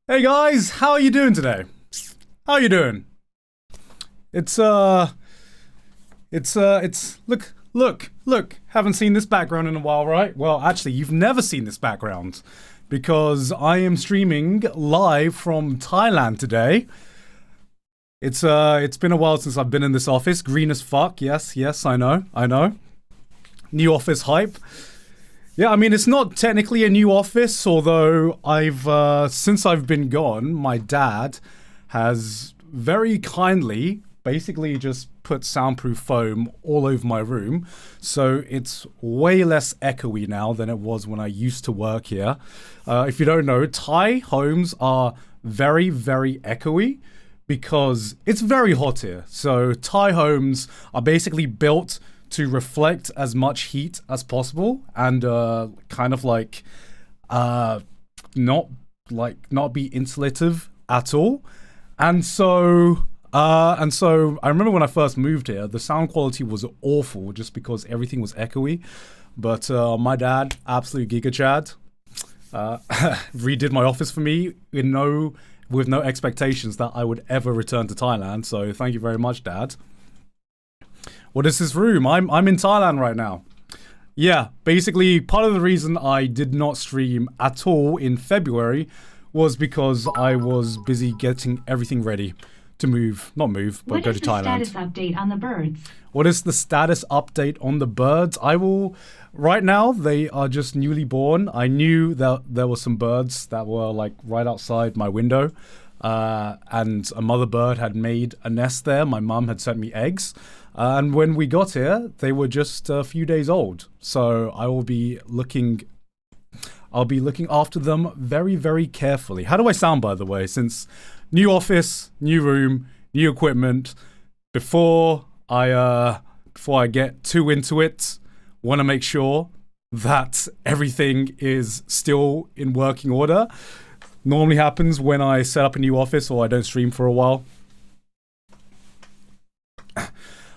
Hey guys, how are you doing today? How are you doing? It's look. Haven't seen this background in a while, right? Well, actually, you've never seen this background because I am streaming live from Thailand today. It's been a while since I've been in this office. Green as fuck. Yes, I know. New office hype. Yeah, I mean, it's not technically a new office, although since I've been gone, my dad has very kindly basically just put soundproof foam all over my room. So it's way less echoey now than it was when I used to work here. If you don't know, Thai homes are very, very echoey because it's very hot here. So Thai homes are basically built to reflect as much heat as possible and kind of not not be insulative at all. And so I remember when I first moved here, the sound quality was awful just because everything was echoey. But my dad, absolute giga chad, redid my office for me with no expectations that I would ever return to Thailand. So thank you very much, Dad. What is this room? I'm in Thailand right now. Yeah, basically part of the reason I did not stream at all in February was because I was busy getting everything ready to not move, but go to Thailand. What is the status update on the birds? What is the status update on the birds? Right now, they are just newly born. I knew that there were some birds that were like right outside my window. And a mother bird had made a nest there. My mum had sent me eggs. And when we got here, they were just a few days old. So I'll be looking after them very, very carefully. How do I sound, by the way? Since new office, new room, new equipment. Before I get too into it, want to make sure that everything is still in working order. Normally happens when I set up a new office or I don't stream for a while.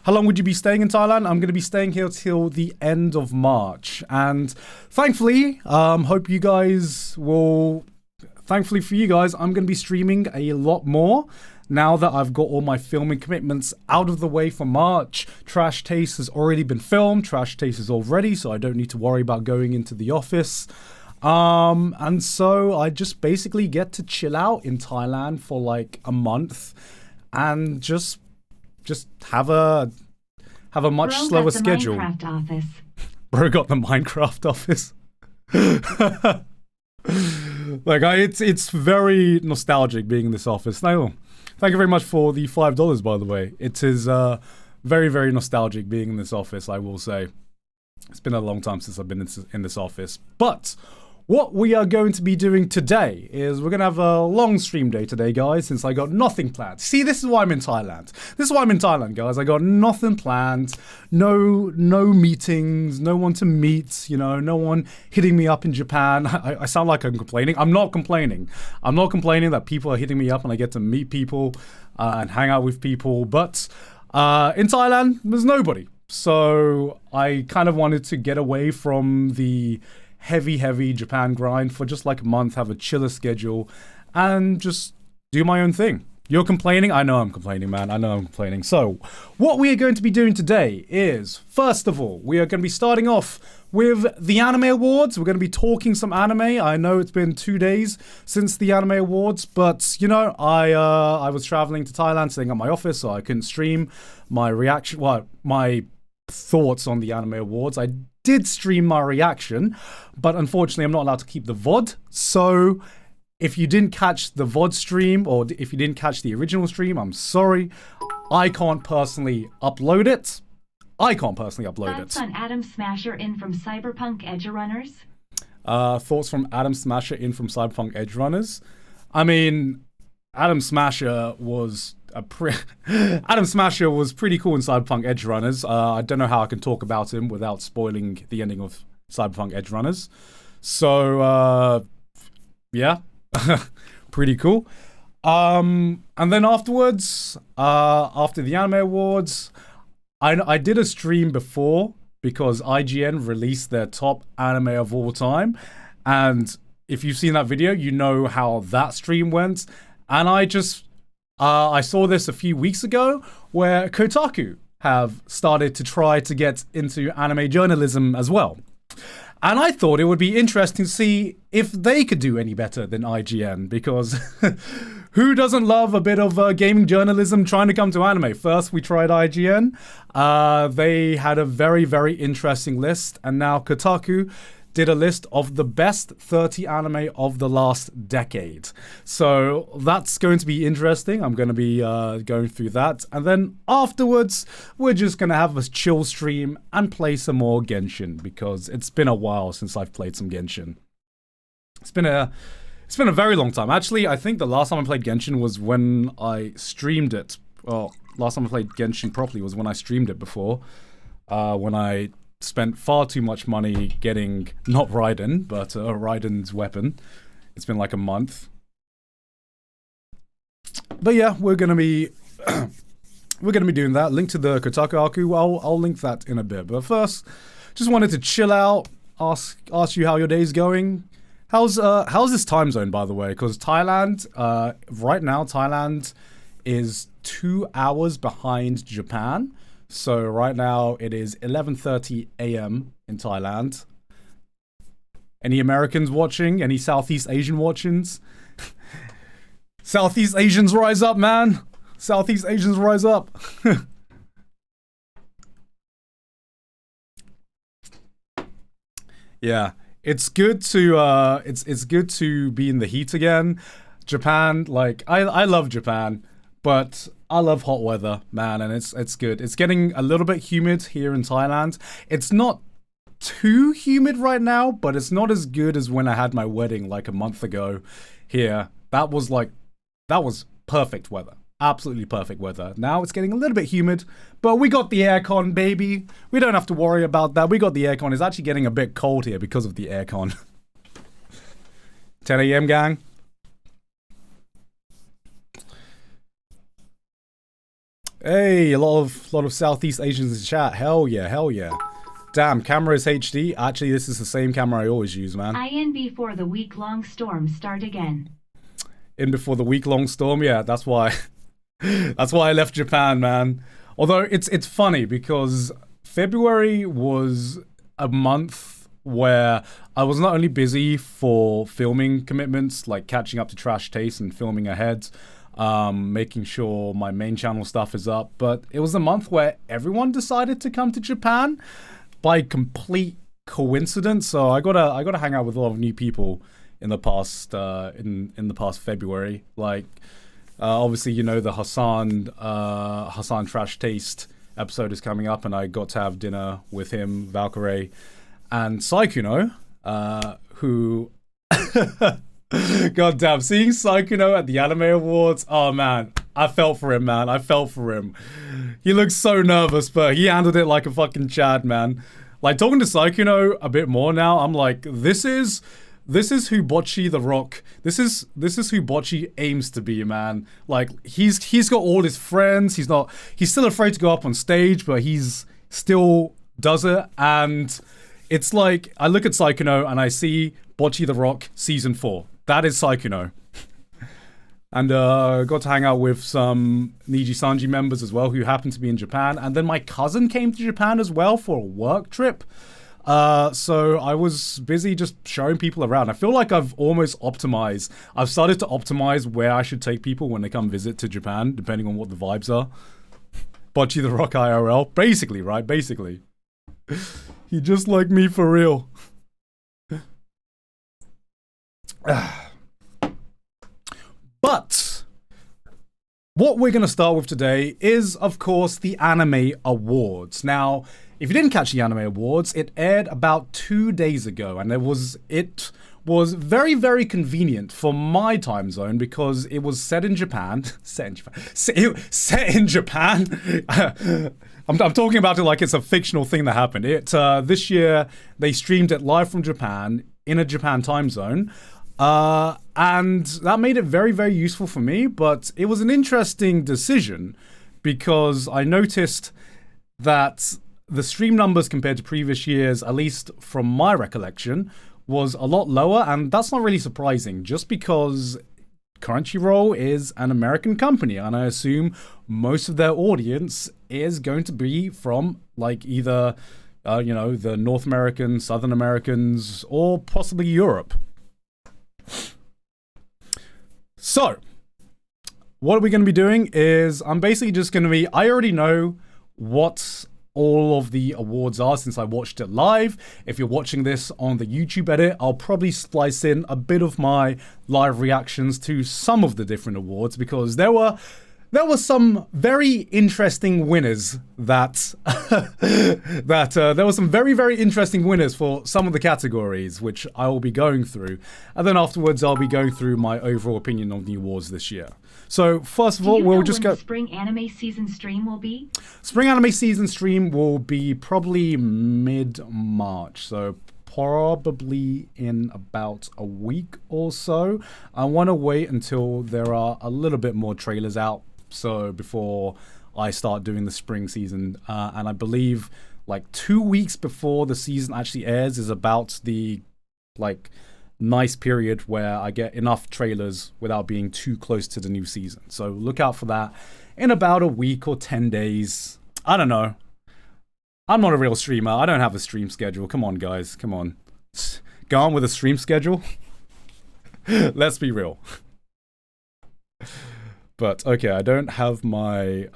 How long would you be staying in Thailand? I'm going to be staying here till the end of March. And thankfully, thankfully for you guys, I'm going to be streaming a lot more. Now that I've got all my filming commitments out of the way for March, Trash Taste has already been filmed. Trash Taste is all ready, so I don't need to worry about going into the office. And so I just basically get to chill out in Thailand for like a month and just have a much slower schedule. Minecraft office. Bro got the Minecraft office. It's very nostalgic being in this office. No, thank you very much for the $5, by the way. It is very, very nostalgic being in this office, I will say. It's been a long time since I've been in this office. But what we are going to be doing today is we're going to have a long stream day today, guys, since I got nothing planned. See, this is why I'm in Thailand. This is why I'm in Thailand, guys. I got nothing planned. No meetings, no one to meet, no one hitting me up in Japan. I sound like I'm complaining. I'm not complaining. I'm not complaining that people are hitting me up and I get to meet people and hang out with people. But in Thailand, there's nobody. So I kind of wanted to get away from the heavy Japan grind for just like a month, have a chiller schedule, and just do my own thing. You're complaining? I know I'm complaining, man. I know I'm complaining. So, what we are going to be doing today is, first of all, we are going to be starting off with the Anime Awards. We're going to be talking some anime. I know it's been 2 days since the Anime Awards, but, I was traveling to Thailand, staying at my office, so I couldn't stream my thoughts on the Anime Awards. I did stream my reaction, but unfortunately I'm not allowed to keep the VOD. So if you didn't catch the VOD stream, or if you didn't catch the original stream, I'm sorry. I can't personally upload it. Thoughts on Adam Smasher in from Cyberpunk Edgerunners? Thoughts from Adam Smasher in from Cyberpunk Edgerunners? I mean, Adam Smasher was Adam Smasher was pretty cool in Cyberpunk Edgerunners. I don't know how I can talk about him without spoiling the ending of Cyberpunk Edgerunners. So, yeah, pretty cool. And then afterwards, after the Anime Awards, I did a stream before because IGN released their top anime of all time, and if you've seen that video, you know how that stream went. And I saw this a few weeks ago where Kotaku have started to try to get into anime journalism as well. And I thought it would be interesting to see if they could do any better than IGN, because who doesn't love a bit of gaming journalism trying to come to anime? First, we tried IGN. They had a very, very interesting list, and now Kotaku did a list of the best 30 anime of the last decade. So that's going to be interesting. I'm going to be going through that. And then afterwards, we're just going to have a chill stream and play some more Genshin, because it's been a while since I've played some Genshin. It's been a very long time. Actually, I think the last time I played Genshin was when I streamed it. Well, last time I played Genshin properly was when I streamed it before. When I spent far too much money getting, not Raiden, but Raiden's weapon. It's been like a month. But yeah, we're gonna be doing that. Link to the Kotaku Aku, I'll link that in a bit. But first, just wanted to chill out, ask you how your day's going. How's this time zone, by the way? Because Thailand, right now, Thailand is 2 hours behind Japan. So right now it is 11:30 a.m. in Thailand. Any Americans watching? Any Southeast Asian watchings? Southeast Asians rise up, man. Southeast Asians rise up. Yeah, it's good to it's good to be in the heat again. Japan, like I love Japan, but I love hot weather, man, and it's good. It's getting a little bit humid here in Thailand. It's not too humid right now, but it's not as good as when I had my wedding like a month ago here. That was perfect weather. Absolutely perfect weather. Now it's getting a little bit humid, but we got the aircon, baby. We don't have to worry about that. We got the aircon. It's actually getting a bit cold here because of the aircon. 10 a.m. gang. Hey, a lot of Southeast Asians in chat. Hell yeah, hell yeah. Damn, camera is HD. Actually, this is the same camera I always use, man. In before the week-long storm start again. In before the week-long storm, yeah, that's why. That's why I left Japan, man. Although it's funny because February was a month where I was not only busy for filming commitments, like catching up to Trash Taste and filming ahead, making sure my main channel stuff is up, but it was a month where everyone decided to come to Japan by complete coincidence. So I gotta hang out with a lot of new people in the past in the past February. Like obviously, you know, the Hassan Trash Taste episode is coming up, and I got to have dinner with him, Valkyrie, and Saikuno, who God damn, seeing Saikuno at the Anime Awards, oh man, I felt for him, man. I felt for him. He looked so nervous, but he handled it like a fucking Chad, man. Like, talking to Saikuno a bit more now, I'm like, this is who Bocchi the Rock, this is who Bocchi aims to be, man. Like, he's got all his friends, he's still afraid to go up on stage, but he's still does it. And it's like, I look at Saikuno and I see Bocchi the Rock season 4. That is Saikuno. And got to hang out with some Niji Sanji members as well who happened to be in Japan. And then my cousin came to Japan as well for a work trip. So I was busy just showing people around. I feel like I've almost optimized. I've started to optimize where I should take people when they come visit to Japan, depending on what the vibes are. Bocchi the Rock IRL. Basically, right? Basically. He just like me for real. But what we're going to start with today is, of course, the Anime Awards. Now, if you didn't catch the Anime Awards, it aired about 2 days ago, and it was very, very convenient for my time zone because it was set in Japan. Set in Japan. I'm talking about it like it's a fictional thing that happened. This year they streamed it live from Japan in a Japan time zone. And that made it very, very useful for me, but it was an interesting decision because I noticed that the stream numbers compared to previous years, at least from my recollection, was a lot lower, and that's not really surprising, just because Crunchyroll is an American company, and I assume most of their audience is going to be from like either, the North Americans, Southern Americans, or possibly Europe. So, what are we going to be doing is I'm basically just going to be, I already know what all of the awards are since I watched it live. If you're watching this on the YouTube edit, I'll probably splice in a bit of my live reactions to some of the different awards, because there were some very interesting winners that there were some very, very interesting winners for some of the categories, which I will be going through. And then afterwards, I'll be going through my overall opinion of the awards this year. So first of all, we'll just go. Spring anime season stream will be? Spring anime season stream will be probably mid-March. So probably in about a week or so. I want to wait until there are a little bit more trailers out, so before I start doing the spring season, and I believe like 2 weeks before the season actually airs is about the nice period where I get enough trailers without being too close to the new season. So look out for that in about a week or 10 days. I don't know. I'm not a real streamer. I don't have a stream schedule. Come on, guys. Come on. Go on with a stream schedule. Let's be real. But okay, I don't have my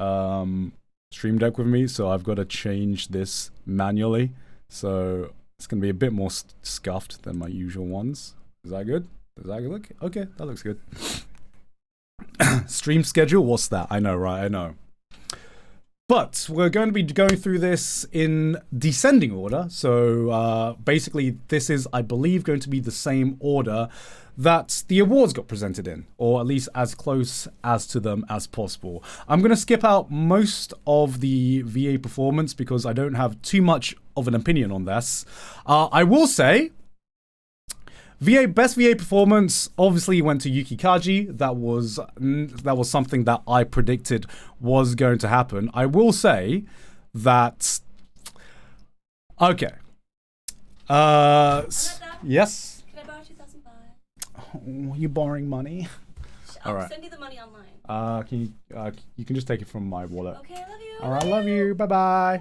stream deck with me, so I've got to change this manually. So it's going to be a bit more scuffed than my usual ones. Is that good? Does that look? Okay, that looks good. Stream schedule? What's that? I know, right? I know. But we're going to be going through this in descending order. So basically, this is, I believe, going to be the same order that the awards got presented in, or at least as close as to them as possible. I'm going to skip out most of the VA performance because I don't have too much of an opinion on this. I will say, best VA performance obviously went to Yuki Kaji. That was something that I predicted was going to happen. I will say that. Okay. Yes. Are you borrowing money? I'll send you the money online. You can just take it from my wallet. Okay, I love you. All right, I love you. Bye-bye.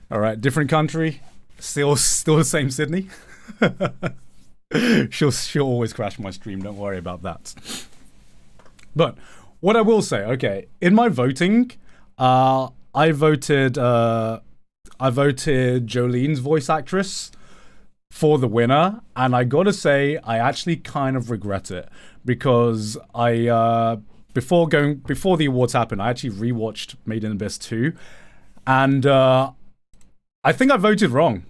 All right, different country. Still the same Sydney. She'll always crash my stream. Don't worry about that. But what I will say, okay, in my voting, I voted Jolene's voice actress for the winner, and I gotta say I actually kind of regret it, because I before the awards happened, I actually rewatched Made in Abyss 2, and I think I voted wrong.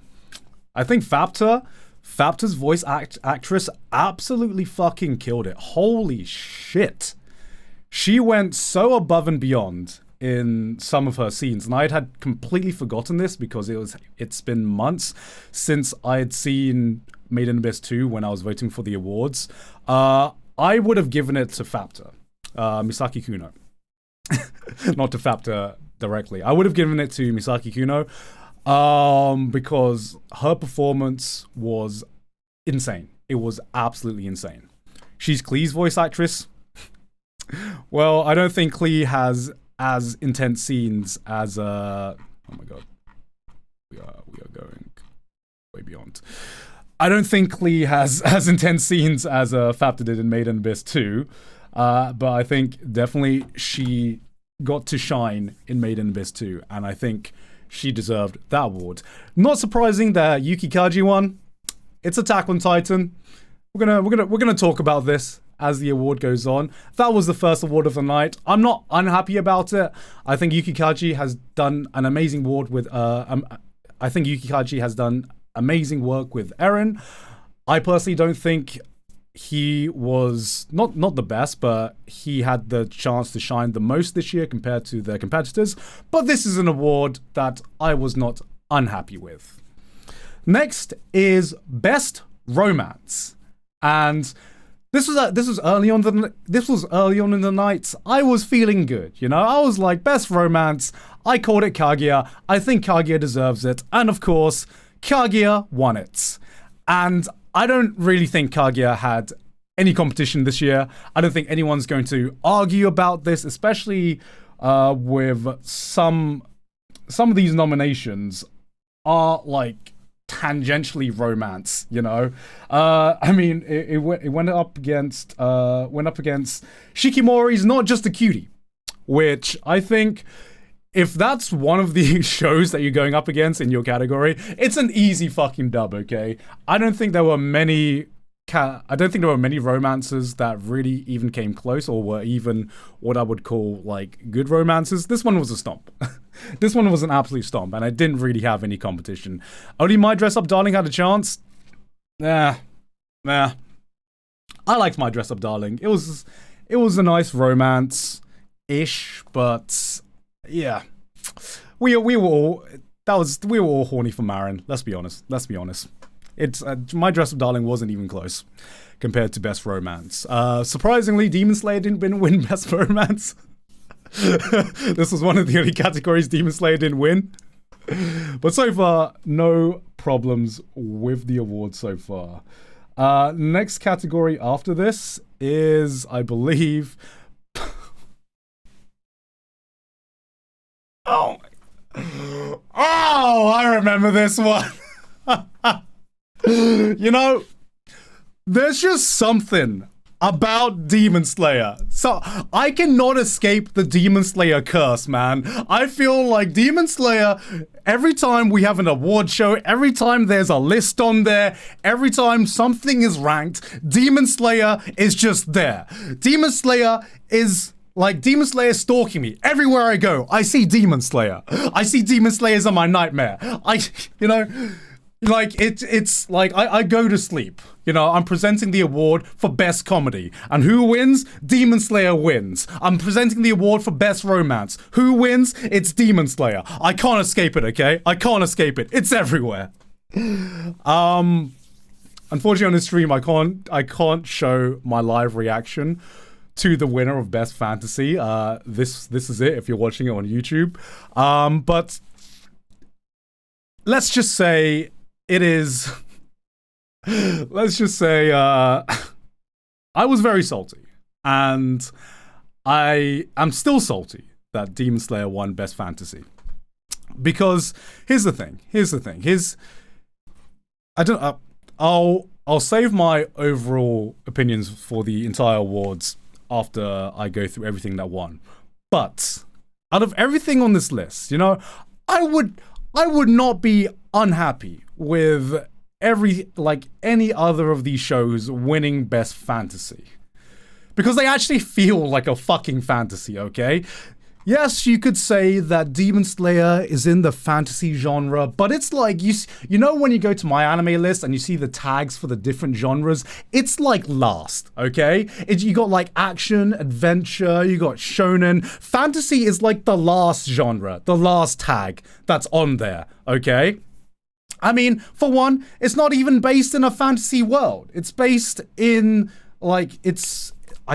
I think Fapta's voice actress absolutely fucking killed it. Holy shit. She went so above and beyond in some of her scenes, and I had completely forgotten this because it's been months since I had seen Made in Abyss 2 when I was voting for the awards. I would have given it to Fapta, Misaki Kuno. Not to Fapta directly. I would have given it to Misaki Kuno because her performance was insane. It was absolutely insane. She's Klee's voice actress. Well, I don't think Klee has as intense scenes as oh my god, we are going way beyond. I don't think Klee has as intense scenes as Fapta did in Made in Abyss 2, but I think definitely she got to shine in Made in Abyss 2, and I think she deserved that award. Not surprising that Yuki Kaji won. It's Attack on Titan. We're gonna talk about this as the award goes on. That was the first award of the night. I'm not unhappy about it. I think Yuki Kaji has done an amazing award with I think Yuki Kaji has done amazing work with Eren. I personally don't think he was not the best, but he had the chance to shine the most this year compared to their competitors. But this is an award that I was not unhappy with. Next is Best Romance, and this was early on in the night. I was feeling good, you know. I was like, best romance. I called it Kaguya. I think Kaguya deserves it, and of course, Kaguya won it. And I don't really think Kaguya had any competition this year. I don't think anyone's going to argue about this, especially with some of these nominations are like tangentially romance, you know. I mean, it went up against Shikimori's Not Just a Cutie, which I think, if that's one of the shows that you're going up against in your category, it's an easy fucking dub, okay? I don't think there were many romances that really even came close or were even what I would call like good romances. This one was a stomp. This one was an absolute stomp, and I didn't really have any competition. Only My Dress Up Darling had a chance. Nah. I liked My Dress Up Darling. It was a nice romance-ish, but yeah. We were all horny for Marin. Let's be honest. It's My Dress Up Darling wasn't even close compared to Best Romance. Surprisingly, Demon Slayer didn't win Best Romance. This was one of the only categories Demon Slayer didn't win. But so far, no problems with the awards so far. Next category after this is, I believe... Oh, I remember this one. You know, there's just something about Demon Slayer. So I cannot escape the Demon Slayer curse, man. I feel like Demon Slayer, every time we have an award show, every time there's a list on there, every time something is ranked, Demon Slayer is just there. Demon Slayer is stalking me. Everywhere I go, I see Demon Slayer. I see Demon Slayers on my nightmare. It's like I go to sleep. You know, I'm presenting the award for Best Comedy. And who wins? Demon Slayer wins. I'm presenting the award for Best Romance. Who wins? It's Demon Slayer. I can't escape it, okay? I can't escape it. It's everywhere. Unfortunately on this stream, I can't show my live reaction to the winner of Best Fantasy. This is it if you're watching it on YouTube. But let's just say it is... Let's just say I was very salty. And I am still salty that Demon Slayer won Best Fantasy. Because here's the thing. I'll save my overall opinions for the entire awards after I go through everything that won. But out of everything on this list, you know, I would not be unhappy with any other of these shows winning Best Fantasy. Because they actually feel like a fucking fantasy, okay? Yes, you could say that Demon Slayer is in the fantasy genre, but it's like, you know when you go to my anime list and you see the tags for the different genres, it's like last, okay? You got like action, adventure, you got shonen. Fantasy is like the last genre, the last tag that's on there, okay? I mean, for one, it's not even based in a fantasy world. It's based in, I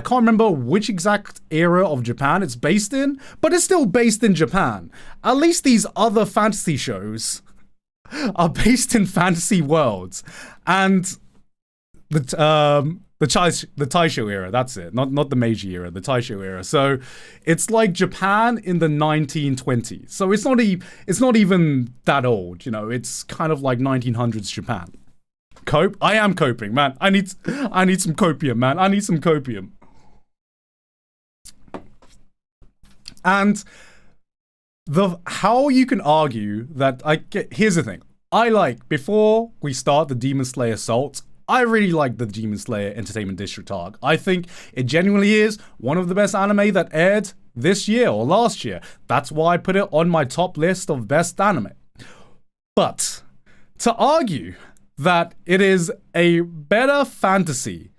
can't remember which exact era of Japan it's based in, but it's still based in Japan. At least these other fantasy shows are based in fantasy worlds. And the Taisho era, that's it. Not the Meiji era, the Taisho era. So it's like Japan in the 1920s. So it's not even that old, you know. It's kind of like 1900s Japan. Cope? I am coping, man. I need some copium, man. I need some copium. And how you can argue that here's the thing. Before we start the Demon Slayer Assault, I really like the Demon Slayer Entertainment District arc. I think it genuinely is one of the best anime that aired this year or last year. That's why I put it on my top list of best anime. But to argue that it is a better fantasy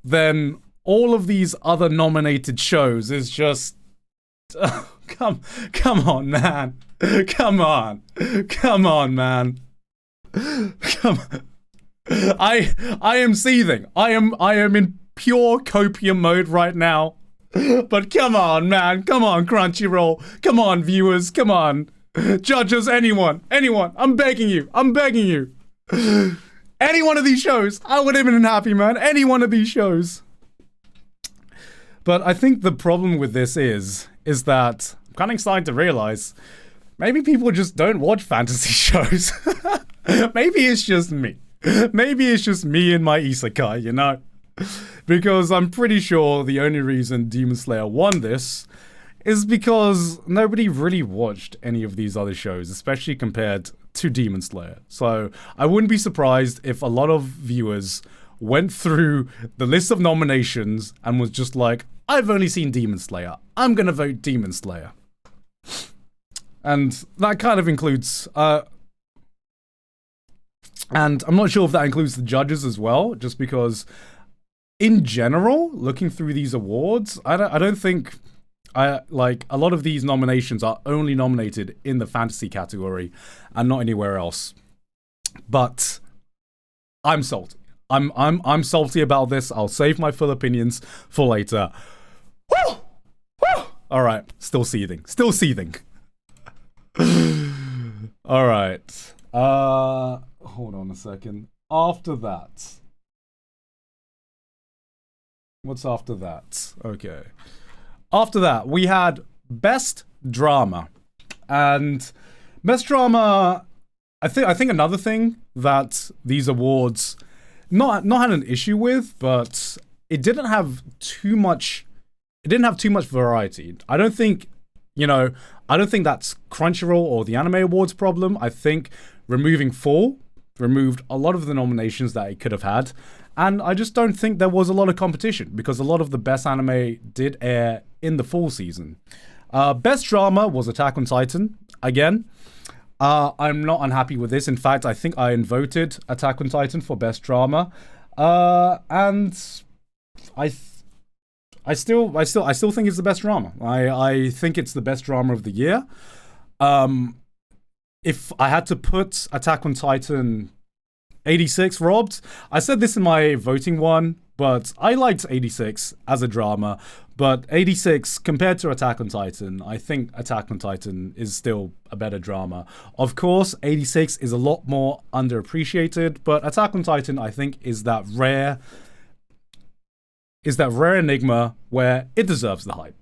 than all of these other nominated shows is just... come on, man. Come on, man. Come on. I am seething. I am in pure copium mode right now. But come on, man. Come on, Crunchyroll. Come on, viewers. Come on. Judges, anyone, I'm begging you. Any one of these shows, I would have been happy, man. Any one of these shows. But I think the problem with this is that I'm kind of starting to realize maybe people just don't watch fantasy shows. Maybe it's just me. Maybe it's just me and my isekai, you know? Because I'm pretty sure the only reason Demon Slayer won this is because nobody really watched any of these other shows, especially compared to Demon Slayer. So I wouldn't be surprised if a lot of viewers went through the list of nominations and was just like, I've only seen Demon Slayer. I'm gonna vote Demon Slayer. And that kind of includes, and I'm not sure if that includes the judges as well, just because in general, looking through these awards, I don't think like a lot of these nominations are only nominated in the fantasy category and not anywhere else. But I'm salty. I'm salty about this. I'll save my full opinions for later. Woo! Woo! All right, still seething. All right. Hold on a second. After that. What's after that? Okay. After that, we had Best Drama. And Best Drama, I think another thing that these awards not had an issue with, but it didn't have too much variety. I don't think that's Crunchyroll or the Anime Awards problem. I think removing Fall removed a lot of the nominations that it could have had. And I just don't think there was a lot of competition because a lot of the best anime did air in the fall season. Best drama was Attack on Titan. Again, I'm not unhappy with this. In fact, I think I voted Attack on Titan for best drama. And I still think it's the best drama. I think it's the best drama of the year. If I had to put Attack on Titan 86 robbed. I said this in my voting one, but I liked 86 as a drama. But 86 compared to Attack on Titan, I think Attack on Titan is still a better drama. Of course, 86 is a lot more underappreciated, but Attack on Titan, I think, is that rare enigma where it deserves the hype.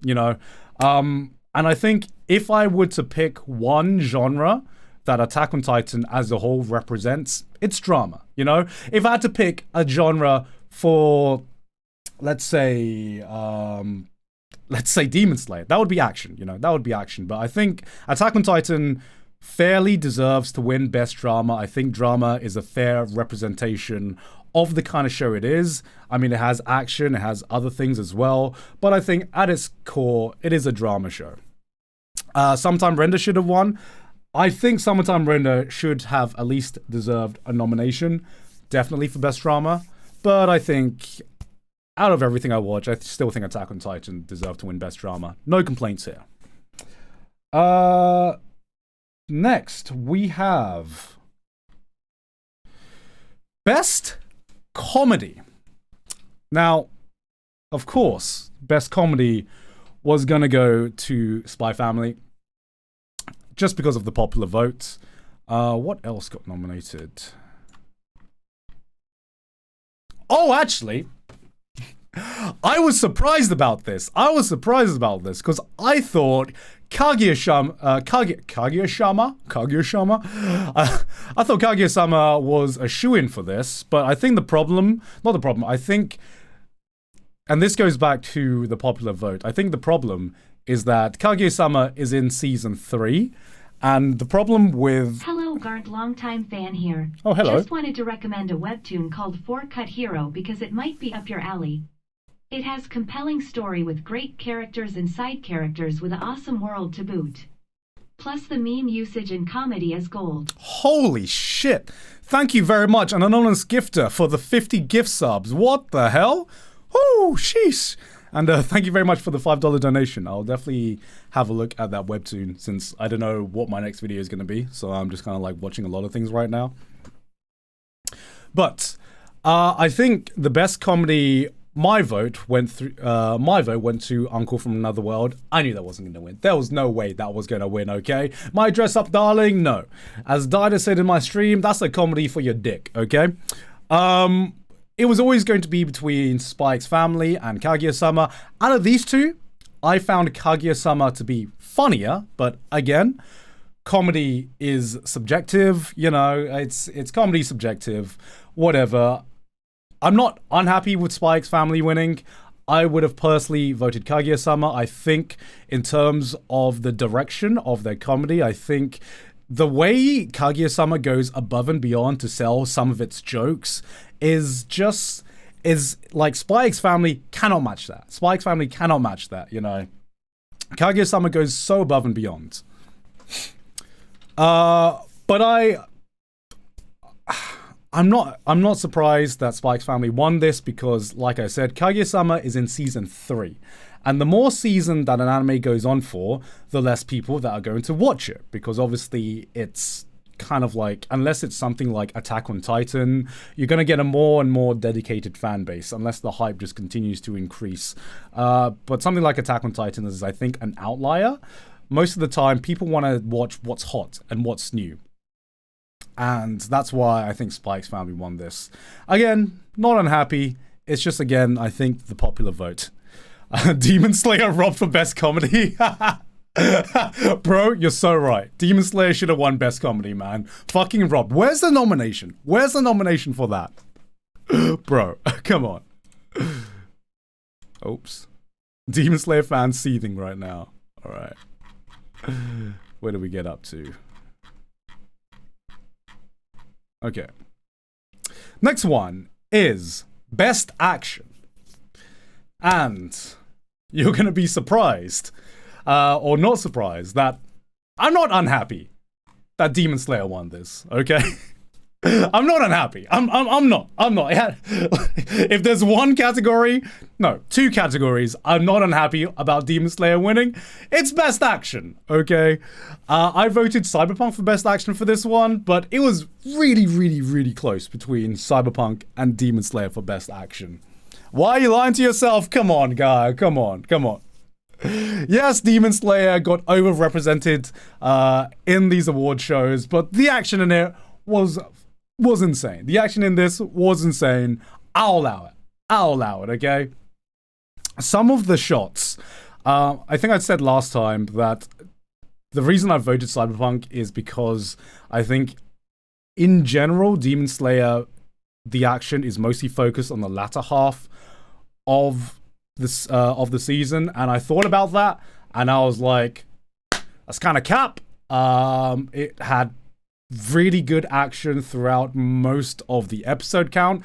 You know? And I think if I were to pick one genre that Attack on Titan as a whole represents, it's drama, you know? If I had to pick a genre for, let's say Demon Slayer, that would be action, you know? But I think Attack on Titan fairly deserves to win Best Drama. I think drama is a fair representation of the kind of show it is. I mean, it has action, it has other things as well, but I think at its core, it is a drama show. Summertime Render should have won. I think Summertime Render should have at least deserved a nomination, definitely for Best Drama. But I think, out of everything I watch, I still think Attack on Titan deserved to win Best Drama. No complaints here. Next, we have Best Comedy. Now, of course, Best Comedy was going to go to Spy Family, just because of the popular vote. What else got nominated? Oh, actually, I was surprised about this. Because I thought Kaguya-sama. I thought Kaguya-sama was a shoo-in for this, but I think I think, and this goes back to the popular vote, I think the problem is that Kaguya-sama is in season 3, and the problem with... Hello, Gart, longtime fan here. Oh, hello. Just wanted to recommend a webtoon called Four Cut Hero because it might be up your alley. It has compelling story with great characters and side characters with an awesome world to boot. Plus the meme usage and comedy as gold. Holy shit! Thank you very much, an anonymous gifter, for the 50 gift subs. What the hell? Oh, sheesh! And thank you very much for the $5 donation. I'll definitely have a look at that webtoon since I don't know what my next video is going to be. So I'm just kind of like watching a lot of things right now. But I think the best comedy my vote went to Uncle from Another World. I knew that wasn't going to win. There was no way that was going to win, okay? My Dress Up Darling, no. As Dida said in my stream, that's a comedy for your dick, okay? It was always going to be between Spike's Family and Kaguya-sama. Out of these two, I found Kaguya-sama to be funnier, but again, comedy is subjective, you know, it's comedy subjective, whatever. I'm not unhappy with Spike's Family winning. I would have personally voted Kaguya-sama. I think in terms of the direction of their comedy, I think the way Kaguya-sama goes above and beyond to sell some of its jokes is like Spike's Family cannot match that. Spike's Family cannot match that, you know. Kaguya-sama goes so above and beyond. But I'm not surprised that Spike's Family won this because, like I said, Kaguya-sama is in season 3. And the more season that an anime goes on for, the less people that are going to watch it. Because obviously it's kind of like, unless it's something like Attack on Titan, you're going to get a more and more dedicated fan base, unless the hype just continues to increase. But something like Attack on Titan is, I think, an outlier. Most of the time, people want to watch what's hot and what's new. And that's why I think Spike's Family won this. Again, not unhappy. It's just, again, I think the popular vote. Demon Slayer robbed for best comedy. Bro, you're so right. Demon Slayer should have won best comedy, man. Fucking robbed. Where's the nomination? Where's the nomination for that? Bro, come on. Oops. Demon Slayer fans seething right now. All right. Where do we get up to? Okay. Next one is Best Action. And you're going to be surprised, or not surprised, that I'm not unhappy that Demon Slayer won this, okay? I'm not unhappy. I'm not. If there's one category, no, 2 categories, I'm not unhappy about Demon Slayer winning. It's Best Action, okay? I voted Cyberpunk for Best Action for this one, but it was really, really, really close between Cyberpunk and Demon Slayer for Best Action. Why are you lying to yourself? Come on, guy. Come on. Yes, Demon Slayer got overrepresented in these award shows, but the action in it was insane. The action in this was insane. I'll allow it, okay? Some of the shots, I think I said last time that the reason I voted Cyberpunk is because I think in general, Demon Slayer, the action is mostly focused on the latter half of this of the season, and I thought about that, and I was like, that's kind of cap. It had really good action throughout most of the episode count.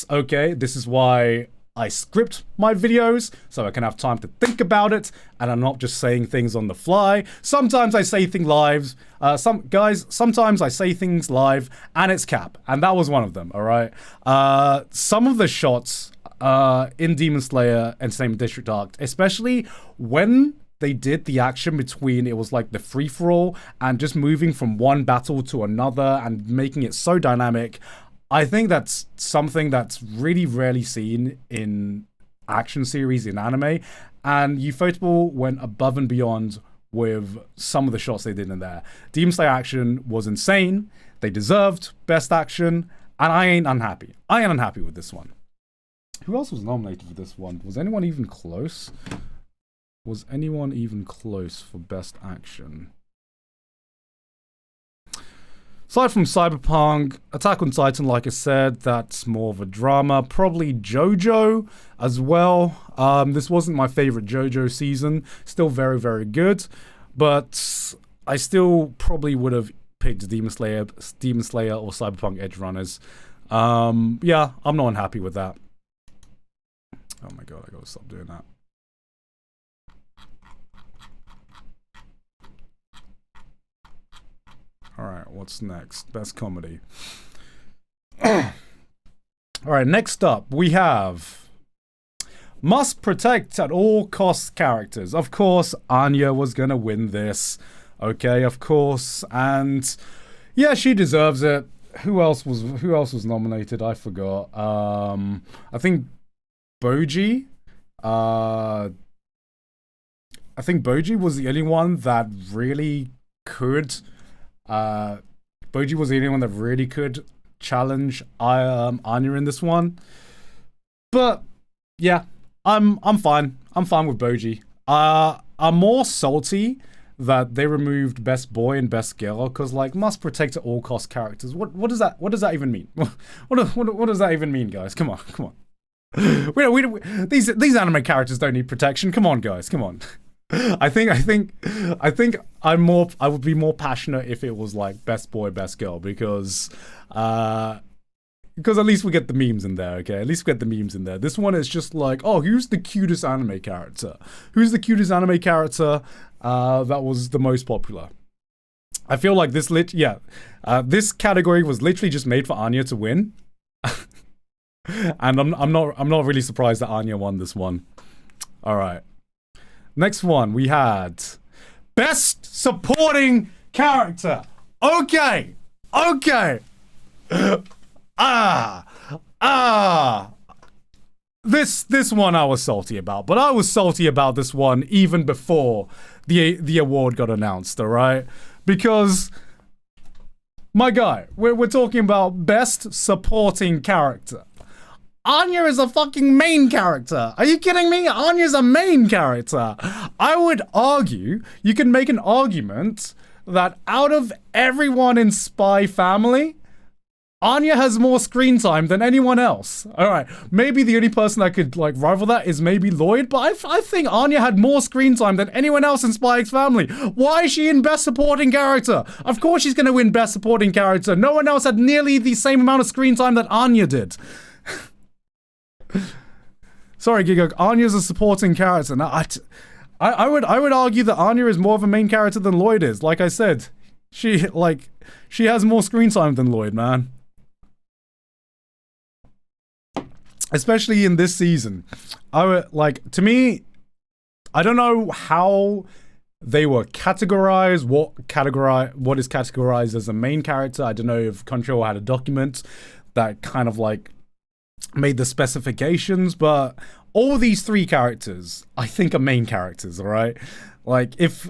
Okay, this is why I script my videos, so I can have time to think about it, and I'm not just saying things on the fly. Sometimes I say things live. Sometimes I say things live, and it's cap, and that was one of them, alright? Some of the shots in Demon Slayer Entertainment District Arc, especially when they did the action between, it was like the free-for-all and just moving from one battle to another and making it so dynamic. I think that's something that's really rarely seen in action series in anime, and Ufotable went above and beyond with some of the shots they did in there. Demon Slayer action was insane. They deserved best action, and I ain't unhappy. I ain't unhappy with this one. Who else was nominated for this one? Was anyone even close? Was anyone even close for best action? Aside from Cyberpunk, Attack on Titan, like I said, that's more of a drama. Probably JoJo as well. This wasn't my favorite JoJo season. Still very, very good. But I still probably would have picked Demon Slayer or Cyberpunk Edge Runners. Yeah, I'm not unhappy with that. Oh my god, I gotta stop doing that. Alright, what's next? Best comedy. Alright, next up, we have Must Protect at All Costs characters. Of course, Anya was gonna win this. Okay, of course. And yeah, she deserves it. Who else was nominated? I forgot. I think Boji. I think Boji was the only one that really could. Boji was the only one that really could challenge Anya in this one. But yeah, I'm fine. I'm fine with Boji. I'm more salty that they removed Best Boy and Best Girl because like must protect at all cost characters. What does that even mean? What does that even mean, guys? Come on. These anime characters don't need protection. Come on, guys. Come on. I think I would be more passionate if it was like Best Boy, Best Girl because at least we get the memes in there, okay? At least we get the memes in there. This one is just like, oh, who's the cutest anime character? Who's the cutest anime character that was the most popular? I feel like this category was literally just made for Anya to win. And I'm not really surprised that Anya won this one. All right. Next one we had Best Supporting Character. Okay. This one I was salty about, but I was salty about this one even before the award got announced, all right? Because my guy, we're talking about Best Supporting Character. Anya is a fucking main character. Are you kidding me? Anya's a main character. I would argue, you can make an argument that out of everyone in Spy Family, Anya has more screen time than anyone else. Alright, maybe the only person that could like rival that is maybe Lloyd, but I think Anya had more screen time than anyone else in Spy X Family. Why is she in Best Supporting Character? Of course she's gonna win Best Supporting Character. No one else had nearly the same amount of screen time that Anya did. Sorry, Gigo. Anya's a supporting character. Now, I would argue that Anya is more of a main character than Lloyd is. Like I said, she has more screen time than Lloyd, man. Especially in this season. To me, I don't know how they were categorized. What is categorized as a main character? I don't know if Control had a document that kind of like made the specifications, but all these three characters I think are main characters, all right? Like if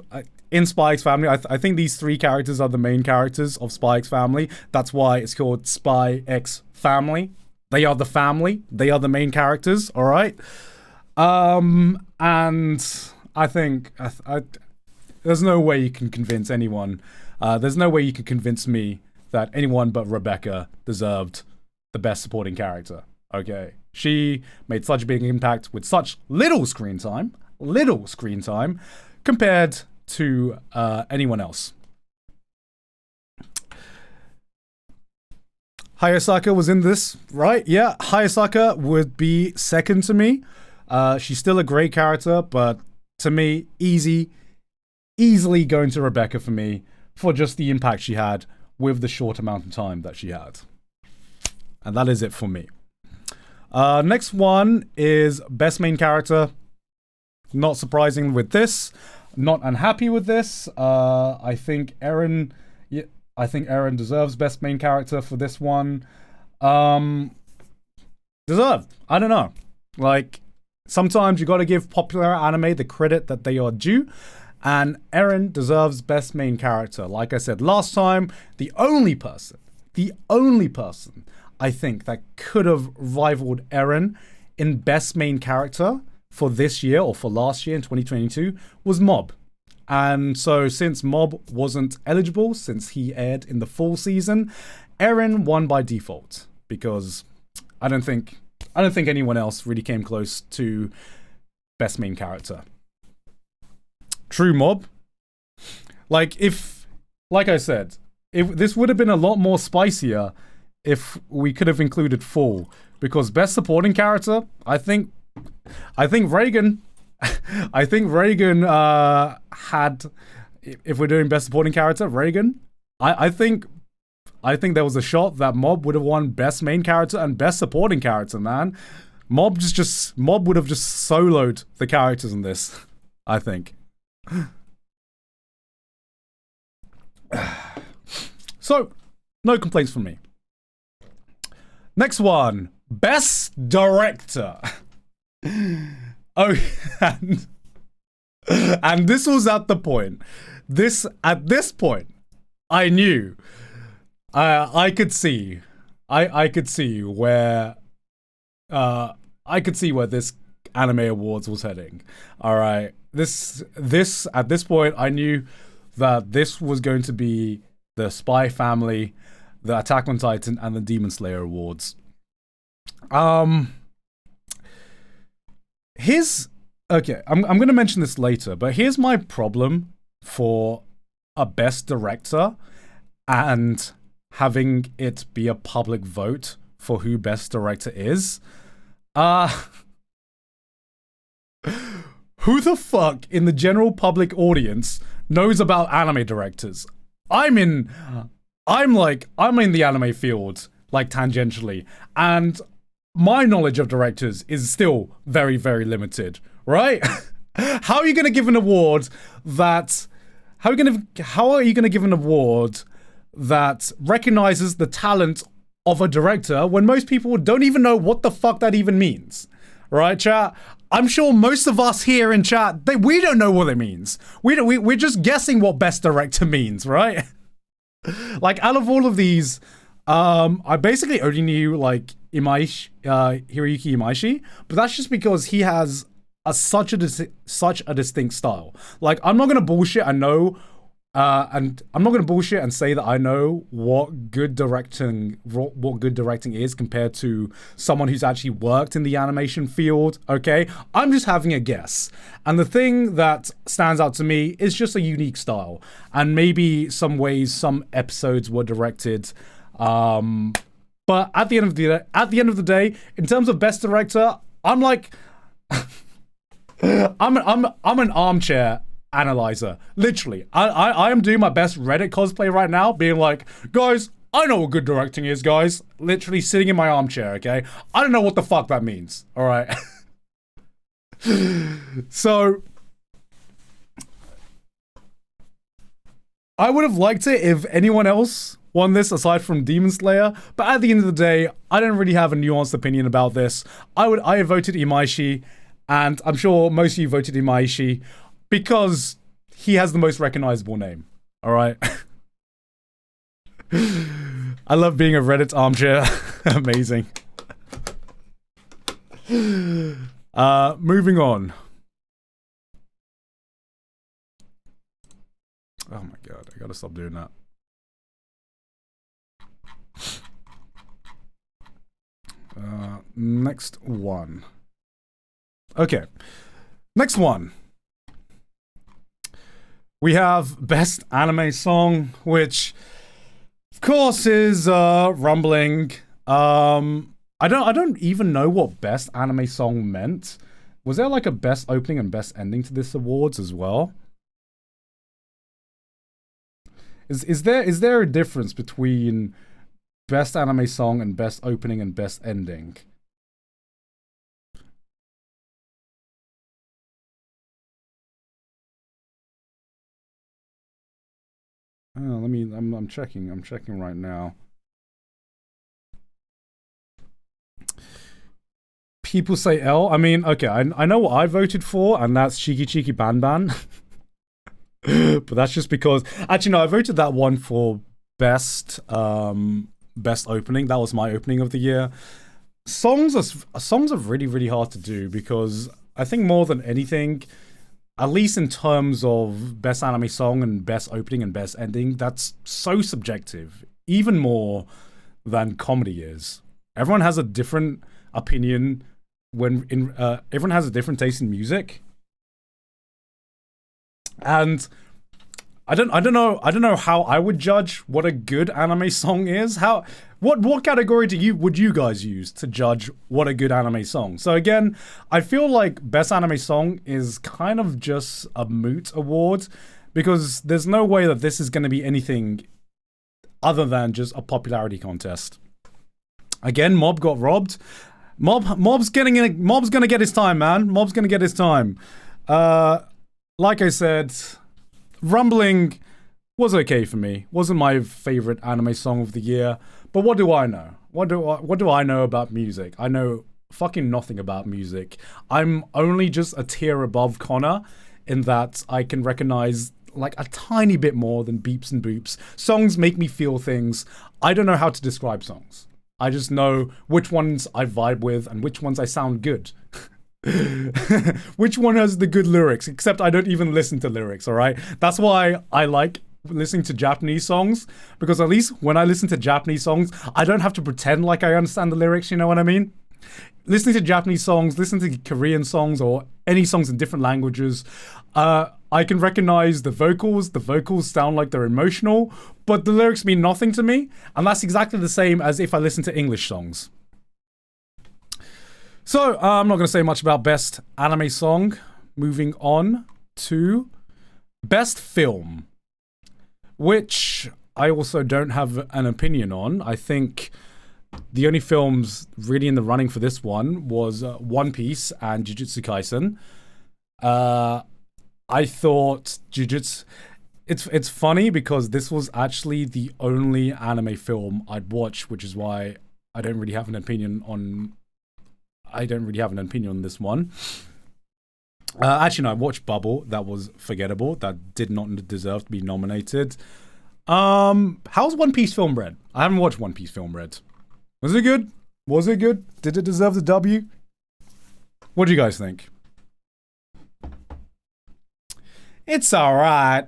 in Spy X Family, I think these three characters are the main characters of Spy X Family. That's why it's called Spy X Family. They are the family. They are the main characters, all right? And I think there's no way you can convince anyone. There's no way you can convince me that anyone but Rebecca deserved the best supporting character. Okay, she made such a big impact with such little screen time compared to anyone else. Hayasaka was in this, right? Yeah, Hayasaka would be second to me. She's still a great character, but to me, easily going to Rebecca for me for just the impact she had with the short amount of time that she had. And that is it for me. Next one is Best Main Character. Not surprising with this. Not unhappy with this. I think Eren deserves Best Main Character for this one. Deserved. I don't know. Like, sometimes you gotta give popular anime the credit that they are due. And Eren deserves Best Main Character. Like I said last time, the only person I think that could have rivaled Eren in Best Main Character for this year or for last year in 2022 was Mob. And so since Mob wasn't eligible, since he aired in the full season, Eren won by default because I don't think anyone else really came close to Best Main Character. True Mob. Like I said, if this would have been a lot more spicier if we could have included Fall, because Best Supporting Character, I think Reagan had, if we're doing Best Supporting Character, Reagan, I think there was a shot that Mob would have won Best Main Character and Best Supporting Character, man. Mob would have just soloed the characters in this, I think. So, no complaints from me. Next one, Best Director. Oh, and this was at the point. At this point, I knew. I could see. I could see where. I could see where this anime awards was heading. All right. This at this point, I knew that this was going to be the Spy Family, the Attack on Titan, and the Demon Slayer awards. Okay, I'm going to mention this later, but here's my problem for a best director and having it be a public vote for who best director is. Who the fuck in the general public audience knows about anime directors? I'm in the anime field, like tangentially, and my knowledge of directors is still very, very limited, right? How are you going to give an award that how are you going to give an award that recognizes the talent of a director when most people don't even know what the fuck that even means? Right, chat? I'm sure most of us here in chat, we don't know what it means. We're just guessing what best director means, right? Like, out of all of these, I basically only knew, like, Hiroyuki Imaishi, but that's just because he has such a distinct style. Like, I'm not gonna bullshit. I know, and I'm not gonna bullshit and say that I know what good directing is compared to someone who's actually worked in the animation field. Okay, I'm just having a guess, and the thing that stands out to me is just a unique style, and maybe some ways some episodes were directed. But at the end of the day, in terms of best director, I'm like, I'm an armchair analyzer. Literally, I am doing my best Reddit cosplay right now, being like, guys, I know what good directing is, guys. Literally sitting in my armchair. Okay, I don't know what the fuck that means. All right. So I would have liked it if anyone else won this aside from Demon Slayer, but at the end of the day, I don't really have a nuanced opinion about this. I voted Imaishi, and I'm sure most of you voted Imaishi because he has the most recognizable name. All right. I love being a Reddit armchair. Amazing. Moving on. Oh my god, I gotta stop doing that. Next one. Okay. Next one. We have Best Anime Song, which of course is Rumbling. I don't even know what Best Anime Song meant. Was there like a best opening and best ending to this awards as well? Is there a difference between Best Anime Song and Best Opening and Best Ending? Oh, I'm checking right now. People say L. I mean, okay, I know what I voted for, and that's Cheeky Cheeky Ban Ban. But that's just because, actually no, I voted that one for best opening. That was my opening of the year. Songs are really, really hard to do because I think more than anything, at least in terms of best anime song and best opening and best ending, that's so subjective, even more than comedy is. Everyone has a different opinion everyone has a different taste in music. And I don't know how I would judge what a good anime song is. What category would you guys use to judge what a good anime song? So again, I feel like best anime song is kind of just a moot award because there's no way that this is going to be anything other than just a popularity contest. Again, Mob got robbed. Mob's gonna get his time, man. Mob's gonna get his time. Like I said, Rumbling was okay for me. Wasn't my favorite anime song of the year, but what do I know? What do I know about music? I know fucking nothing about music. I'm only just a tier above Connor in that I can recognize like a tiny bit more than beeps and boops. Songs make me feel things. I don't know how to describe songs. I just know which ones I vibe with and which ones I sound good. Which one has the good lyrics, except I don't even listen to lyrics, alright? That's why I like listening to Japanese songs, because at least when I listen to Japanese songs, I don't have to pretend like I understand the lyrics, you know what I mean? Listening to Japanese songs, listening to Korean songs, or any songs in different languages, I can recognize the vocals. The vocals sound like they're emotional, but the lyrics mean nothing to me, and that's exactly the same as if I listen to English songs. So, I'm not going to say much about best anime song. Moving on to best film, which I also don't have an opinion on. I think the only films really in the running for this one was One Piece and Jujutsu Kaisen. I thought Jujutsu... It's funny because this was actually the only anime film I'd watch, which is why I don't really have an opinion on this one. Actually, no, I watched Bubble. That was forgettable. That did not deserve to be nominated. How's One Piece Film Red? I haven't watched One Piece Film Red. Was it good? Was it good? Did it deserve the W? What do you guys think? It's alright.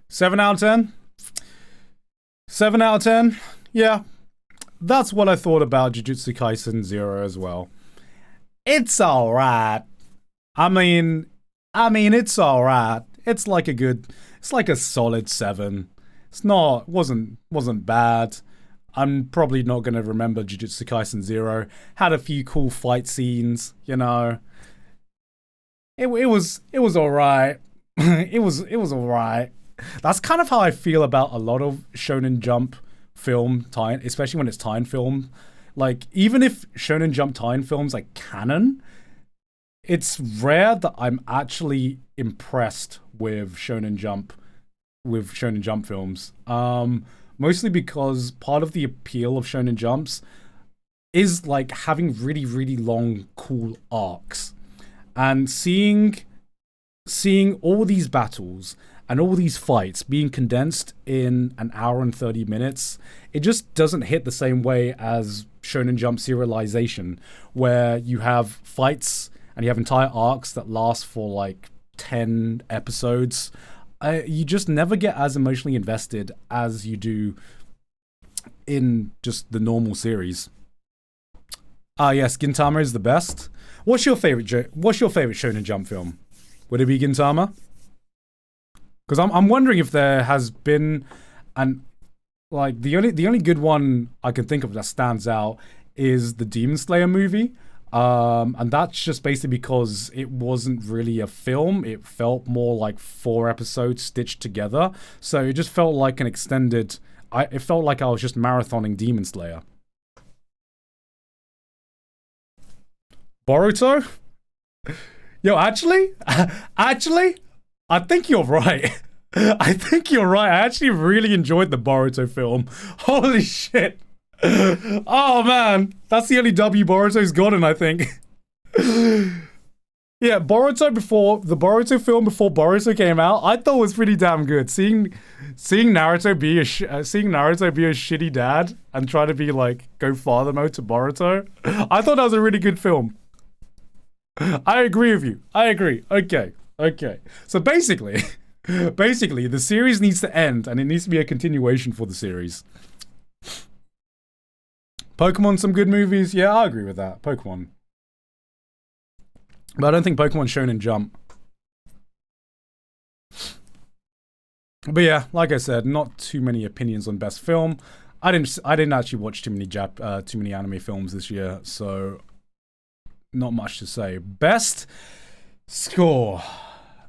7 out of 10? 7 out of 10? Yeah. That's what I thought about Jujutsu Kaisen 0 as well. It's alright. I mean, it's alright. It's like a solid 7. Wasn't bad. I'm probably not gonna remember Jujutsu Kaisen 0. Had a few cool fight scenes, you know. It was alright. it was alright. That's kind of how I feel about a lot of Shonen Jump film tie, especially when it's tie-in film. Like, even if Shonen Jump tie-in films like canon, it's rare that I'm actually impressed with Shonen Jump films. Mostly because part of the appeal of Shonen Jumps is like having really, really long, cool arcs. And seeing all these battles and all these fights being condensed in an hour and 30 minutes, it just doesn't hit the same way as Shonen Jump serialization, where you have fights and you have entire arcs that last for like 10 episodes. You just never get as emotionally invested as you do in just the normal series. Yes, Gintama is the best. What's your favorite Shonen Jump film? Would it be Gintama? Because I'm wondering if there has been the only good one I can think of that stands out is the Demon Slayer movie. And that's just basically because it wasn't really a film. It felt more like 4 episodes stitched together. So it just felt like an extended... it felt like I was just marathoning Demon Slayer. Boruto? Yo, actually, I think you're right. I think you're right. I actually really enjoyed the Boruto film. Holy shit. Oh man, that's the only W Boruto's gotten, I think. Yeah, the Boruto film before Boruto came out, I thought was pretty damn good. Seeing Naruto be a shitty dad and try to be like go father mode to Boruto, I thought that was a really good film. I agree with you. I agree. Okay. So basically, the series needs to end and it needs to be a continuation for the series. Pokemon, some good movies. Yeah, I agree with that. Pokemon. But I don't think Pokemon Shonen Jump. But yeah, like I said, not too many opinions on best film. I didn't actually watch too many anime films this year, so not much to say. Best score.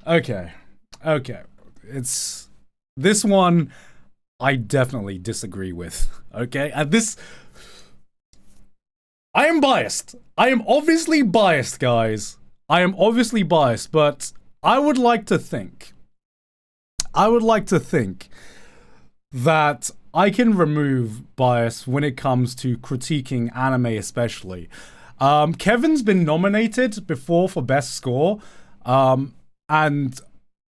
Okay. It's this one I definitely disagree with. Okay? And this I am biased. I am obviously biased, guys. I am obviously biased, but I would like to think that I can remove bias when it comes to critiquing anime, especially. Kevin's been nominated before for Best Score, and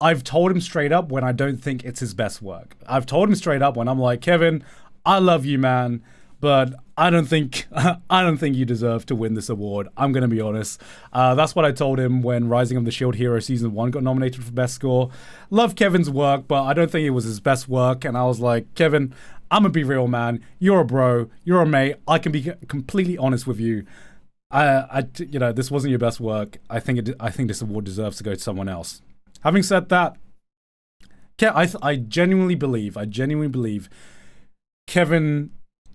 I've told him straight up when I don't think it's his best work. I've told him straight up when I'm like, Kevin, I love you, man, but I don't think you deserve to win this award. I'm gonna be honest. That's what I told him when Rising of the Shield Hero Season 1 got nominated for Best Score. Love Kevin's work, but I don't think it was his best work. And I was like, Kevin, I'm gonna be real, man. You're a bro. You're a mate. I can be completely honest with you. This wasn't your best work. I think this award deserves to go to someone else. Having said that, I genuinely believe Kevin,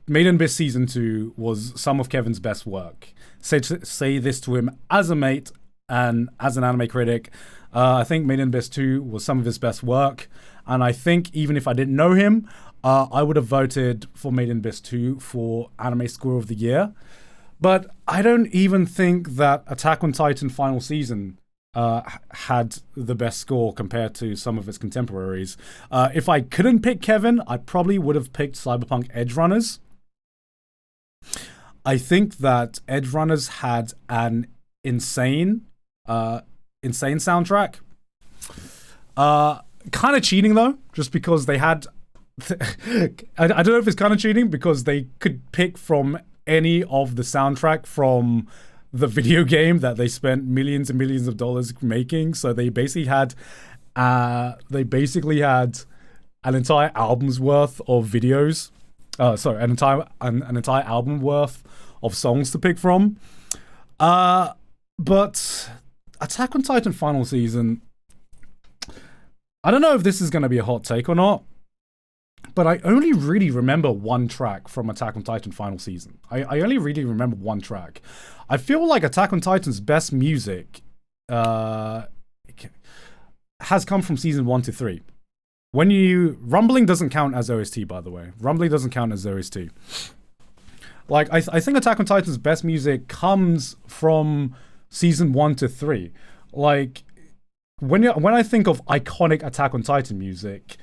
Made in Abyss Season 2 was some of Kevin's best work. Say this to him as a mate and as an anime critic. I think Made in Abyss 2 was some of his best work. And I think even if I didn't know him, I would have voted for Made in Abyss 2 for Anime Score of the Year. But I don't even think that Attack on Titan final season had the best score compared to some of its contemporaries. If I couldn't pick Kevin, I probably would have picked Cyberpunk Edge Runners. I think that Edge Runners had an insane soundtrack. Kind of cheating though, just because they had. I don't know if it's kind of cheating because they could pick from any of the soundtrack from the video game that they spent millions and millions of dollars making. So they basically had an entire album's worth of videos. An entire album worth of songs to pick from. But Attack on Titan final season, I don't know if this is going to be a hot take or not, but I only really remember one track from Attack on Titan final season. I only really remember one track. I feel like Attack on Titan's best music has come from season 1 to 3. Rumbling doesn't count as OST, by the way. Rumbling doesn't count as OST. Like, I think Attack on Titan's best music comes from season 1 to 3. Like, when I think of iconic Attack on Titan music,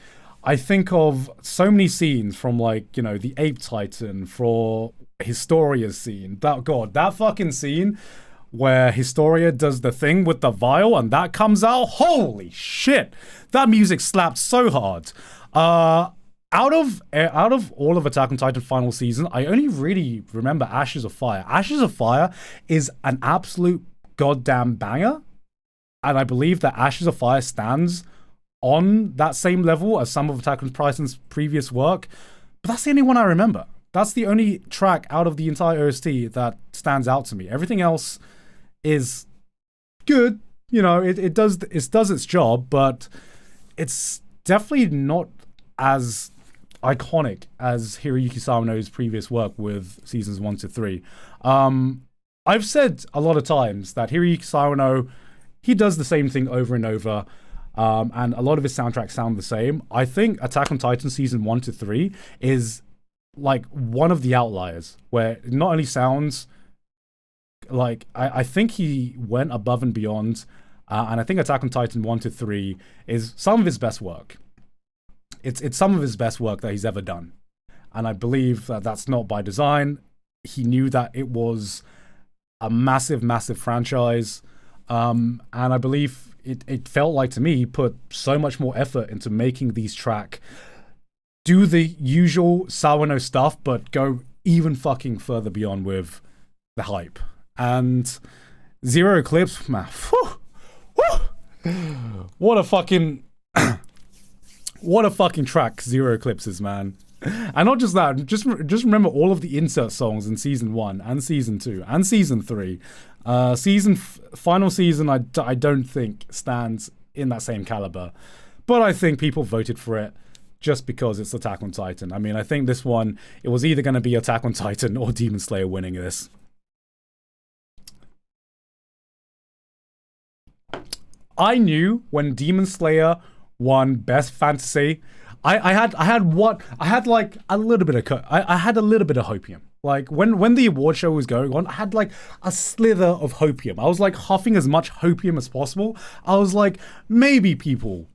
I think of so many scenes from, like, you know, the Ape Titan, for Historia's scene. That fucking scene where Historia does the thing with the vial and that comes out. Holy shit! That music slapped so hard. Out of all of Attack on Titan final season, I only really remember Ashes of Fire. Ashes of Fire is an absolute goddamn banger. And I believe that Ashes of Fire stands on that same level as some of Attack on Titan's previous work. But that's the only one I remember. That's the only track out of the entire OST that stands out to me. Everything else is good. You know, it does its job, but it's definitely not as iconic as Hiroyuki Sawano's previous work with seasons 1 to 3. I've said a lot of times that Hiroyuki Sawano, he does the same thing over and over, and a lot of his soundtracks sound the same. I think Attack on Titan season 1 to 3 is like one of the outliers where it not only sounds like, I think he went above and beyond, and I think Attack on Titan 1 to 3 is some of his best work. It's some of his best work that he's ever done, and I believe that that's not by design. He knew that it was a massive franchise, and I believe it felt like, to me, he put so much more effort into making these track do the usual Sawano stuff, but go even fucking further beyond with the hype. And Zero Eclipse, man, what a fucking track Zero Eclipse is, man. And not just that, just remember all of the insert songs in season 1 and season 2 and season 3. Final season, I don't think stands in that same caliber, but I think people voted for it just because it's Attack on Titan. I mean, I think this one, it was either going to be Attack on Titan or Demon Slayer winning this. I knew when Demon Slayer won Best Fantasy, I had a little bit of hopium. Like when the award show was going on, I had like a slither of hopium. I was like huffing as much hopium as possible. I was like, maybe people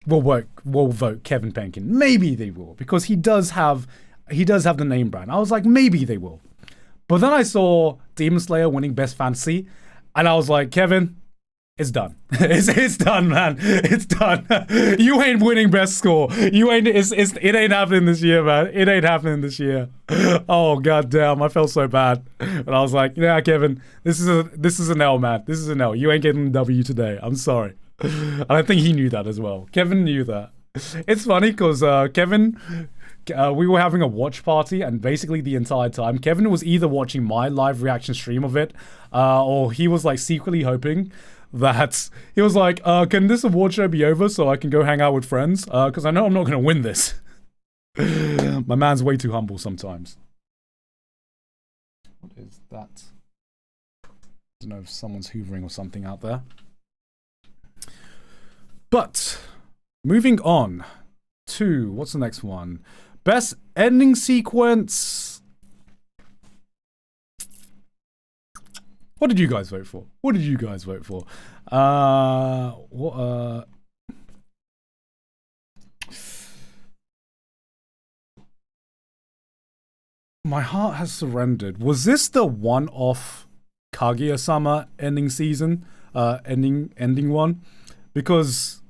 will vote Kevin Penkin. Maybe they will, because he does have the name brand. I was like, maybe they will. But then I saw Demon Slayer winning Best Fantasy, and I was like, Kevin, it's done. It's done, man. It's done. You ain't winning Best Score. You ain't. It ain't happening this year, man. It ain't happening this year. Oh goddamn! I felt so bad, but I was like, yeah, Kevin, this is an L, man. This is an L. You ain't getting the W today. I'm sorry. And I think he knew that as well. Kevin knew that. It's funny because Kevin. We were having a watch party, and basically the entire time, Kevin was either watching my live reaction stream of it, or he was like secretly hoping that he was like, can this award show be over so I can go hang out with friends? Because I know I'm not going to win this. My man's way too humble sometimes. What is that? I don't know if someone's hoovering or something out there. But, moving on to, what's the next one? Best ending sequence. What did you guys vote for? What did you guys vote for? My heart has surrendered. Was this the one-off Kaguya-sama ending season? Ending one? Because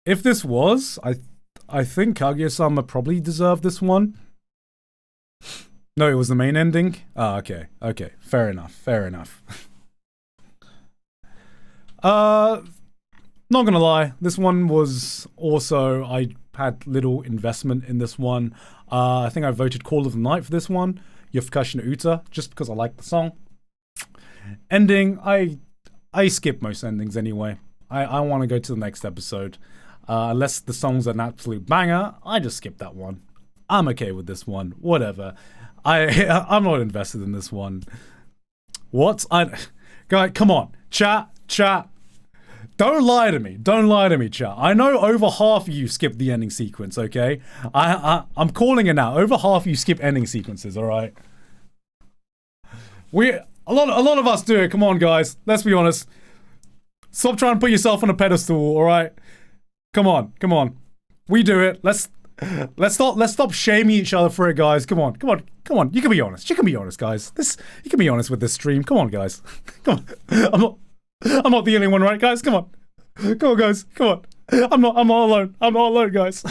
if this was, I think Kaguya-sama probably deserved this one. No, it was the main ending? Ah, okay. Okay, fair enough. Fair enough. Not gonna lie, this one was also, I had little investment in this one. I think I voted Call of the Night for this one. Yofukashi no Uta, just because I like the song. Ending, I skip most endings anyway. I want to go to the next episode. Unless the song's an absolute banger, I just skip that one. I'm okay with this one. Whatever. I'm not invested in this one. What? Guys, come on. Chat. Don't lie to me. Don't lie to me, chat. I know over half of you skip the ending sequence, okay? I'm calling it now. Over half of you skip ending sequences, alright? A lot of us do it. Come on, guys. Let's be honest. Stop trying to put yourself on a pedestal, alright? Come on. We do it. Let's stop shaming each other for it, guys. Come on. You can be honest. You can be honest, guys. You can be honest with this stream. Come on, guys. Come on. I'm not the only one, right, guys? Come on, guys. Come on. I'm not alone. I'm not alone, guys.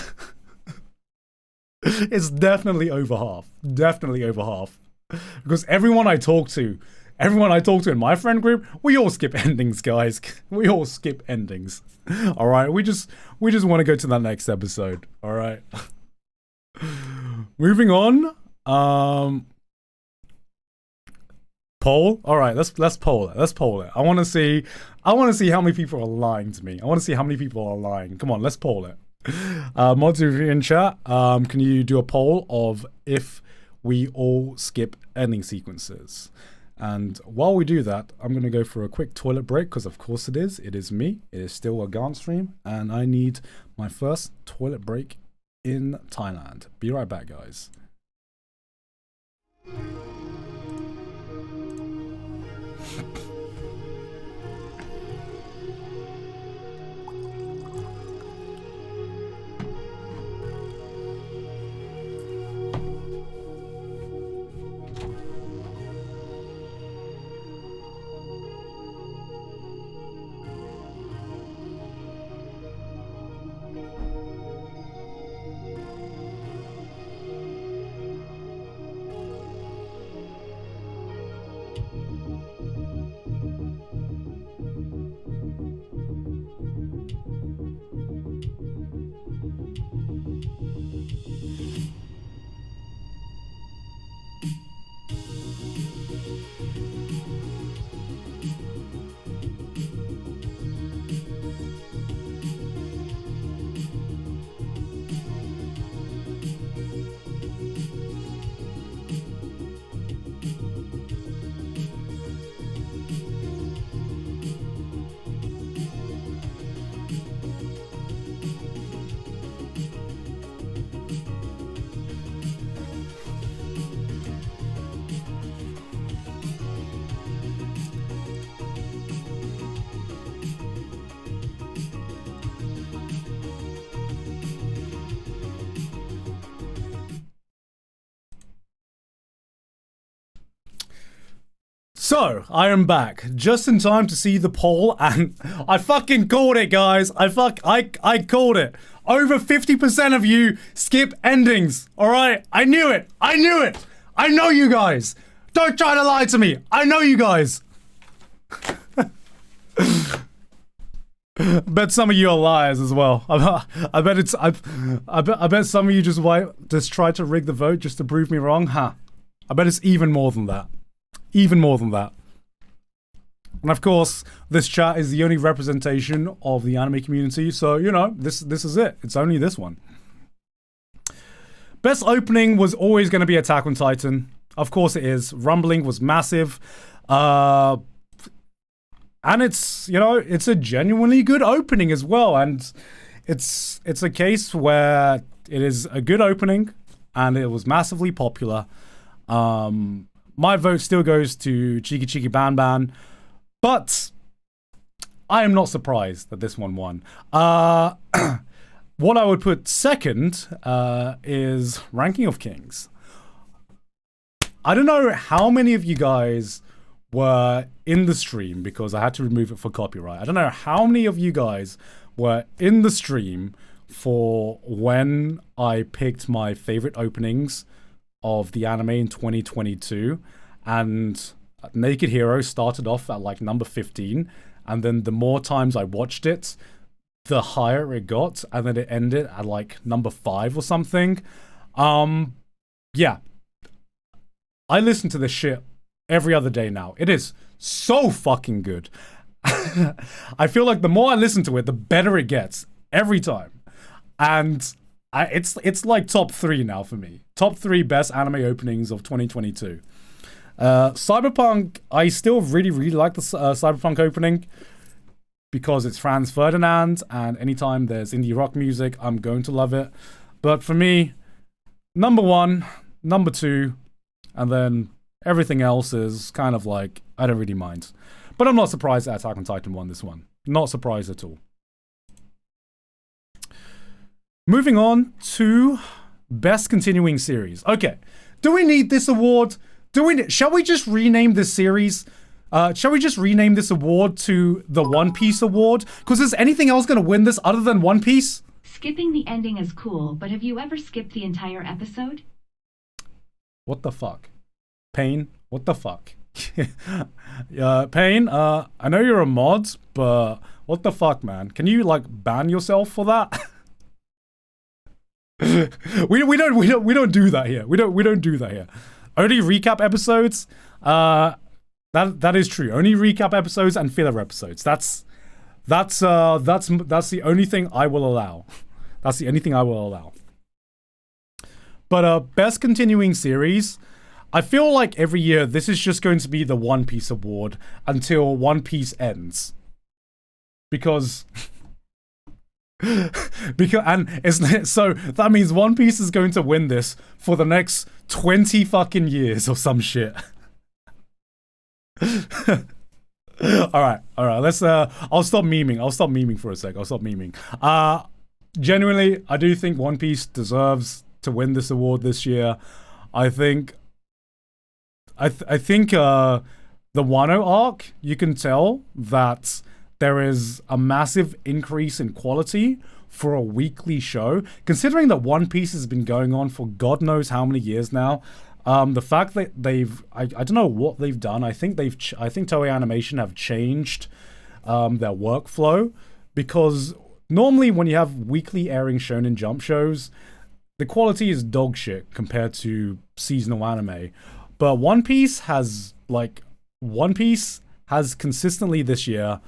It's definitely over half. Definitely over half. Because everyone I talk to in my friend group, we all skip endings, guys. We all skip endings. All right, we just want to go to that next episode. All right. Moving on. Poll. All right, let's poll it. Let's poll it. I want to see how many people are lying to me. I want to see how many people are lying. Come on, let's poll it. Mods, if you're in chat, can you do a poll of if we all skip ending sequences? And while we do that, I'm going to go for a quick toilet break, because of course it is. It is me. It is still a Gant stream, and I need my first toilet break in Thailand. Be right back, guys. So, I am back, just in time to see the poll, and I fucking called it, guys. I called it. Over 50% of you skip endings, alright? I knew it. I knew it. I know you guys. Don't try to lie to me. I know you guys. Bet some of you are liars as well. I bet some of you just try to rig the vote just to prove me wrong. Huh? I bet it's even more than that. Even more than that. And of course, this chat is the only representation of the anime community, so you know, this is it. It's only this one. Best opening was always going to be Attack on Titan. Of course it is. Rumbling was massive. And it's, you know, it's a genuinely good opening as well. And it's a case where it is a good opening and it was massively popular. My vote still goes to Cheeky Cheeky Ban Ban, but I am not surprised that this one won. What I would put second is Ranking of Kings. I don't know how many of you guys were in the stream because I had to remove it for copyright. I don't know how many of you guys were in the stream for when I picked my favorite openings of the anime in 2022, and Naked Hero started off at like number 15, and then the more times I watched it, the higher it got, and then it ended at like number 5 or something. Yeah. I listen to this shit every other day now. It is so fucking good. I feel like the more I listen to it, the better it gets every time. And it's like top 3 now for me. Top 3 best anime openings of 2022. Cyberpunk, I still really like the Cyberpunk opening because it's Franz Ferdinand, and anytime there's indie rock music, I'm going to love it. But for me, number 1, number 2, and then everything else is kind of like, I don't really mind. But I'm not surprised that Attack on Titan won this one. Not surprised at all. Moving on to Best Continuing Series. Okay, do we need this award? Shall we just rename this series? Shall we just rename this award to the One Piece Award? Because is anything else going to win this other than One Piece? Skipping the ending is cool, but have you ever skipped the entire episode? What the fuck? Pain, what the fuck? Pain, I know you're a mod, but what the fuck, man? Can you like ban yourself for that? we don't do that here. We don't do that here. Only recap episodes. That is true. Only recap episodes and filler episodes. That's the only thing I will allow. That's the only thing I will allow. But best continuing series. I feel like every year this is just going to be the One Piece award until One Piece ends. Because and so that means One Piece is going to win this for the next 20 fucking years or some shit. Alright, let's I'll stop memeing for a sec. I'll stop memeing. Genuinely, I do think One Piece deserves to win this award this year. I think the Wano arc, you can tell that there is a massive increase in quality for a weekly show. Considering that One Piece has been going on for God knows how many years now, the fact that I don't know what they've done. I think Toei Animation have changed their workflow, because normally when you have weekly airing Shonen Jump shows, the quality is dog shit compared to seasonal anime. But One Piece has consistently this year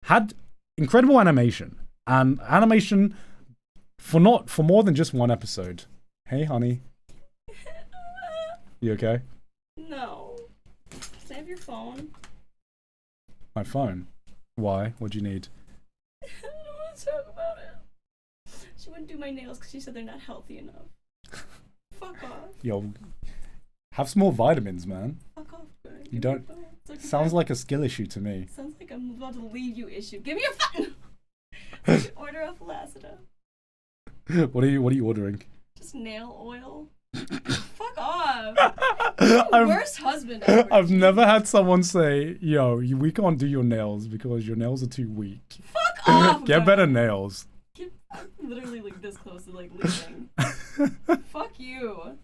had incredible animation, and animation for more than just one episode. Hey, honey. You okay? No. Can I have your phone? My phone? Why? What'd you need? I don't want to talk about it. She wouldn't do my nails because she said they're not healthy enough. Fuck off. Yo, have some more vitamins, man. Fuck off, girl. You don't. Sounds like a skill issue to me. Sounds like I'm about to leave you issue. Give me your phone! I should order a Flacida. What are you ordering? Just nail oil. Fuck off. Worst husband ever. I've never had someone say, yo, we can't do your nails because your nails are too weak. Fuck off. Get better nails. I'm literally like this close to like leaving. Fuck you.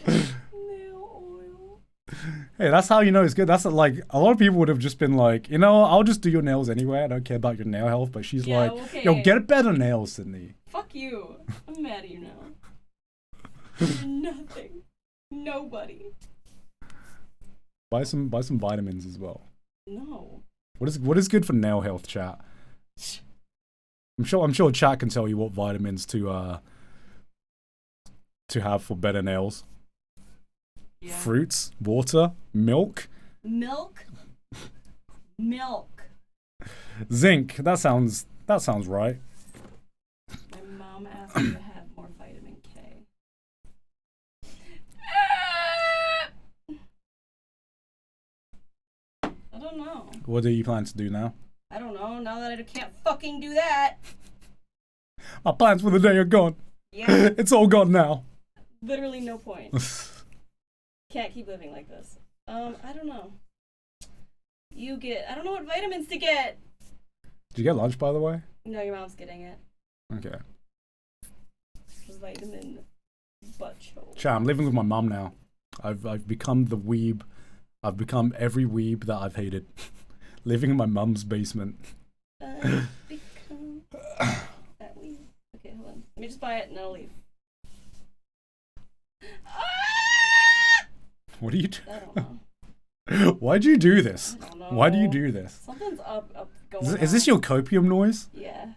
Nail oil. Hey, that's how you know it's good. That's like, a lot of people would have just been like, you know, I'll just do your nails anyway. I don't care about your nail health. But she's Yeah, like, okay. yo, get better nails, Sydney. Fuck you. I'm mad at you now. You're nothing. Nobody. Buy some vitamins as well. No. What is good for nail health, chat? I'm sure chat can tell you what vitamins to have for better nails. Yeah. Fruits, water, milk. Milk. Milk. Zinc. That sounds right. My mom asked me to have more vitamin K. I don't know. What do you plan to do now? I don't know. Now that I can't fucking do that. My plans for the day are gone. Yeah. It's all gone now. Literally no point. Can't keep living like this. I don't know. I don't know what vitamins to get. Did you get lunch, by the way? No, your mom's getting it. Okay. Vitamin butt choke. Chat, I'm living with my mum now. I've become the weeb. I've become every weeb that I've hated. Living in my mum's basement. Become that weeb. Okay, hold on. Let me just buy it and I'll leave. What are you doing? I don't know. Why'd you do this? I don't know. Why do you do this? Something's up going Is this your copium noise? Yeah.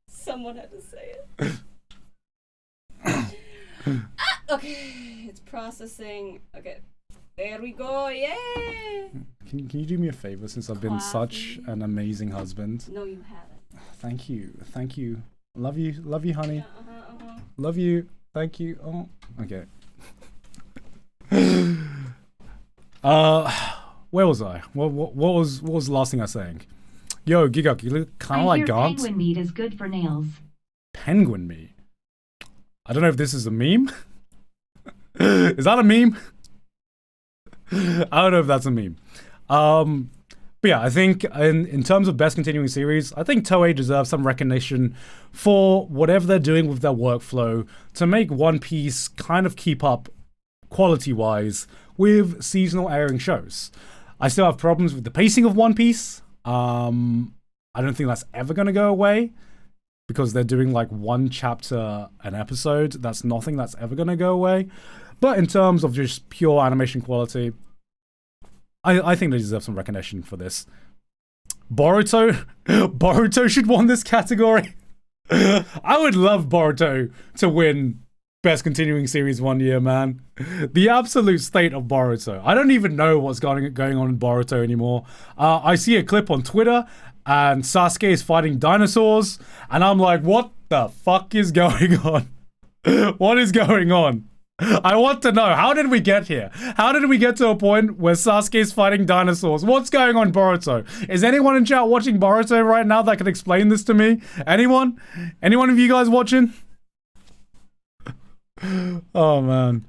Someone had to say it. Okay, it's processing. Okay, there we go. Yay! Can you do me a favor since I've been such Coffee. an amazing husband? No, you haven't. Thank you. Love you, honey. Yeah, Love you. Thank you. Oh, okay. Where was I? What was the last thing I was saying? Yo, Giguk, you look kind of like Gant. Penguin meat is good for nails. Penguin meat. I don't know if this is a meme. Is that a meme? I don't know if that's a meme. But yeah, I think in terms of best continuing series, I think Toei deserves some recognition for whatever they're doing with their workflow to make One Piece kind of keep up quality-wise with seasonal airing shows. I still have problems with the pacing of One Piece. I don't think that's ever going to go away because they're doing like one chapter an episode. That's nothing that's ever going to go away. But in terms of just pure animation quality, I think they deserve some recognition for this. Boruto should win this category. I would love Boruto to win Best Continuing Series one year, man. The absolute state of Boruto. I don't even know what's going on in Boruto anymore. I see a clip on Twitter and Sasuke is fighting dinosaurs and I'm like, what the fuck is going on? What is going on? I want to know, how did we get here? How did we get to a point where Sasuke is fighting dinosaurs? What's going on, Boruto? Is anyone in chat watching Boruto right now that can explain this to me? Anyone? Anyone of you guys watching? Oh man,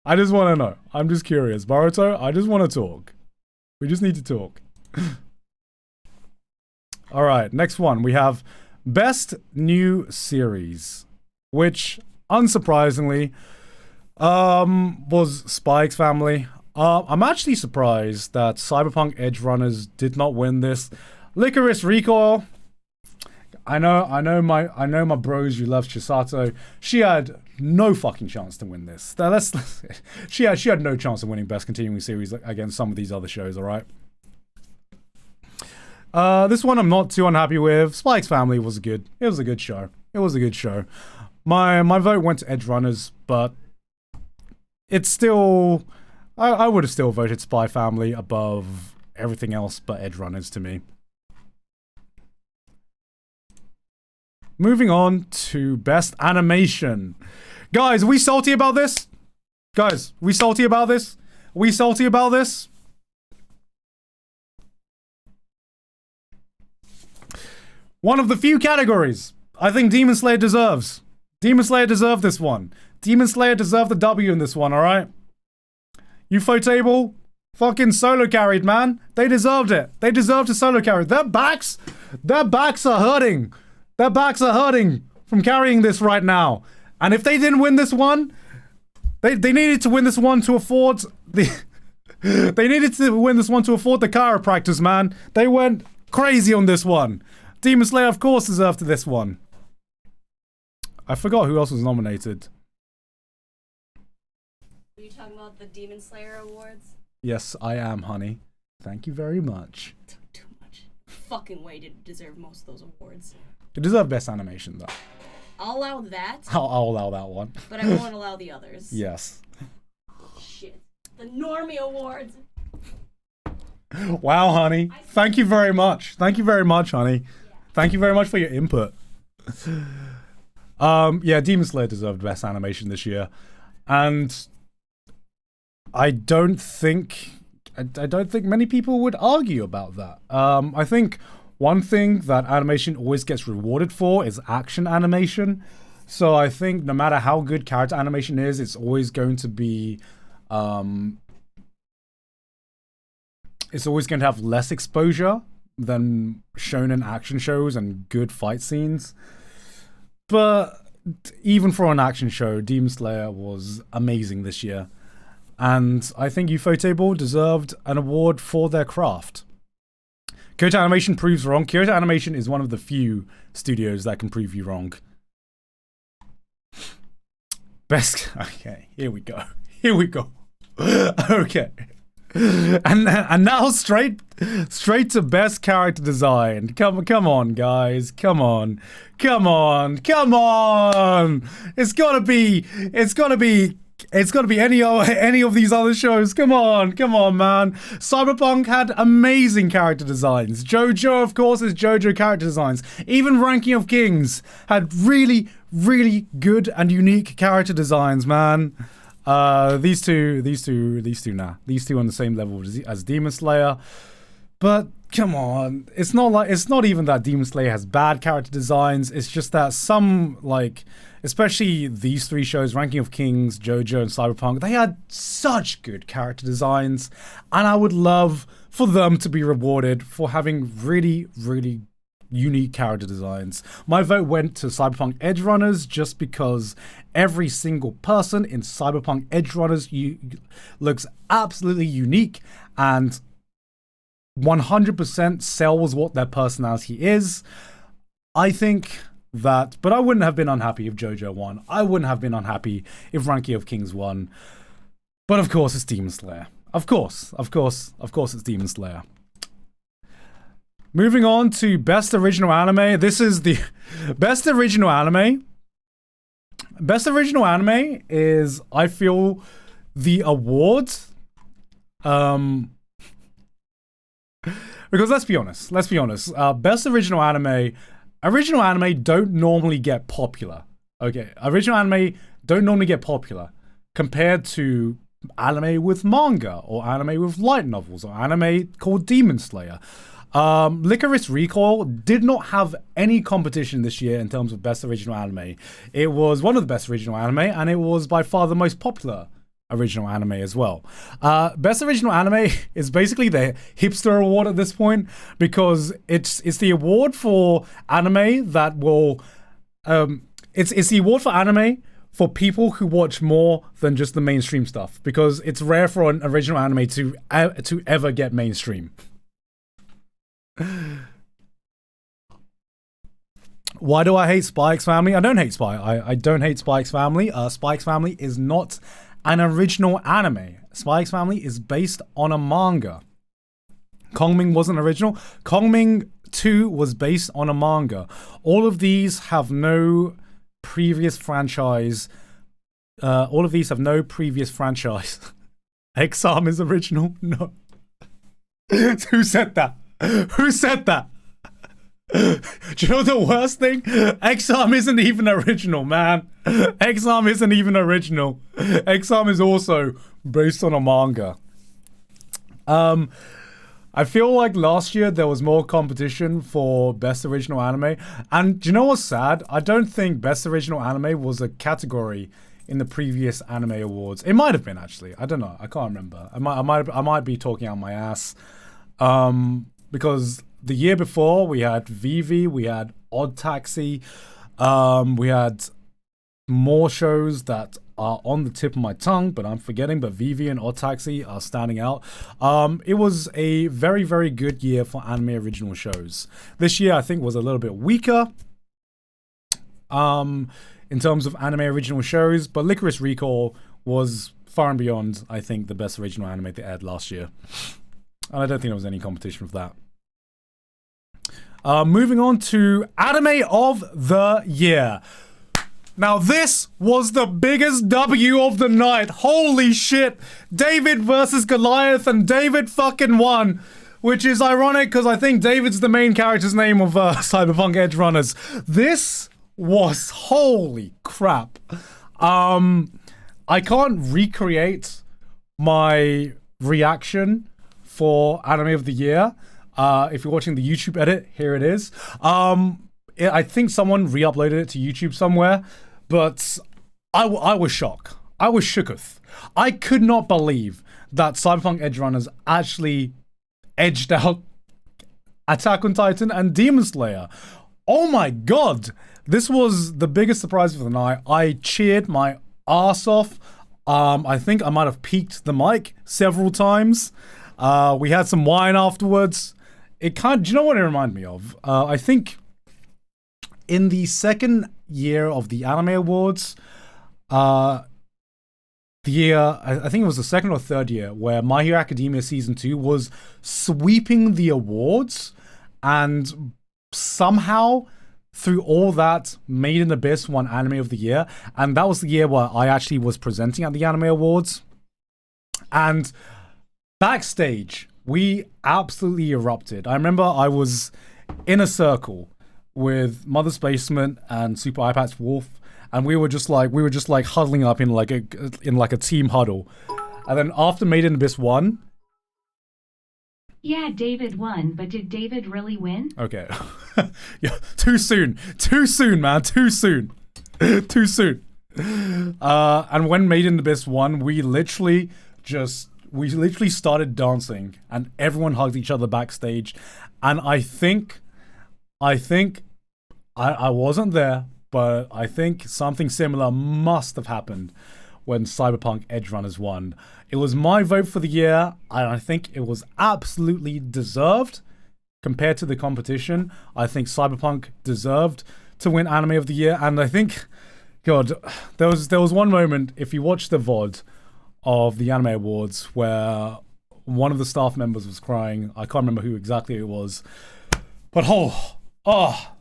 I just want to know. I'm just curious. Boruto, I just want to talk. We just need to talk. Alright, next one. We have Best New Series, which, unsurprisingly, was Spy X Family. I'm actually surprised that Cyberpunk Edge Runners did not win this. Licorice Recoil. I know my bros, you love Chisato. She had no fucking chance to win this. She had no chance of winning Best Continuing Series against some of these other shows, alright? This one I'm not too unhappy with. Spy X Family was good. It was a good show. It was a good show. My vote went to Edge Runners, but it's still... I would have still voted Spy Family above everything else but Edge Runners to me. Moving on to Best Animation. Guys, are we salty about this? Guys, we salty about this? Are we salty about this? One of the few categories I think Demon Slayer deserves. Demon Slayer deserved this one. Demon Slayer deserved the W in this one, alright? Ufotable, fucking solo carried, man. They deserved it. They deserved to solo carry. Their backs are hurting. Their backs are hurting from carrying this right now. And if they didn't win this one, they needed to win this one to afford the... they needed to win this one to afford the chiropractors, man. They went crazy on this one. Demon Slayer, of course, deserved this one. I forgot who else was nominated. Are you talking about the Demon Slayer awards? Yes, I am, honey. Thank you very much. Took too much. Fucking way to deserve most of those awards. It deserved best animation, though. I'll allow that. I'll allow that one. But I won't allow the others. Yes. Shit. The Normie Awards. Wow, honey. Thank you very much. Thank you very much, honey. Yeah. Thank you very much for your input. Yeah, Demon Slayer deserved best animation this year. And I don't think many people would argue about that. I think one thing that animation always gets rewarded for is action animation. So I think no matter how good character animation is, it's always going to be it's always going to have less exposure than shonen action shows and good fight scenes. But even for an action show, Demon Slayer was amazing this year. And I think Ufotable deserved an award for their craft. Kyoto Animation proves wrong. Kyoto Animation is one of the few studios that can prove you wrong. Best... Okay, here we go. Here we go. Okay. And now straight to best character design. Come on, guys. Come on. It's gotta be any of these other shows. Come on, man. Cyberpunk had amazing character designs. JoJo, of course, is JoJo character designs. Even Ranking of Kings had really, really good and unique character designs, man. These two on the same level as Demon Slayer. But come on, it's not even that Demon Slayer has bad character designs. It's just that some, like, especially these three shows, Ranking of Kings, JoJo, and Cyberpunk, they had such good character designs, and I would love for them to be rewarded for having really, really unique character designs. My vote went to Cyberpunk Edgerunners just because every single person in Cyberpunk Edgerunners looks absolutely unique and 100% sells what their personality is. I think that, but I wouldn't have been unhappy if JoJo won. I wouldn't have been unhappy if Ranking of Kings won. But of course it's Demon Slayer. Of course it's Demon Slayer. Moving on to Best Original Anime. This is the Best Original Anime. Best Original Anime is, I feel, the award. Because let's be honest. Best Original Anime don't normally get popular. Okay, original anime don't normally get popular compared to anime with manga or anime with light novels or anime called Demon Slayer. Licorice Recoil did not have any competition this year in terms of Best Original Anime. It was one of the best original anime, and it was by far the most popular original anime as well. Best Original Anime is basically the hipster award at this point, because it's the award for anime that will it's the award for anime for people who watch more than just the mainstream stuff, because it's rare for an original anime to ever get mainstream. Why do I hate Spy X Family? I don't hate Spy. I don't hate Spy X Family. Spy X Family is not an original anime. Spy X Family is based on a manga. Kongming wasn't original. Kongming 2 was based on a manga. All of these have no previous franchise. Exam is original? No. Who said that? Who said that? Do you know the worst thing? Exam isn't even original, man. Exam isn't even original. Exam is also based on a manga. I feel like last year there was more competition for Best Original Anime. And do you know what's sad? I don't think Best Original Anime was a category in the previous anime awards. It might have been actually. I don't know. I can't remember. I might be talking out my ass. Because the year before we had Vivi, we had Odd Taxi, we had more shows that are on the tip of my tongue, but I'm forgetting. But Vivi and Odd Taxi are standing out. It was a very, very good year for anime original shows. This year, I think, was a little bit weaker. In terms of anime original shows, but Licorice Recall was far and beyond, I think, the best original anime they aired last year. And I don't think there was any competition for that. Moving on to Anime of the Year. Now this was the biggest W of the night. Holy shit. David versus Goliath, and David fucking won. Which is ironic because I think David's the main character's name of Cyberpunk Edge Runners. This was holy crap. I can't recreate my reaction for Anime of the Year. If you're watching the YouTube edit, here it is. I think someone re-uploaded it to YouTube somewhere, but I was shocked. I was shooketh. I could not believe that Cyberpunk Edge Runners actually edged out Attack on Titan and Demon Slayer. Oh my god! This was the biggest surprise of the night. I cheered my ass off. I think I might have peaked the mic several times. We had some wine afterwards. Do you know what it reminded me of? I think in the second year of the Anime Awards, I think it was the second or third year, where My Hero Academia Season 2 was sweeping the awards, and somehow through all that, Made in Abyss won Anime of the Year, and that was the year where I actually was presenting at the Anime Awards. And backstage, we absolutely erupted. I remember I was in a circle with Mother's Basement and Super iPatch Wolf, and we were just like huddling up in like a team huddle. And then after Made in Abyss won. Yeah, David won, but did David really win? Okay. Yeah, too soon, man, too soon. And when Made in Abyss won, we literally started dancing, and everyone hugged each other backstage. And I think I wasn't there, but I think something similar must have happened when Cyberpunk Edge Runners won. It was my vote for the year, and I think it was absolutely deserved compared to the competition. I think Cyberpunk deserved to win Anime of the Year, and I think, God, there was one moment, if you watch the VOD of the Anime Awards, where one of the staff members was crying. I can't remember who exactly it was, but oh,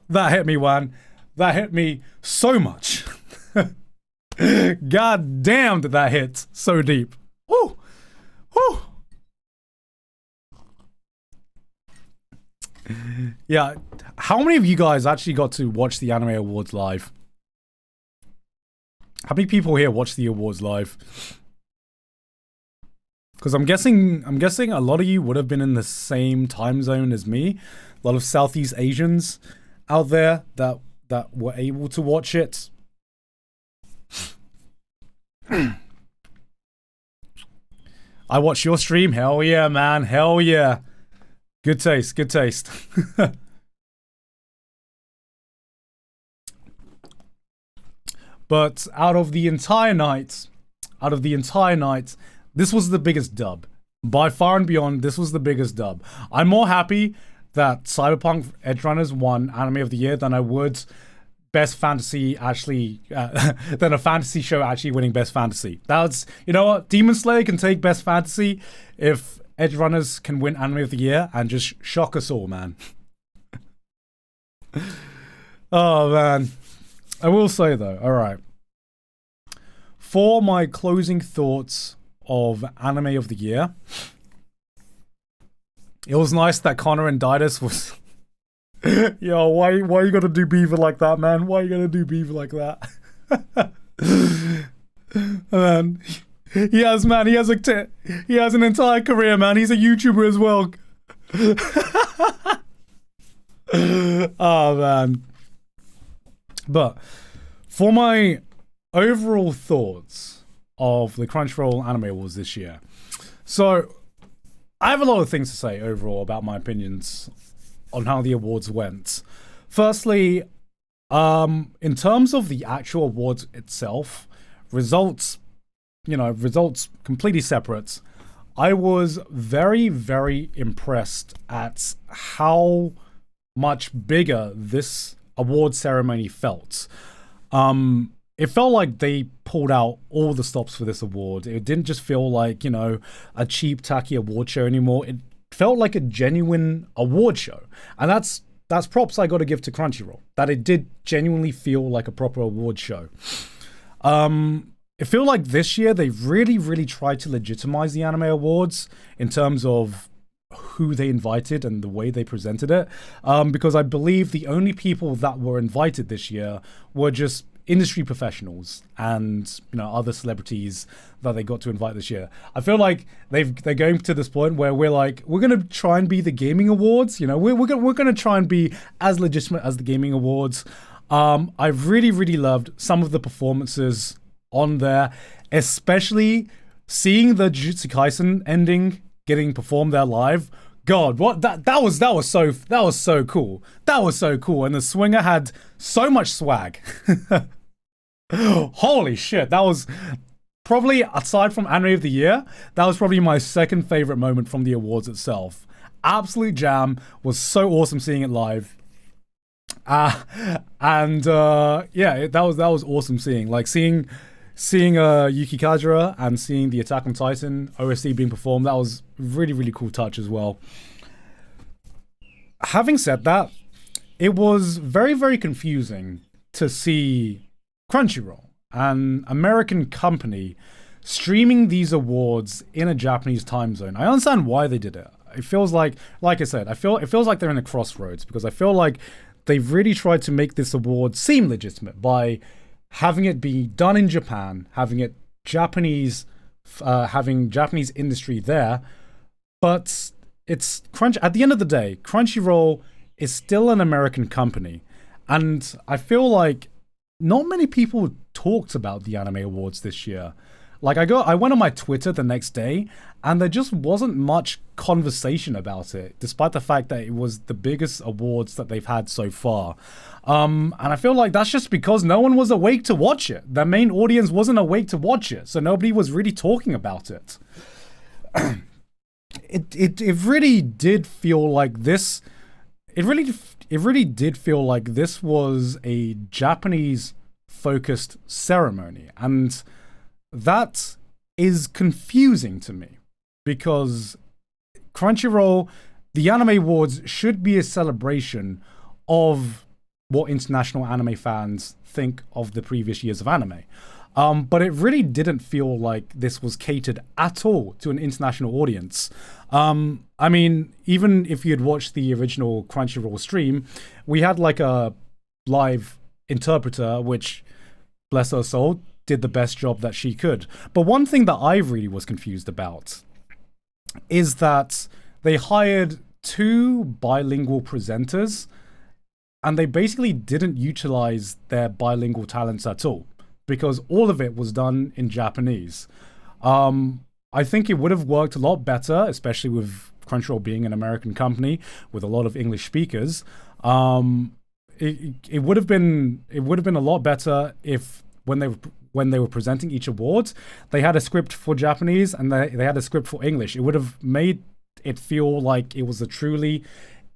that hit me, man. That hit me so much. God damn, did that hit so deep. Woo! Woo! Yeah, how many of you guys actually got to watch the Anime Awards live? How many people here watched the awards live? Because I'm guessing a lot of you would have been in the same time zone as me. A lot of Southeast Asians out there that were able to watch it. I watched your stream. Hell yeah, man. Hell yeah. Good taste. Good taste. But out of the entire night, this was the biggest dub. By far and beyond, this was the biggest dub. I'm more happy that Cyberpunk Edge Runners won Anime of the Year than I would Best Fantasy actually, than a fantasy show actually winning Best Fantasy. That's, you know what? Demon Slayer can take Best Fantasy if Edge Runners can win Anime of the Year and just shock us all, man. Oh, man. I will say, though, alright. For my closing thoughts of Anime of the Year, it was nice that Connor and Didus was... Yo, why you gotta do Beaver like that, man? Why you gotta do Beaver like that? Man, he has an entire career, man. He's a YouTuber as well. Oh, man. But for my overall thoughts of the Crunchyroll Anime Awards this year. So, I have a lot of things to say overall about my opinions on how the awards went. Firstly, in terms of the actual awards itself, results completely separate. I was very, very impressed at how much bigger this award ceremony felt. It felt like they pulled out all the stops for this award. It didn't just feel like, a cheap, tacky award show anymore. It felt like a genuine award show. And that's props I got to give to Crunchyroll, that it did genuinely feel like a proper award show. I feel like this year they really, really tried to legitimize the anime awards in terms of who they invited and the way they presented it. Because I believe the only people that were invited this year were just industry professionals and other celebrities that they got to invite this year. I feel like they're going to this point where we're gonna try and be the gaming awards. We're gonna try and be as legitimate as the gaming awards. I really, really loved some of the performances on there, especially seeing the Jujutsu Kaisen ending getting performed there live. God, what that was so cool. That was so cool, and the swinger had so much swag. Holy shit, that was probably, aside from Anime of the Year, that was probably my second favorite moment from the awards itself. Absolute jam. Was so awesome seeing it live. Yeah, that was awesome seeing Yuki Kajira and seeing the Attack on Titan OST being performed. That was really, really cool touch as well. Having said that, it was very, very confusing to see Crunchyroll, an American company, streaming these awards in a Japanese time zone. I understand why they did it. It feels like I said, it feels like they're in a crossroads, because I feel like they've really tried to make this award seem legitimate by having it be done in Japan, having Japanese industry there, but it's at the end of the day, Crunchyroll is still an American company, and I feel like not many people talked about the Anime Awards this year. Like I went on my Twitter the next day, and there just wasn't much conversation about it, despite the fact that it was the biggest awards that they've had so far. And I feel like that's just because no one was awake to watch it. The main audience wasn't awake to watch it, so nobody was really talking about it. It really did feel like this. It really did feel like this was a Japanese-focused ceremony, and that is confusing to me, because Crunchyroll, the Anime Awards should be a celebration of what international anime fans think of the previous years of anime. But it really didn't feel like this was catered at all to an international audience. I mean, even if you had watched the original Crunchyroll stream, we had like a live interpreter, which, bless her soul, did the best job that she could. But one thing that I really was confused about is that they hired 2 bilingual presenters, and they basically didn't utilize their bilingual talents at all, because all of it was done in Japanese. I think it would have worked a lot better, especially with Crunchyroll being an American company with a lot of English speakers. It would have been a lot better if when they were presenting each award, they had a script for Japanese and they had a script for English. It would have made it feel like it was a truly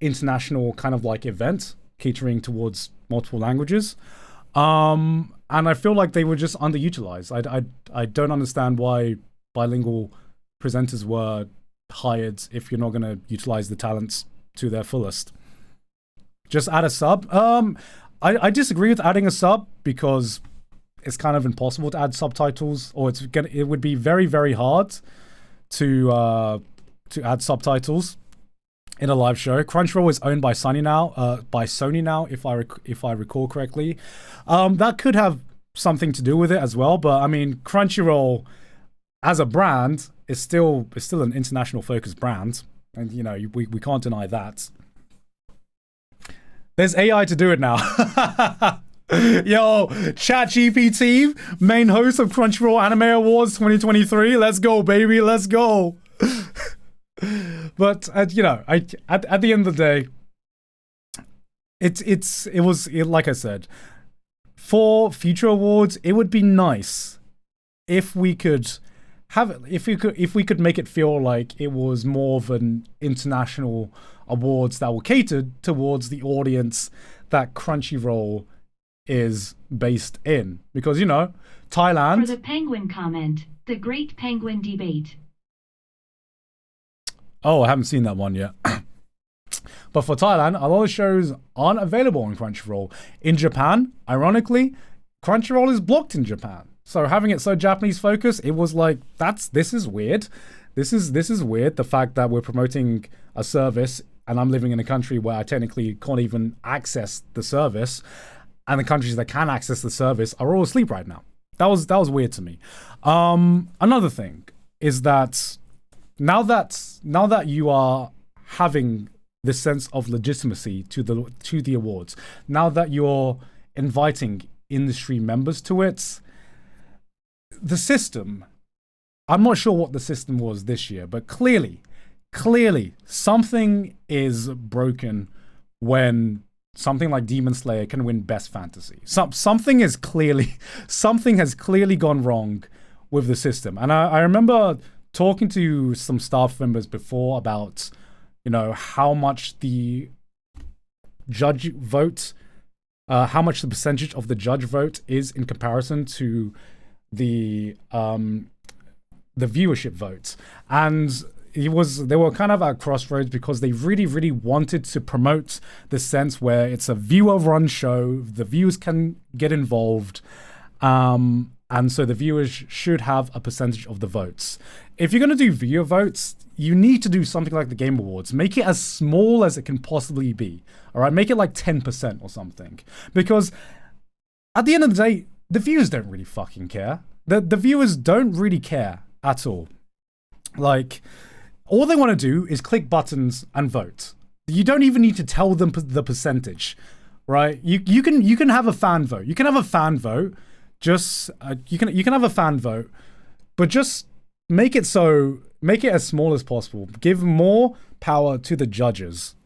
international kind of like event catering towards multiple languages. And I feel like they were just underutilized. I don't understand why bilingual presenters were hired if you're not going to utilize the talents to their fullest. Just add a sub. I disagree with adding a sub, because it's kind of impossible to add subtitles, or it would be very, very hard to add subtitles in a live show. Crunchyroll is owned by Sony now, if I recall correctly. That could have something to do with it as well, but I mean, Crunchyroll as a brand is still an international focused brand, and we can't deny that. There's AI to do it now. Yo, ChatGPT, main host of Crunchyroll Anime Awards 2023. Let's go, baby. Let's go. But you know, at the end of the day, it was like I said, for future awards, it would be nice if we could make it feel like it was more of an international awards that were catered towards the audience that Crunchyroll is based in. Because, you know, Thailand... For the penguin comment, the Great Penguin Debate. Oh, I haven't seen that one yet. But for Thailand, a lot of shows aren't available on Crunchyroll. In Japan, ironically, Crunchyroll is blocked in Japan. So having it so Japanese focused, it was like, this is weird. This is weird. The fact that we're promoting a service and I'm living in a country where I technically can't even access the service, and the countries that can access the service are all asleep right now. That was weird to me. Another thing is that now that you are having this sense of legitimacy to the awards, now that you're inviting industry members to it, the system, I'm not sure what the system was this year, but clearly something is broken when something like Demon Slayer can win Best Fantasy. Something has clearly gone wrong with the system. And I remember talking to some staff members before about, you know, how much the judge vote, how much the percentage of the judge vote is in comparison to the viewership votes. And they were kind of at crossroads because they really wanted to promote the sense where it's a viewer-run show, the viewers can get involved, and so the viewers should have a percentage of the votes. If you're going to do viewer votes, you need to do something like the Game Awards. Make it as small as it can possibly be. All right, make it like 10% or something. Because at the end of the day, the viewers don't really fucking care. The viewers don't really care at all. Like, all they want to do is click buttons and vote. You don't even need to tell them the percentage, right? You can have a fan vote. You can have a fan vote. Just you can have a fan vote, but just make it as small as possible. Give more power to the judges.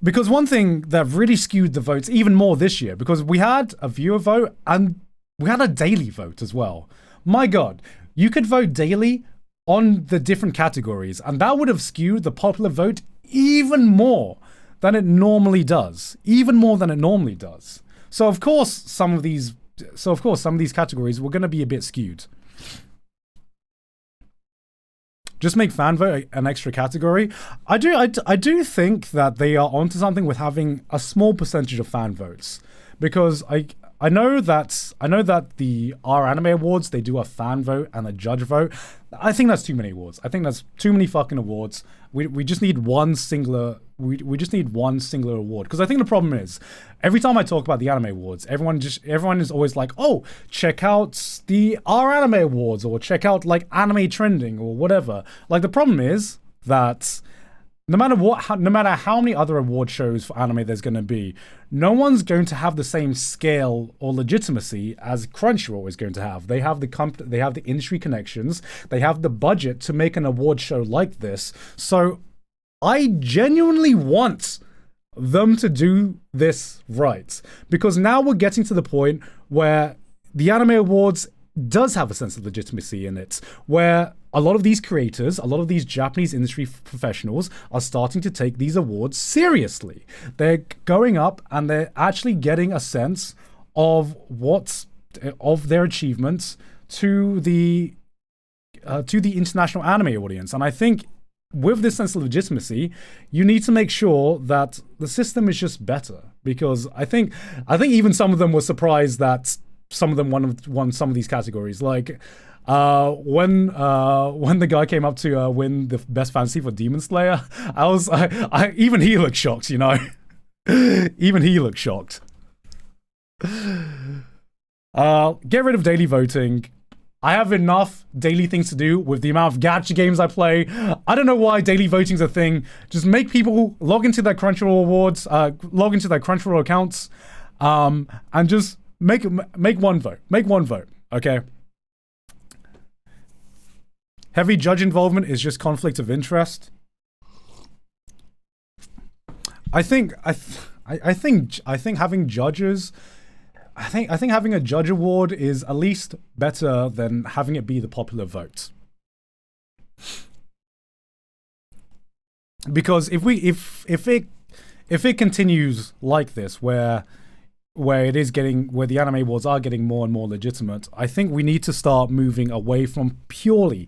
Because one thing that really skewed the votes even more this year, because we had a viewer vote and we had a daily vote as well. My God, you could vote daily on the different categories, and that would have skewed the popular vote even more than it normally does. Even more than it normally does. So of course, some of these categories were going to be a bit skewed. Just make fan vote an extra category. I do think that they are onto something with having a small percentage of fan votes, because I know that the R Anime Awards, they do a fan vote and a judge vote. I think that's too many awards. I think that's too many fucking awards. We just need one singular award. Because I think the problem is, every time I talk about the Anime Awards, everyone is always like, oh, check out the R Anime Awards, or check out like Anime Trending or whatever. Like, the problem is that no matter how many other award shows for anime there's going to be, no one's going to have the same scale or legitimacy as Crunchyroll is going to have. They have the industry connections, they have the budget to make an award show like this. So I genuinely want them to do this right, because now we're getting to the point where the Anime Awards does have a sense of legitimacy in it, where a lot of these creators, a lot of these Japanese industry professionals are starting to take these awards seriously. They're going up and they're actually getting a sense of their achievements to the international anime audience. And I think with this sense of legitimacy, you need to make sure that the system is just better, because I think even some of them were surprised that some of them won some of these categories. Like when the guy came up to win the best fantasy for Demon Slayer, even he looked shocked, you know. Even he looked shocked. Get rid of daily voting. I have enough daily things to do with the amount of gacha games I play. I don't know why daily voting's a thing. Just make people log into their Crunchyroll awards, log into their Crunchyroll accounts, and just make one vote. Make one vote, okay? Heavy judge involvement is just conflict of interest. I think having judges. I think having a judge award is at least better than having it be the popular vote. Because if it continues like this, where the anime awards are getting more and more legitimate, I think we need to start moving away from purely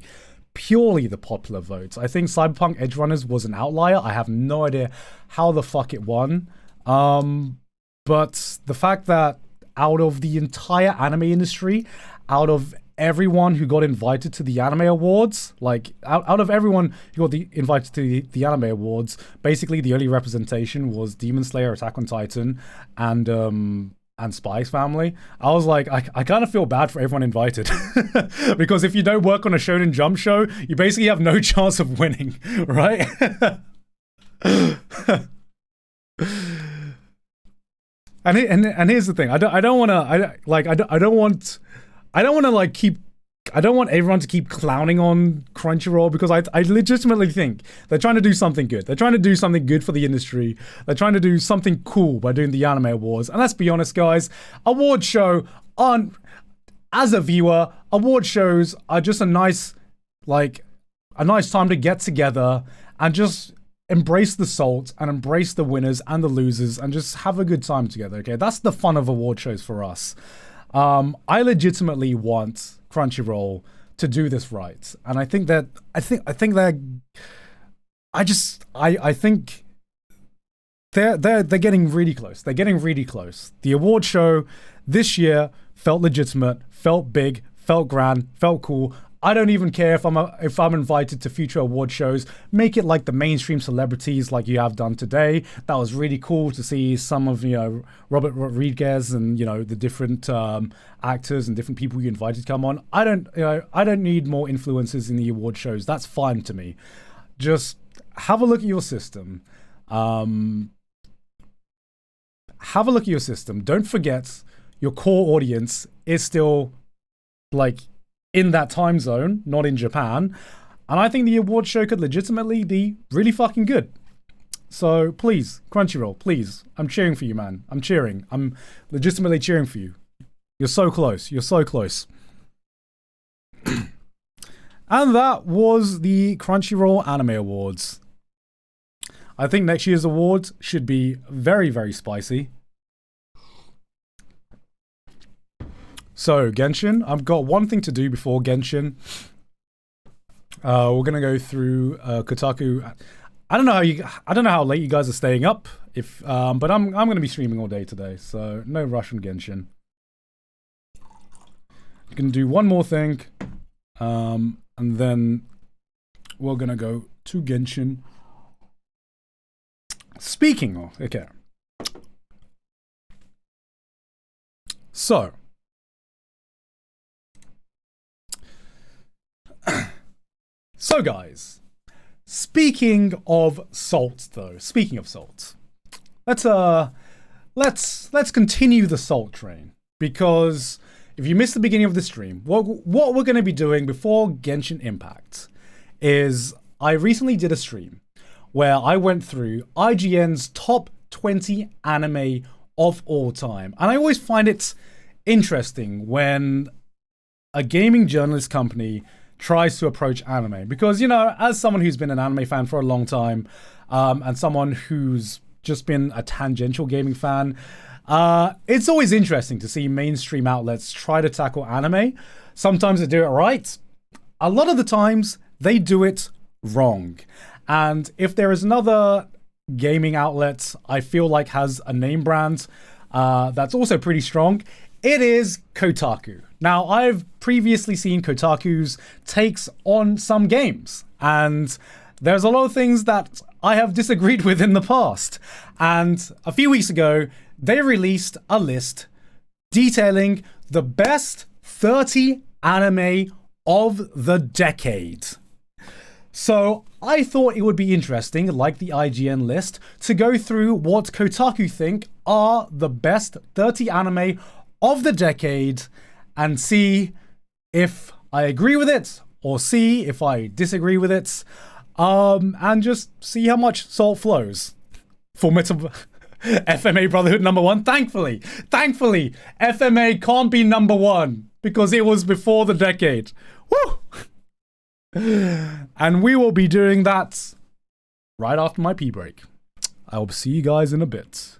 the popular votes. I think Cyberpunk Edgerunners was an outlier. I have no idea how the fuck it won. But the fact that out of the entire anime industry, out of everyone who got invited to the anime awards, like out of everyone who got invited to the anime awards, basically the only representation was Demon Slayer, Attack on Titan, and Spy Family. I was like, I kind of feel bad for everyone invited because if you don't work on a Shonen Jump show, you basically have no chance of winning, right? And here's the thing. I don't want everyone to keep clowning on Crunchyroll, because I legitimately think they're trying to do something good. They're trying to do something good for the industry. They're trying to do something cool by doing the anime awards. And let's be honest, guys, award show aren't, as a viewer, award shows are just a nice time to get together and just embrace the salt and embrace the winners and the losers and just have a good time together, okay? That's the fun of award shows for us. I legitimately want Crunchyroll to do this right. And I think they're getting really close. They're getting really close. The award show this year felt legitimate, felt big, felt grand, felt cool. I don't even care if I'm invited to future award shows. Make it like the mainstream celebrities like you have done today. That was really cool to see some of, Robert Rodriguez and, the different actors and different people you invited to come on. I don't need more influencers in the award shows. That's fine to me. Just have a look at your system. Have a look at your system. Don't forget your core audience is still in that time zone, not in Japan. And I think the award show could legitimately be really fucking good. So please, Crunchyroll, please. I'm cheering for you, man. I'm cheering. I'm legitimately cheering for you. You're so close. You're so close. And that was the Crunchyroll Anime Awards. I think next year's awards should be very, very spicy. So, Genshin, I've got one thing to do before Genshin. We're gonna go through Kotaku. I don't know how late you guys are staying up, but I'm gonna be streaming all day today, so no rush on Genshin. You can do one more thing, and then we're gonna go to Genshin. Speaking of, okay. So guys, speaking of salt, let's continue the salt train, because if you missed the beginning of the stream, what we're going to be doing before Genshin Impact is I recently did a stream where I went through IGN's top 20 anime of all time, and I always find it interesting when a gaming journalist company tries to approach anime, because as someone who's been an anime fan for a long time, and someone who's just been a tangential gaming fan, it's always interesting to see mainstream outlets try to tackle anime. Sometimes they do it right. A lot of the times they do it wrong. And if there is another gaming outlet I feel like has a name brand that's also pretty strong, it is Kotaku. Now, I've previously seen Kotaku's takes on some games, and there's a lot of things that I have disagreed with in the past. And a few weeks ago, they released a list detailing the best 30 anime of the decade. So I thought it would be interesting, like the IGN list, to go through what Kotaku think are the best 30 anime of the decade and see if I agree with it or see if I disagree with it, and just see how much salt flows. Formidable FMA Brotherhood number one. Thankfully, FMA can't be number one because it was before the decade. Woo! And we will be doing that right after my pee break. I will see you guys in a bit.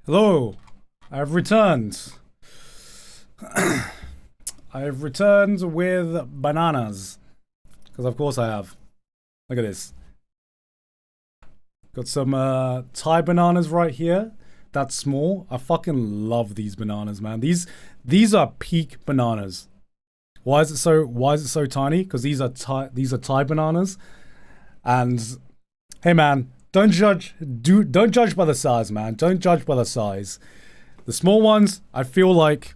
Hello, I've returned. I have returned with bananas. Because of course I have. Look at this. Got some Thai bananas right here. That's small. I fucking love these bananas, man. These are peak bananas. Why is it so tiny? Because these are Thai bananas. And hey man, don't judge by the size, man. Don't judge by the size. The small ones, I feel like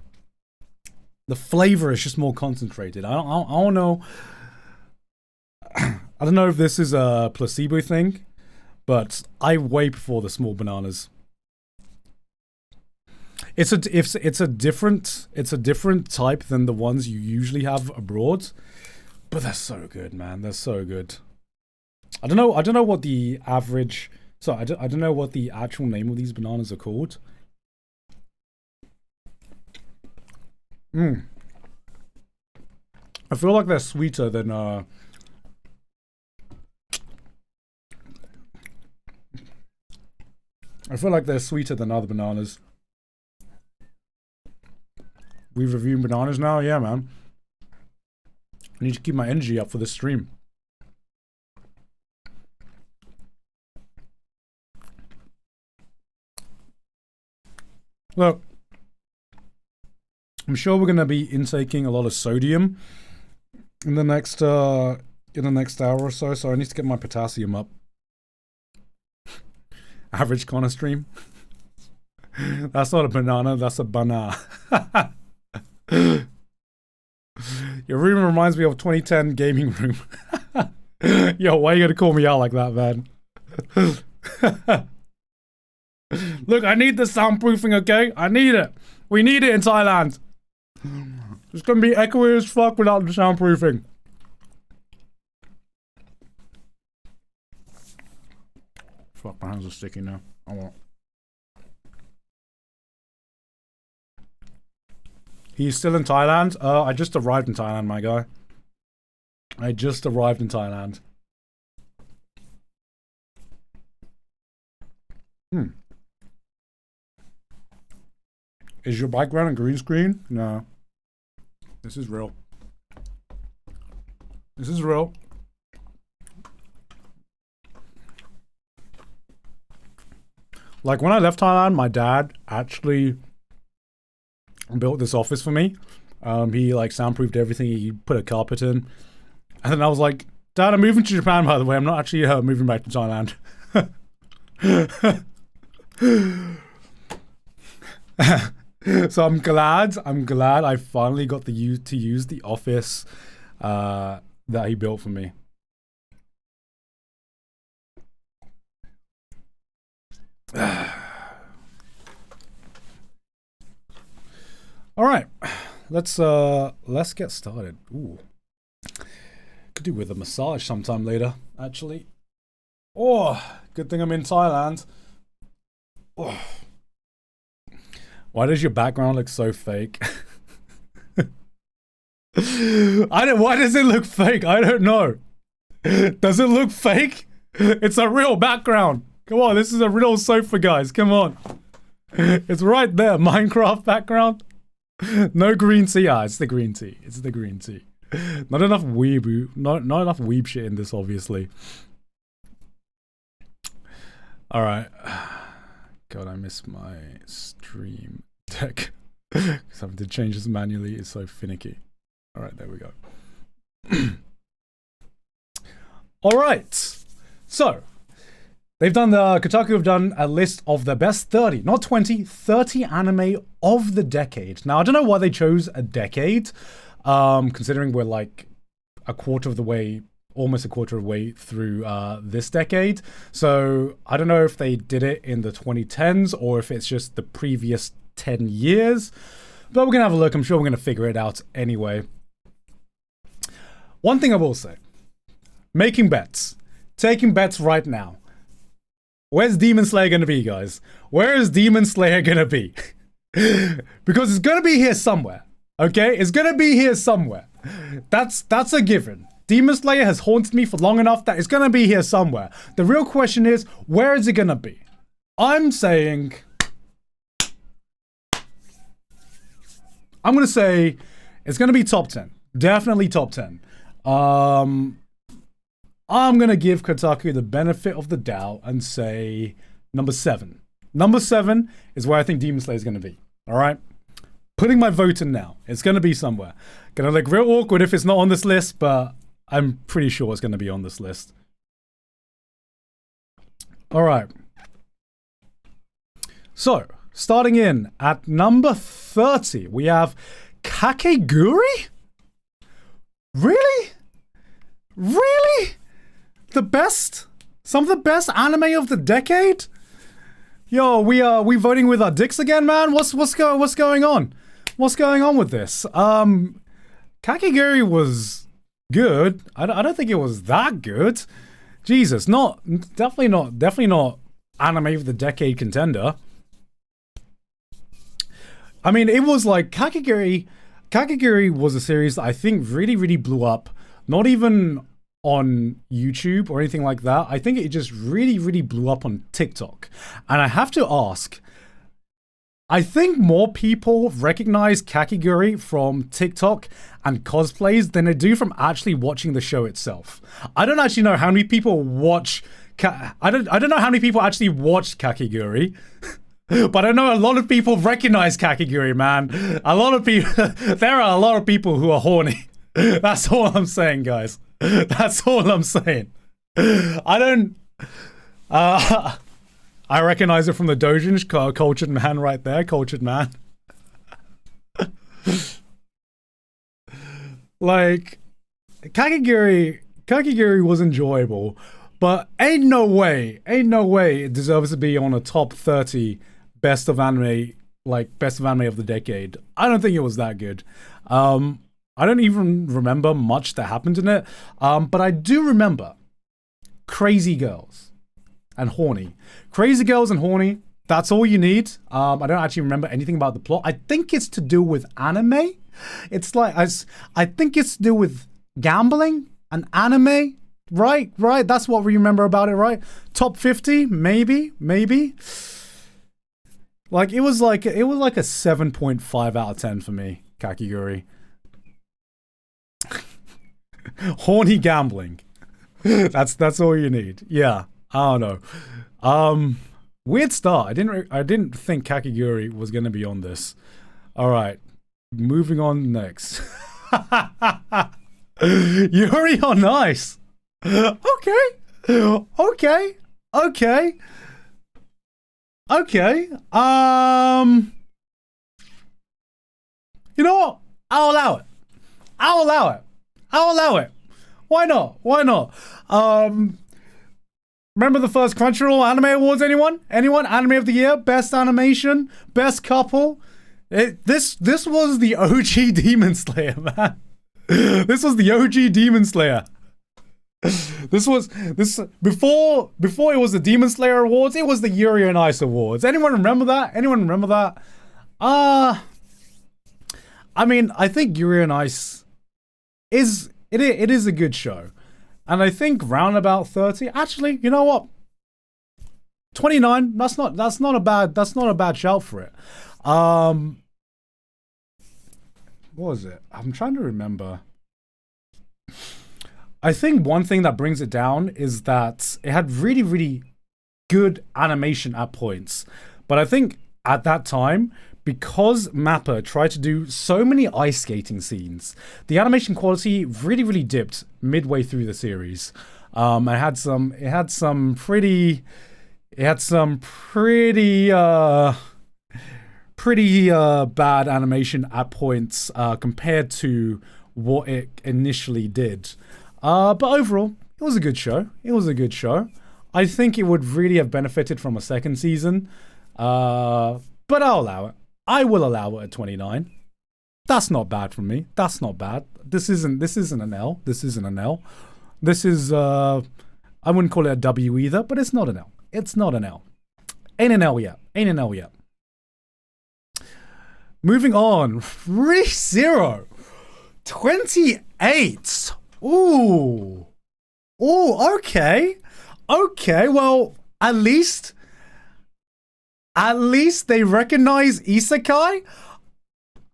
the flavor is just more concentrated. I don't know. I don't know if this is a placebo thing, but I way prefer the small bananas. It's a different type than the ones you usually have abroad, but they're so good, man. They're so good. I don't know what the average So I don't know what the actual name of these bananas are called. I feel like they're sweeter than I feel like they're sweeter than other bananas. We've reviewed bananas now? Yeah, man. I need to keep my energy up for this stream. Look, I'm sure we're gonna be intaking a lot of sodium in the next hour or so. So I need to get my potassium up. Average Connor stream. That's not a banana. That's a banana. Your room reminds me of 2010 gaming room. Yo, why are you gonna call me out like that, man? Look, I need the soundproofing, okay? I need it. We need it in Thailand. It's gonna be echoey as fuck without the soundproofing. Fuck, my hands are sticky now. I won't. He's still in Thailand? I just arrived in Thailand, my guy. I just arrived in Thailand. Is your background a green screen? No. This is real. This is real. Like, when I left Thailand, my dad actually built this office for me. He, like, soundproofed everything. He put a carpet in. And then I was like, Dad, I'm moving to Japan, by the way. I'm not actually moving back to Thailand. So I'm glad I finally got to use the office that he built for me. All right, let's get started. Ooh, could do with a massage sometime later, actually. Oh, good thing I'm in Thailand. Oh. Why does your background look so fake? Why does it look fake? I don't know. Does it look fake? It's a real background. Come on, this is a real sofa, guys. Come on. It's right there, Minecraft background. No green tea. Ah, it's the green tea. It's the green tea. Not enough weeb. Not enough weeb shit in this, obviously. All right. God, I miss my stream deck. Because having to change this manually is so finicky. All right, there we go. All right. So, they've done Kotaku have done a list of the best 30, not 20, 30 anime of the decade. Now, I don't know why they chose a decade, considering we're like almost a quarter of the way through this decade. So I don't know if they did it in the 2010s or if it's just the previous 10 years. But we're going to have a look. I'm sure we're going to figure it out anyway. One thing I will say. Making bets. Taking bets right now. Where's Demon Slayer going to be, guys? Where is Demon Slayer going to be? Because it's going to be here somewhere. Okay? It's going to be here somewhere. That's a given. Demon Slayer has haunted me for long enough that it's going to be here somewhere. The real question is, where is it going to be? I'm saying... I'm going to say it's going to be top 10. Definitely top 10. I'm going to give Kotaku the benefit of the doubt and say number 7. Number 7 is where I think Demon Slayer is going to be. All right? Putting my vote in now. It's going to be somewhere. Going to look real awkward if it's not on this list, but I'm pretty sure it's going to be on this list. All right. So, starting in at number 30, we have Kakegurui? Really? Really? The best? Some of the best anime of the decade? Yo, we voting with our dicks again, man? What's going on? What's going on with this? Kakegurui was good. I don't think it was that good. Jesus, definitely not anime of the decade contender. I mean, it was like Kakegurui. Kakegurui was a series that I think really, really blew up. Not even on YouTube or anything like that. I think it just really, really blew up on TikTok. And I have to ask, I think more people recognize Kakegurui from TikTok and cosplays than they do from actually watching the show itself. I don't actually know how many people watch. I don't know how many people actually watched Kakegurui. But I know a lot of people recognize Kakegurui, man. A lot of people. There are a lot of people who are horny. That's all I'm saying, guys. That's all I'm saying. I don't. I recognize it from the Dojins. Cultured man, right there. Cultured man. Like, Kakegurui was enjoyable, but ain't no way it deserves to be on a top 30 best of anime of the decade. I don't think it was that good. I don't even remember much that happened in it, but I do remember Crazy Girls and Horny. Crazy Girls and Horny, that's all you need. I don't actually remember anything about the plot. I think it's to do with anime. It's like, I think it's to do with gambling and anime. Right. That's what we remember about it, right? Top 50, maybe. Like, it was like a 7.5 out of 10 for me, Kakegurui. Horny gambling. That's all you need. Yeah, I don't know. Weird start. I didn't think Kakegurui was gonna be on this. All right, moving on next. Yuri on Ice. Okay. You know what? I'll allow it. Why not? Remember the first Crunchyroll Anime Awards, anyone? Anime of the Year? Best Animation? Best Couple? This was the OG Demon Slayer, man. This was the OG Demon Slayer. This before it was the Demon Slayer Awards, it was the Yuri on Ice Awards. Anyone remember that? I mean, I think Yuri on Ice is a good show. And I think round about 30, actually, you know what? 29, that's not a bad shout for it. What was it? I'm trying to remember. I think one thing that brings it down is that it had really, really good animation at points. But I think at that time, because Mappa tried to do so many ice skating scenes, the animation quality really, really dipped midway through the series. It had some pretty bad animation at points compared to what it initially did. But overall, it was a good show. I think it would really have benefited from a second season. But I'll allow it. I will allow it at 29. That's not bad for me. That's not bad. This isn't an L. This is, I wouldn't call it a W either, but it's not an L. Ain't an L yet. Moving on. ReZero. 28. Ooh, okay. Well, at least they recognize isekai.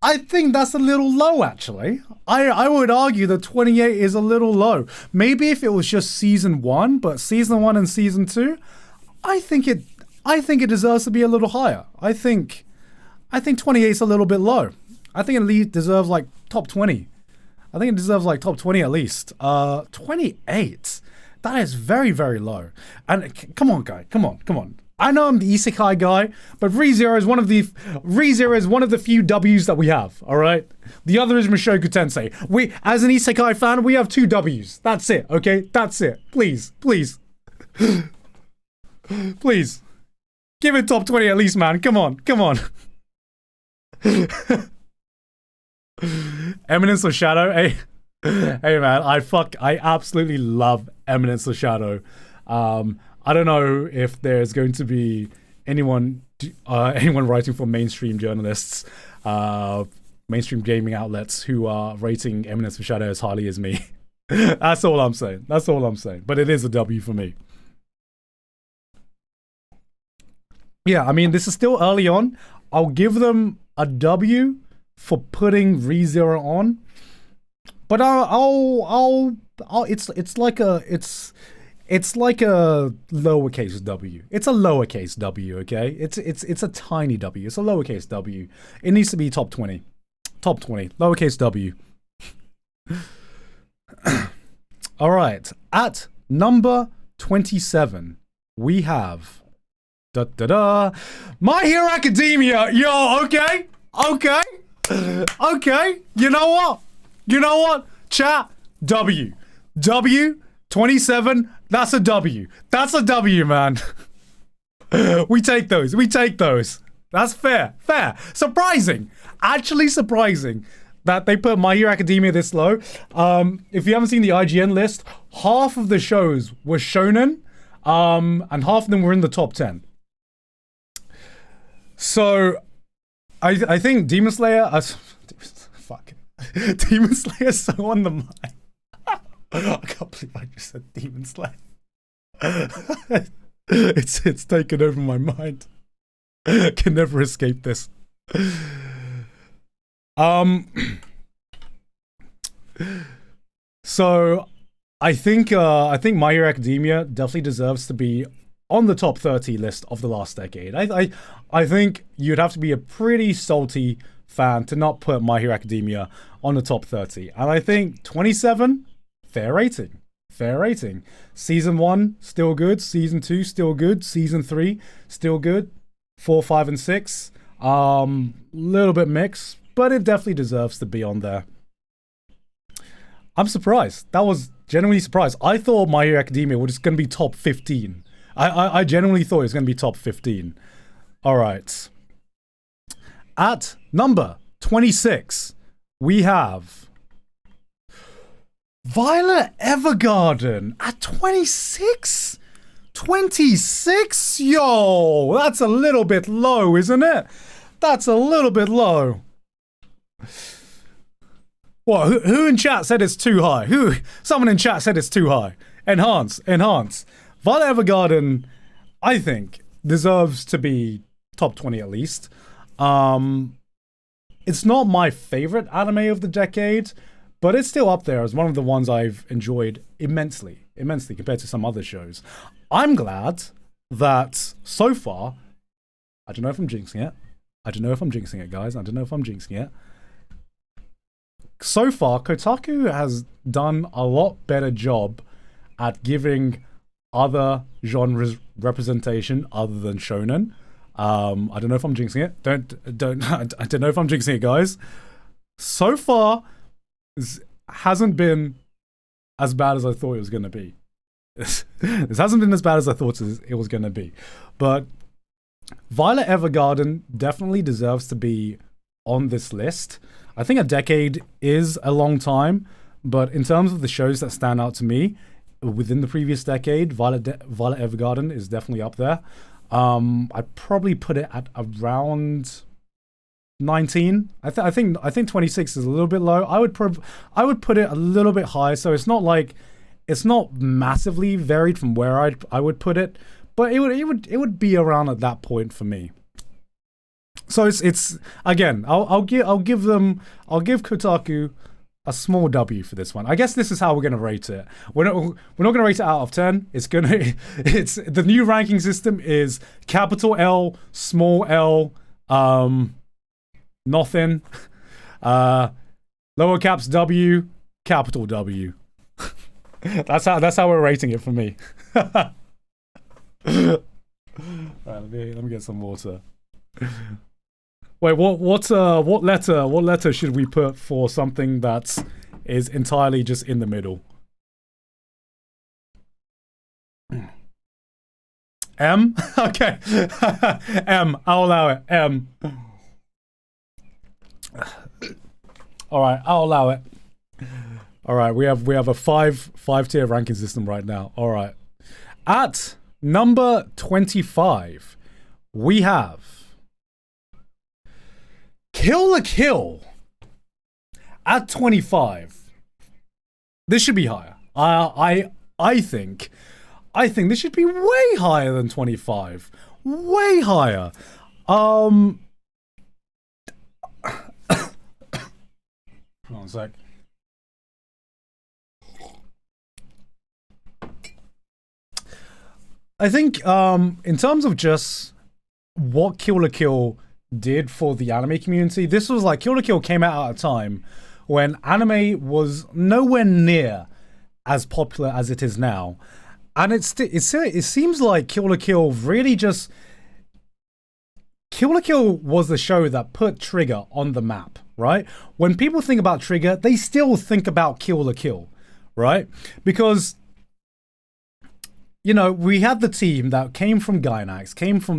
I think that's a little low, actually. I would argue that 28 is a little low. Maybe if it was just season 1, but season 1 and season 2, I think it deserves to be a little higher. I think 28 is a little bit low. I think it at least deserves like top 20. I think it deserves like top 20 at least. 28. That is very, very low. And come on, guy. Come on. I know I'm the isekai guy, but ReZero is one of the few W's that we have, all right? The other is Mushoku Tensei. We, as an isekai fan, we have 2 W's. That's it, okay? That's it. Please. Please. Give it top 20 at least, man. Come on. Eminence of Shadow. Hey man, I absolutely love Eminence of Shadow. I don't know if there's going to be anyone writing for mainstream journalists, mainstream gaming outlets who are rating Eminence of Shadow as highly as me. That's all I'm saying. But it is a W for me. Yeah, I mean, this is still early on. I'll give them a W for putting ReZero on, but it's like a lowercase W. It's a lowercase W, okay? It's a tiny W. It's a lowercase W. It needs to be top 20. Top 20. Lowercase W. All right. At number 27, we have My Hero Academia. Yo, okay. You know what? Chat. W. 27. That's a W. That's a W, man. We take those. That's fair. Surprising. Actually surprising that they put My Hero Academia this low. If you haven't seen the IGN list, half of the shows were shonen, and half of them were in the top 10. So, I think Demon Slayer... Demon Slayer is so on the mind. I can't believe I just said Demon Slayer. It's taken over my mind. Can never escape this. So I think My Hero Academia definitely deserves to be on the top 30 list of the last decade. I think you'd have to be a pretty salty fan to not put My Hero Academia on the top 30. And I think 27, fair rating. Season 1, still good. Season 2, still good. Season 3, still good. 4, 5, and 6, little bit mixed, but it definitely deserves to be on there. I'm surprised. That was genuinely surprised. I thought My Hero Academia was going to be top 15. I genuinely thought it was going to be top 15. All right. At number 26, we have Violet Evergarden at 26? 26? Yo, that's a little bit low, isn't it? That's a little bit low. What? Who in chat said it's too high? Someone in chat said it's too high. Enhance. Violet Evergarden, I think, deserves to be top 20 at least. It's not my favorite anime of the decade, but it's still up there as one of the ones I've enjoyed immensely compared to some other shows. I'm glad that so far, I don't know if I'm jinxing it. Guys. I don't know if I'm jinxing it. So far, Kotaku has done a lot better job at giving other genres representation other than shonen. I don't know if I'm jinxing it. I don't know if I'm jinxing it, guys. So far, this hasn't been as bad as I thought it was going to be. This hasn't been as bad as I thought it was going to be. But Violet Evergarden definitely deserves to be on this list. I think a decade is a long time, but in terms of the shows that stand out to me within the previous decade, Violet Evergarden is definitely up there. I'd probably put it at around 19. I think 26 is a little bit low. I would put it a little bit higher, so it's not massively varied from where I would put it, but it would be around at that point for me. So it's again, I'll give Kotaku a small W for this one. I guess this is how we're gonna rate it. We're not gonna rate it out of 10. It's the new ranking system is capital L, small L, nothing, lower caps W, capital W. That's how we're rating it for me. Right, let me get some water. Wait, what letter should we put for something that is entirely just in the middle? M? Okay. M. I'll allow it. M. All right, I'll allow it. All right, we have a five tier ranking system right now. All right. At number 25, we have Kill la Kill at 25. This should be higher. I think this should be way higher than 25. Way higher. Hold on a sec. I think in terms of just what Kill la Kill did for the anime community, this was like Kill la Kill came out at a time when anime was nowhere near as popular as it is now, and it seems like Kill la Kill really just Kill la Kill was the show that put Trigger on the map, right? When people think about Trigger, they still think about Kill la Kill, right? Because you know, we had the team that came from Gainax,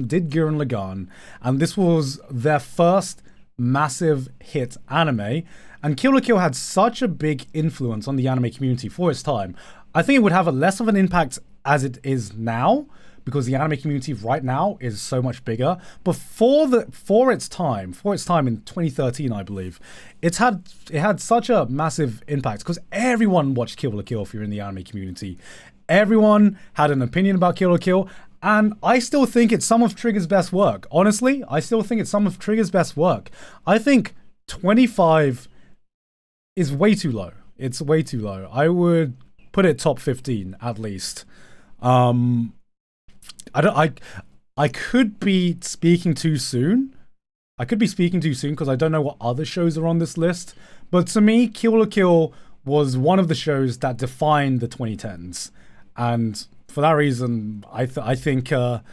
did Gurren Lagann, and this was their first massive hit anime. And Kill la Kill had such a big influence on the anime community for its time. I think it would have a less of an impact as it is now, because the anime community right now is so much bigger. But for its time in 2013, I believe, it had such a massive impact because everyone watched Kill la Kill if you're in the anime community. Everyone had an opinion about Kill la Kill, and I still think it's some of Trigger's best work. Honestly, I still think it's some of Trigger's best work. I think 25 is way too low. It's way too low. I would put it top 15 at least. I could be speaking too soon. Because I don't know what other shows are on this list. But to me, Kill la Kill was one of the shows that defined the 2010s. And for that reason, I think it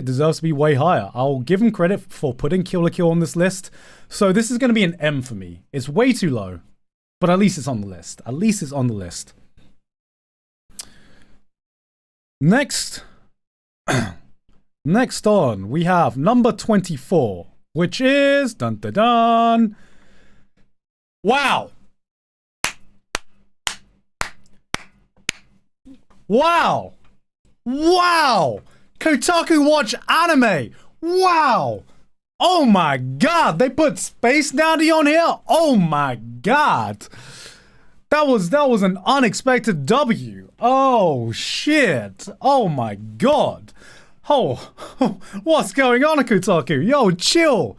deserves to be way higher. I'll give him credit for putting Kill la Kill on this list. So this is going to be an M for me. It's way too low, but at least it's on the list. At least it's on the list. Next on, we have number 24, which is dun dun dun. Wow. Wow! Wow! Kotaku watch anime! Wow! Oh my god! They put Space Dandy on here? Oh my god! That was an unexpected W. Oh shit! Oh my god! Oh, what's going on at Kotaku? Yo, chill!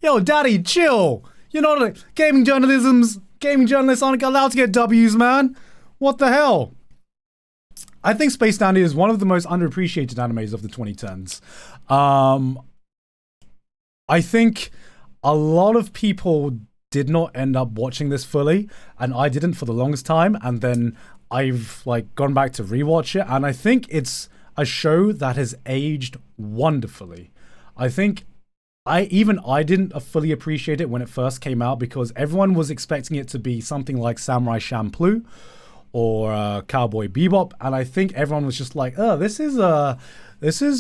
Yo, daddy, chill! You know, gaming journalists aren't allowed to get W's, man. What the hell? I think Space Dandy is one of the most underappreciated animes of the 2010s. I think a lot of people did not end up watching this fully, and I didn't for the longest time, and then I've gone back to rewatch it, and I think it's a show that has aged wonderfully. I think I didn't fully appreciate it when it first came out because everyone was expecting it to be something like Samurai Champloo or Cowboy Bebop, and I think everyone was just like, "Oh, this is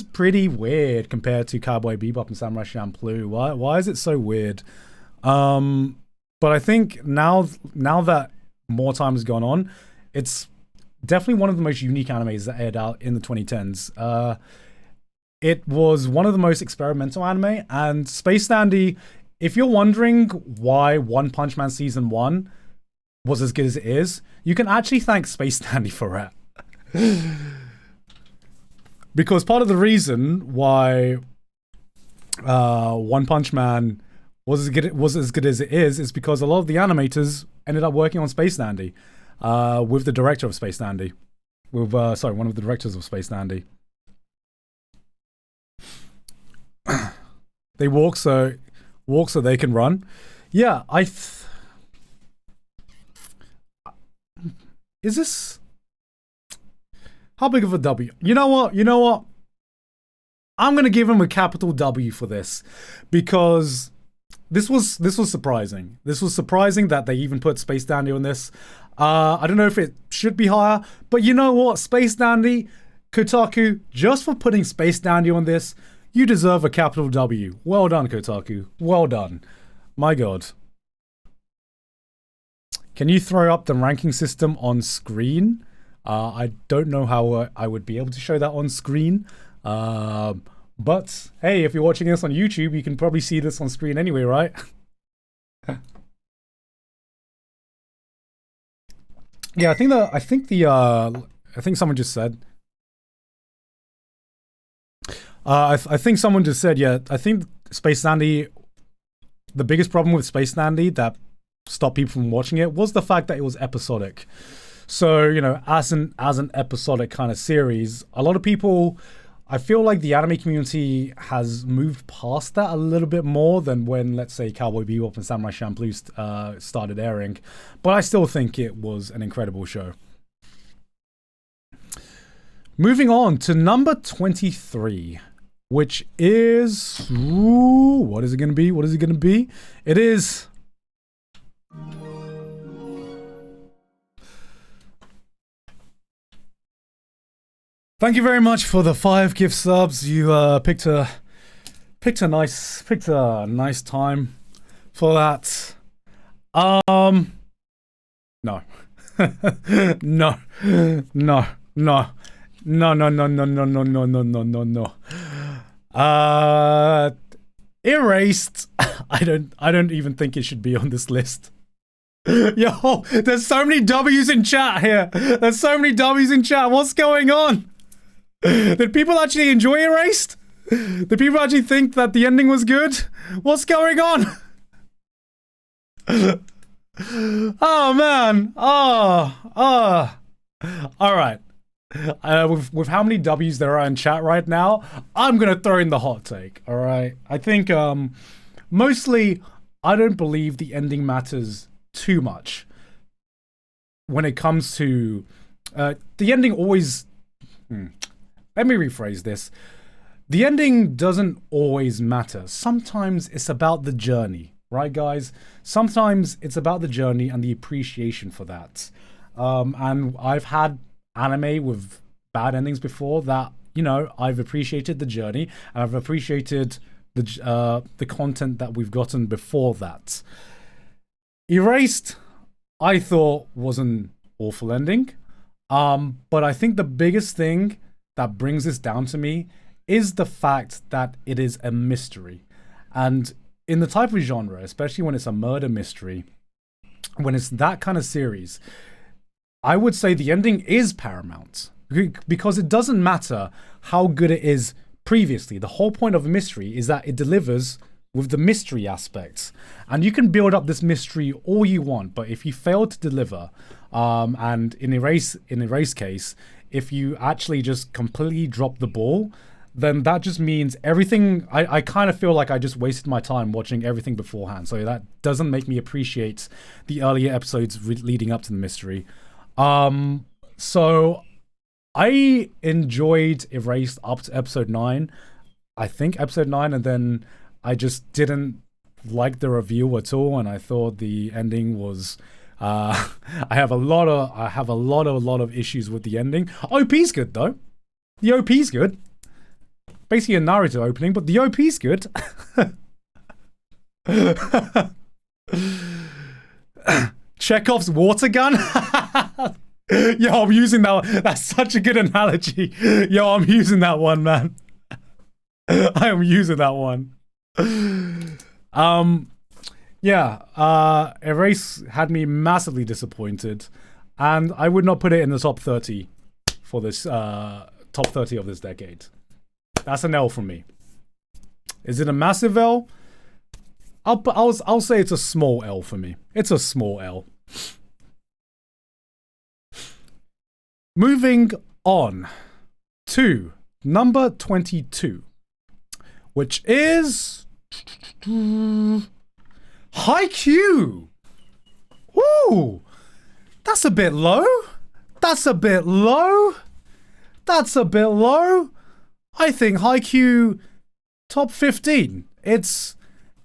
pretty weird compared to Cowboy Bebop and Samurai Champloo. Why is it so weird?" But I think now that more time has gone on, it's definitely one of the most unique animes that aired out in the 2010s. It was one of the most experimental anime, and Space Dandy, if you're wondering why One Punch Man Season 1 was as good as it is, you can actually thank Space Dandy for it. Because part of the reason why One Punch Man was as good as it is because a lot of the animators ended up working on Space Dandy with the director of Space Dandy. One of the directors of Space Dandy. They walk so they can run. Yeah, is this how big of a W? You know what? I'm gonna give him a capital W for this because this was surprising. This was surprising that they even put Space Dandy on this. I don't know if it should be higher, but you know what? Space Dandy, Kotaku, just for putting Space Dandy on this, you deserve a capital W. Well done, Kotaku. Well done. My God. Can you throw up the ranking system on screen? I don't know how I would be able to show that on screen. But hey, if you're watching this on YouTube, you can probably see this on screen anyway, right? Yeah, I think someone just said. I think someone just said, yeah, I think Space Dandy, the biggest problem with Space Dandy that stopped people from watching it was the fact that it was episodic. So, you know, as an episodic kind of series, a lot of people, I feel like the anime community has moved past that a little bit more than when, let's say, Cowboy Bebop and Samurai Champloo started airing. But I still think it was an incredible show. Moving on to number 23, which is... Ooh, what is it going to be? What is it going to be? It is... Thank you very much for the 5 gift subs. You picked a nice time for that. No. No. No. No. No, no, no, no, no, no, no, no, no, no, no. Erased. I don't even think it should be on this list. Yo, there's so many W's in chat here. There's so many W's in chat. What's going on? Did people actually enjoy Erased? Did people actually think that the ending was good? What's going on? Oh man. All right. With how many W's there are in chat right now, I'm gonna throw in the hot take. All right. I think mostly I don't believe the ending matters too much when it comes to the ending always. Let me rephrase this. The ending doesn't always matter. Sometimes it's about the journey, right, guys? Sometimes it's about the journey and the appreciation for that. And I've had anime with bad endings before that, you know, I've appreciated the journey and I've appreciated the content that we've gotten before that. Erased, I thought was an awful ending. But I think the biggest thing that brings this down to me is the fact that it is a mystery. And in the type of genre, especially when it's a murder mystery, when it's that kind of series, I would say the ending is paramount. Because it doesn't matter how good it is previously. The whole point of a mystery is that it delivers with the mystery aspects. And you can build up this mystery all you want, but if you fail to deliver, and in Erase case, if you actually just completely drop the ball, then that just means everything. I kind of feel like I just wasted my time watching everything beforehand. So that doesn't make me appreciate the earlier episodes leading up to the mystery. So I enjoyed Erased up to episode 9. I think episode 9, and then I just didn't like the review at all, and I thought the ending was I have a lot of issues with the ending. OP's good though. The OP's good. Basically a Naruto opening, but the OP's good. Chekhov's water gun? Yo, I'm using that one. That's such a good analogy. Yo, I'm using that one, man. I am using that one. Erase had me massively disappointed, and I would not put it in the top 30 for this top 30 of this decade. That's an L from me. Is it a massive L? I'll say it's a small L for me. It's a small L. Moving on to number 22, which is Haikyuu. Ooh, that's a bit low. That's a bit low. That's a bit low. I think Haikyuu top 15. It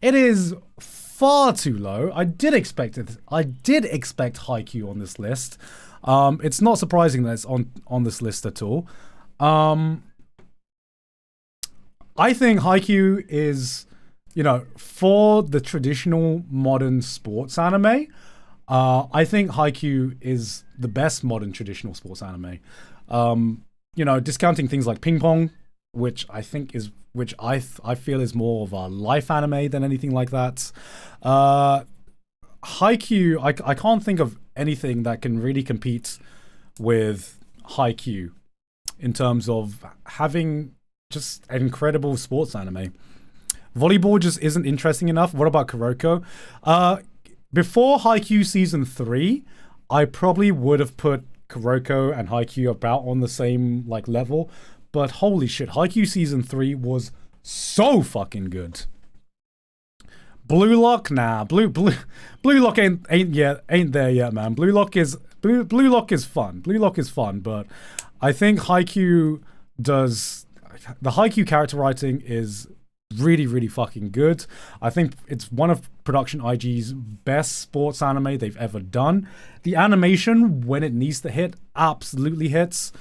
is far too low. I did expect Haikyuu on this list. It's not surprising that it's on this list at all. I think Haikyuu is, you know, for the traditional modern sports anime, I think Haikyuu is the best modern traditional sports anime. Discounting things like Ping Pong, which I feel is more of a life anime than anything like that. Haikyuu, I can't think of anything that can really compete with Haikyuu in terms of having just an incredible sports anime. Volleyball just isn't interesting enough. What about Kuroko? Before Haikyuu Season 3, I probably would have put Kuroko and Haikyuu about on the same level. But holy shit, Haikyuu Season 3 was so fucking good. Blue Lock, nah. Blue Lock ain't there yet, man. Blue Lock is fun. Blue Lock is fun, but I think Haikyuu does... The Haikyuu character writing is really, really fucking good. I think it's one of Production IG's best sports anime they've ever done. The animation, when it needs to hit, absolutely hits.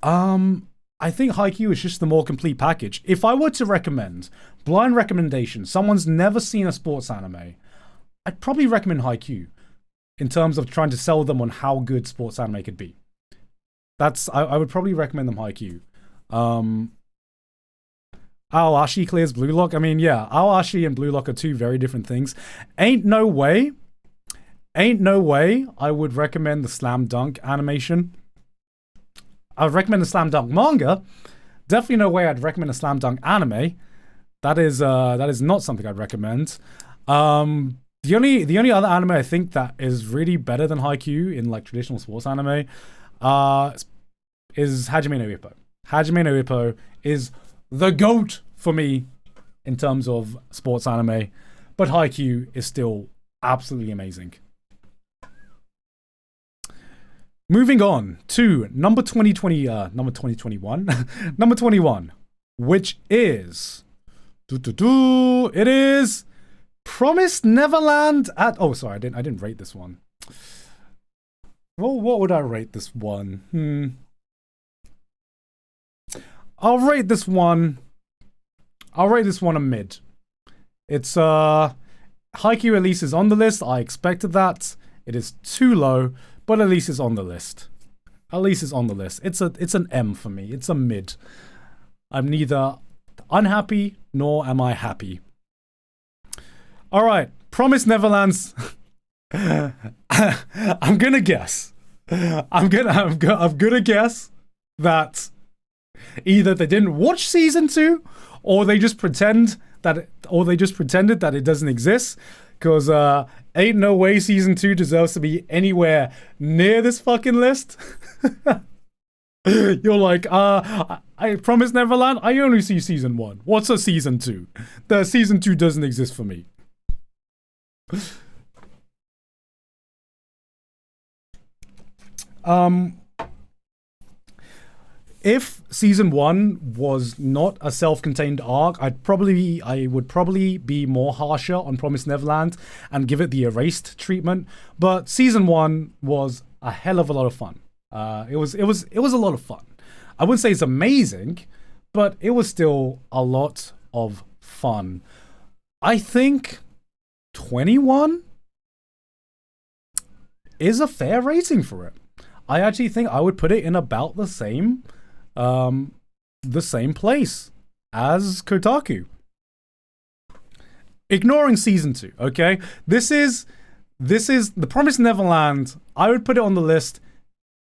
I think Haikyuu is just the more complete package. If I were to recommend, blind recommendation, someone's never seen a sports anime, I'd probably recommend Haikyuu in terms of trying to sell them on how good sports anime could be. I would probably recommend them Haikyuu. Aoashi clears Blue Lock. I mean, yeah, Aoashi and Blue Lock are two very different things. Ain't no way I would recommend the Slam Dunk animation. I would recommend the Slam Dunk manga. Definitely no way I'd recommend a Slam Dunk anime. That is not something I'd recommend. The only other anime I think that is really better than Haikyuu in traditional sports anime is Hajime no Ippo. Hajime no Ippo is the GOAT for me in terms of sports anime, but Haikyuu is still absolutely amazing. Moving on to number 2021, number 21, which is it is Promised Neverland at I didn't rate this one. Well, what would I rate this one? I'll rate this one a mid. It's Haikyuu at least is on the list. I expected that. It is too low, but at least it's on the list. It's an M for me. It's a mid. I'm neither unhappy nor am I happy. All right, Promised Neverland's. I'm gonna guess that either they didn't watch season 2 or they just pretended that it doesn't exist, because ain't no way season 2 deserves to be anywhere near this fucking list. You're like, I Promised Neverland, I only see season 1. What's a season 2? The season 2 doesn't exist for me. If season 1 was not a self-contained arc, I would probably be more harsher on Promised Neverland and give it the erased treatment. But season 1 was a hell of a lot of fun. It was a lot of fun. I wouldn't say it's amazing, but it was still a lot of fun. I think 21 is a fair rating for it. I actually think I would put it in about the same place as Kotaku. Ignoring season 2, okay? This is the Promised Neverland. I would put it on the list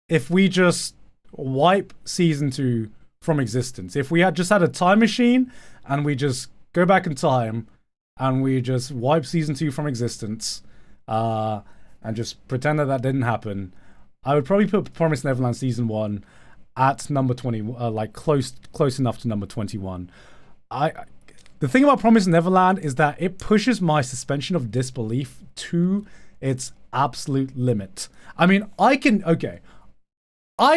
if we just wipe season 2 from existence. If we had just had a time machine and we just go back in time and we just wipe season 2 from existence and just pretend that didn't happen, I would probably put Promised Neverland season 1 at number 20, close enough to number 21. The thing about Promised Neverland is that it pushes my suspension of disbelief to its absolute limit. I mean, I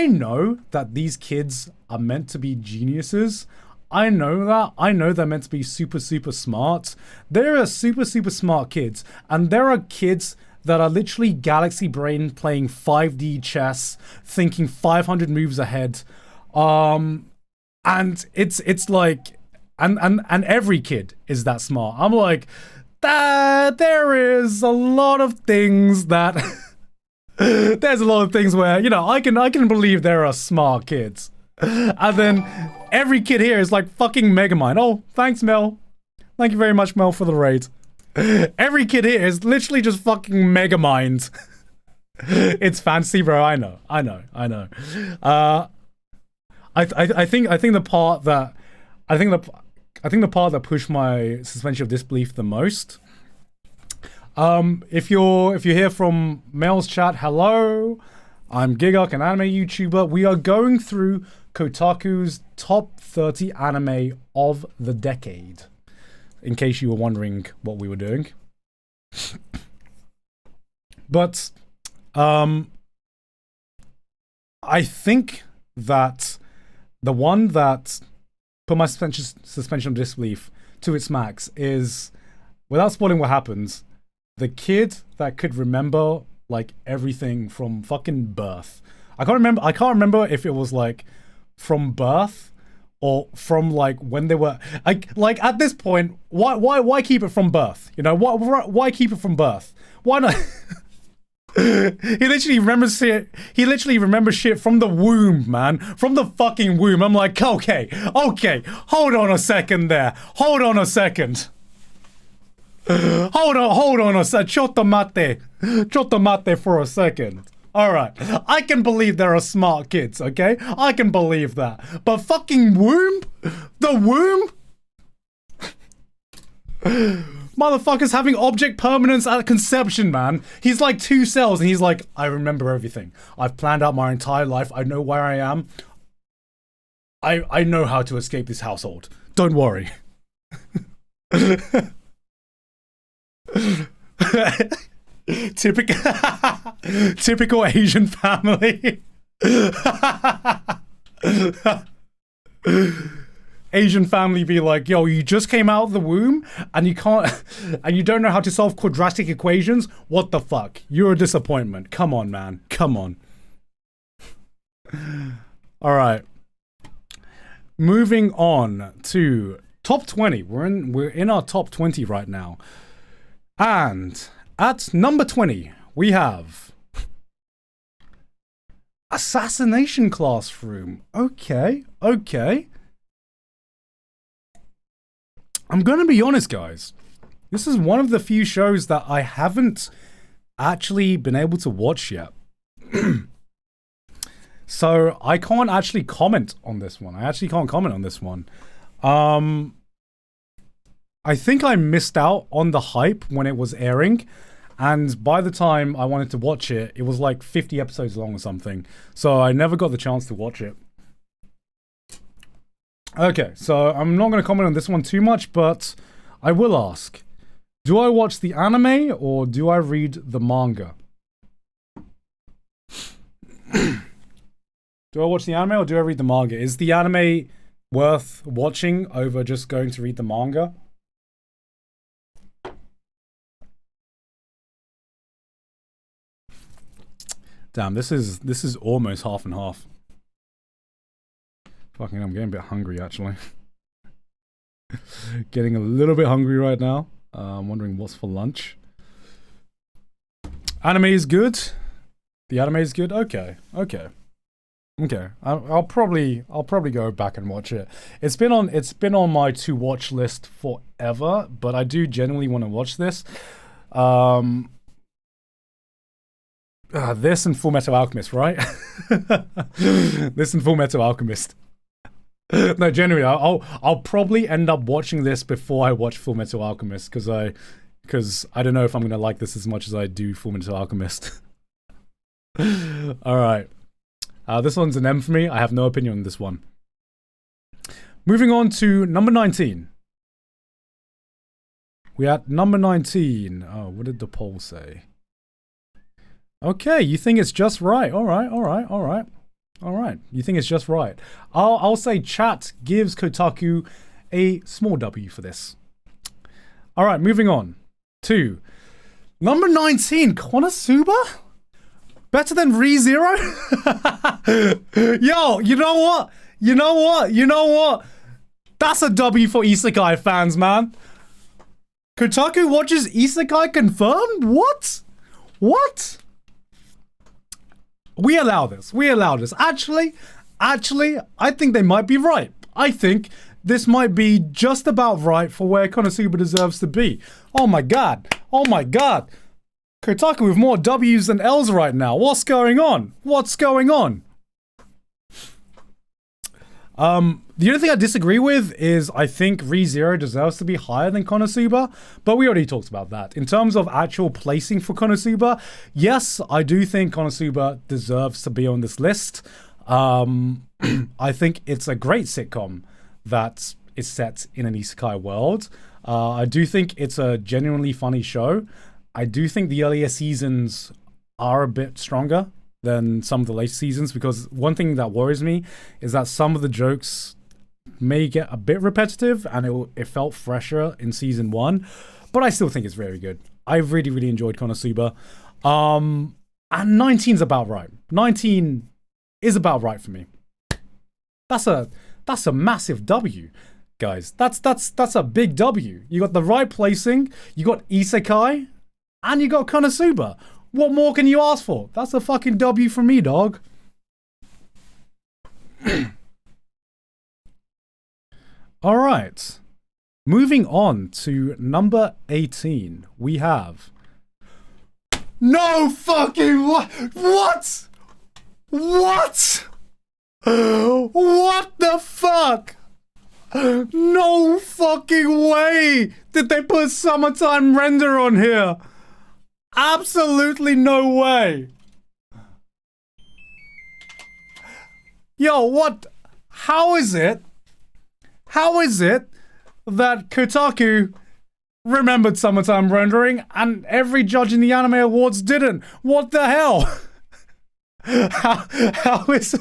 know that these kids are meant to be geniuses. I know that. I know they're meant to be super, super smart. There are super, super smart kids. And there are kids that are literally galaxy brain playing 5D chess, thinking 500 moves ahead. And it's like, and every kid is that smart. I'm like, there is a lot of things that there's a lot of things where, you know, I can believe there are smart kids. And then every kid here is like fucking Megamind. Oh, thanks, Mel. Thank you very much, Mel, for the raid. Every kid here is literally just fucking Megamind. It's fancy, bro. I know. I think the part that pushed my suspension of disbelief the most. If you're here from Mel's chat, hello. I'm Gigok, an anime YouTuber. We are going through Kotaku's top 30 anime of the decade. In case you were wondering what we were doing. But I think that the one that put my suspension of disbelief to its max is, without spoiling what happens, the kid that could remember like everything from fucking birth. I can't remember if it was like from birth or from like when they were like at this point. Why keep it from birth? You know, why keep it from birth? Why not? He literally remembers shit. He literally remembers shit from the womb, man. From the fucking womb. I'm like, okay. Hold on a second there. Hold on a second. Hold on a second. Chotto mate for a second. Alright. I can believe there are smart kids, okay? I can believe that. But fucking womb? The womb? Motherfucker's having object permanence at conception, man. He's like 2 cells and he's like, I remember everything. I've planned out my entire life. I know where I am. I know how to escape this household. Don't worry. Typical Asian family. Asian family be like, yo, you just came out of the womb and you don't know how to solve quadratic equations? What the fuck? You're a disappointment. Come on, man. Come on. All right. Moving on to top 20. We're in our top 20 right now. And at number 20, we have Assassination Classroom. Okay. I'm gonna be honest, guys. This is one of the few shows that I haven't actually been able to watch yet. So I can't actually comment on this one. I think I missed out on the hype when it was airing. And by the time I wanted to watch it, it was like 50 episodes long or something. So I never got the chance to watch it. Okay, so I'm not going to comment on this one too much, but I will ask. Do I watch the anime or do I read the manga? Do I watch the anime or do I read the manga? Is the anime worth watching over just going to read the manga? Damn, this is almost half and half. Fucking, I'm getting a bit hungry actually. Getting a little bit hungry right now. I'm wondering what's for lunch. Anime is good. The anime is good. Okay. I'll probably go back and watch it. It's been on my to watch list forever, but I do genuinely want to watch this. This and Fullmetal Alchemist, right? This and Fullmetal Alchemist. No, genuinely, I'll probably end up watching this before I watch Fullmetal Alchemist because I don't know if I'm gonna like this as much as I do Fullmetal Alchemist. All right, this one's an M for me. I have no opinion on this one. Moving on to number 19. We at number 19. Oh, what did the poll say? Okay, you think it's just right. All right. You think it's just right. I'll say chat gives Kotaku a small W for this. All right, moving on to number 19, Konosuba? Better than ReZero? Yo, you know what? That's a W for Isekai fans, man. Kotaku watches Isekai confirmed? What? What? We allow this. We allow this. Actually, I think they might be right. I think this might be just about right for where Konosuba deserves to be. Oh my god. Oh my god. Kotaku with more W's than L's right now. What's going on? What's going on? The only thing I disagree with is I think ReZero deserves to be higher than Konosuba, but we already talked about that. In terms of actual placing for Konosuba, yes, I do think Konosuba deserves to be on this list. I think it's a great sitcom that is set in an isekai world. I do think it's a genuinely funny show. I do think the earlier seasons are a bit stronger than some of the later seasons, because one thing that worries me is that some of the jokes may get a bit repetitive, and it felt fresher in season 1, but I still think it's very good. I really enjoyed Konosuba. And 19's about right. 19 is about right for me. That's a massive W, guys. That's a big W. You got the right placing, you got Isekai, and you got Konosuba. What more can you ask for? That's a fucking W for me, dog. All right. Moving on to number 18, we have... No fucking what? What? What? What the fuck? No fucking way did they put Summertime Render on here. Absolutely no way. Yo, what? How is it that Kotaku remembered Summertime Rendering and every judge in the Anime Awards didn't? What the hell? How is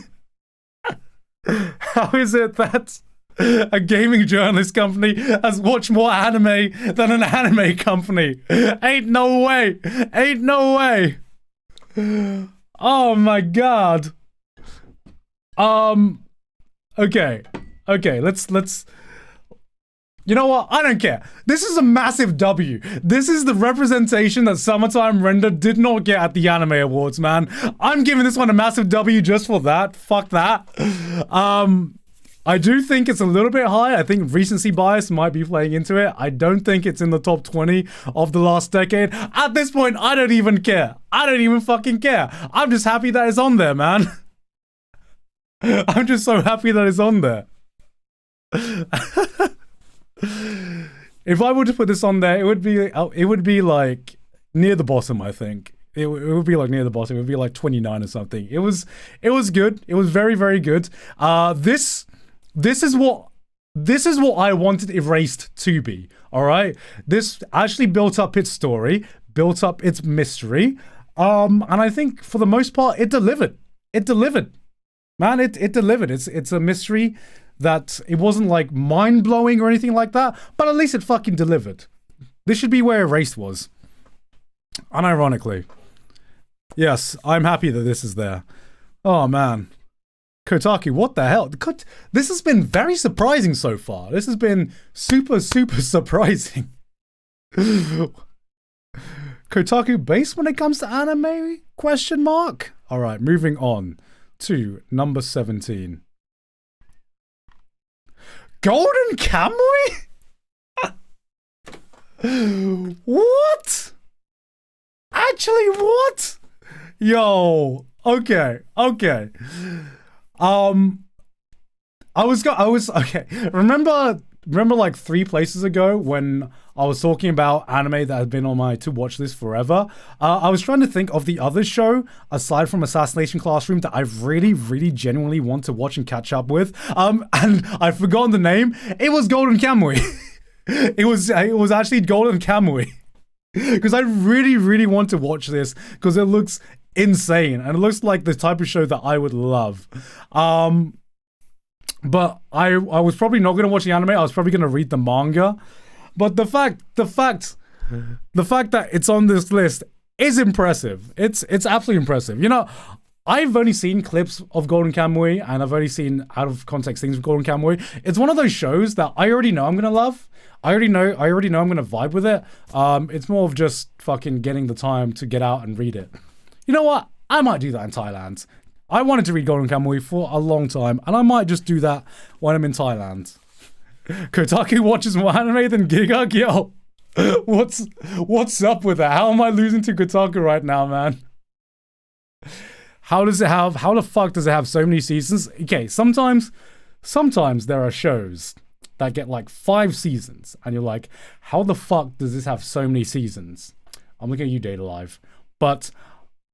it that a gaming journalist company has watched more anime than an anime company? Ain't no way. Ain't no way. Oh my god. Okay, let's you know what? I don't care. This is a massive W. This is the representation that Summertime Render did not get at the Anime Awards, man. I'm giving this one a massive W just for that. Fuck that. I do think it's a little bit high. I think recency bias might be playing into it. I don't think it's in the top 20 of the last decade. At this point, I don't even care. I don't even fucking care. I'm just happy that it's on there, man. I'm just so happy that it's on there. If I were to put this on there, it would be like near the bottom, I think. It would be like near the bottom. It would be like 29 or something. It was good. It was very good. This is what I wanted Erased to be. All right. This actually built up its story, built up its mystery, and I think for the most part it delivered. It delivered, man. It delivered. It's a mystery that it wasn't like mind blowing or anything like that, but at least it fucking delivered. This should be where Erased was. Unironically. Yes, I'm happy that this is there. Oh man. Kotaku, what the hell? This has been very surprising so far. This has been super surprising. Kotaku base when it comes to anime? Question mark? Alright, moving on to number 17. Golden Kamuy? What? Actually, what? Yo, okay. Okay. Remember like 3 places ago when I was talking about anime that had been on my to watch list forever? I was trying to think of the other show aside from Assassination Classroom that I really genuinely want to watch and catch up with. And I've forgotten the name. It was Golden Kamuy. It was actually Golden Kamuy. Because I really want to watch this because it looks insane and it looks like the type of show that I would love. But I was probably not going to watch the anime. I was probably going to read the manga. But the fact that it's on this list is impressive. It's absolutely impressive. You know, I've only seen clips of Golden Kamuy, and I've only seen out of context things with Golden Kamuy. It's one of those shows that I already know I'm gonna love. I already know I'm gonna vibe with it. It's more of just fucking getting the time to get out and read it. You know what? I might do that in Thailand. I wanted to read Golden Kamuy for a long time, and I might just do that when I'm in Thailand. Kotaku watches more anime than Gigak? Yo, what's up with that? How am I losing to Kotaku right now, man? How the fuck does it have so many seasons? Okay, sometimes there are shows that get like 5 seasons, and you're like, how the fuck does this have so many seasons? I'm looking at you, Data Live. But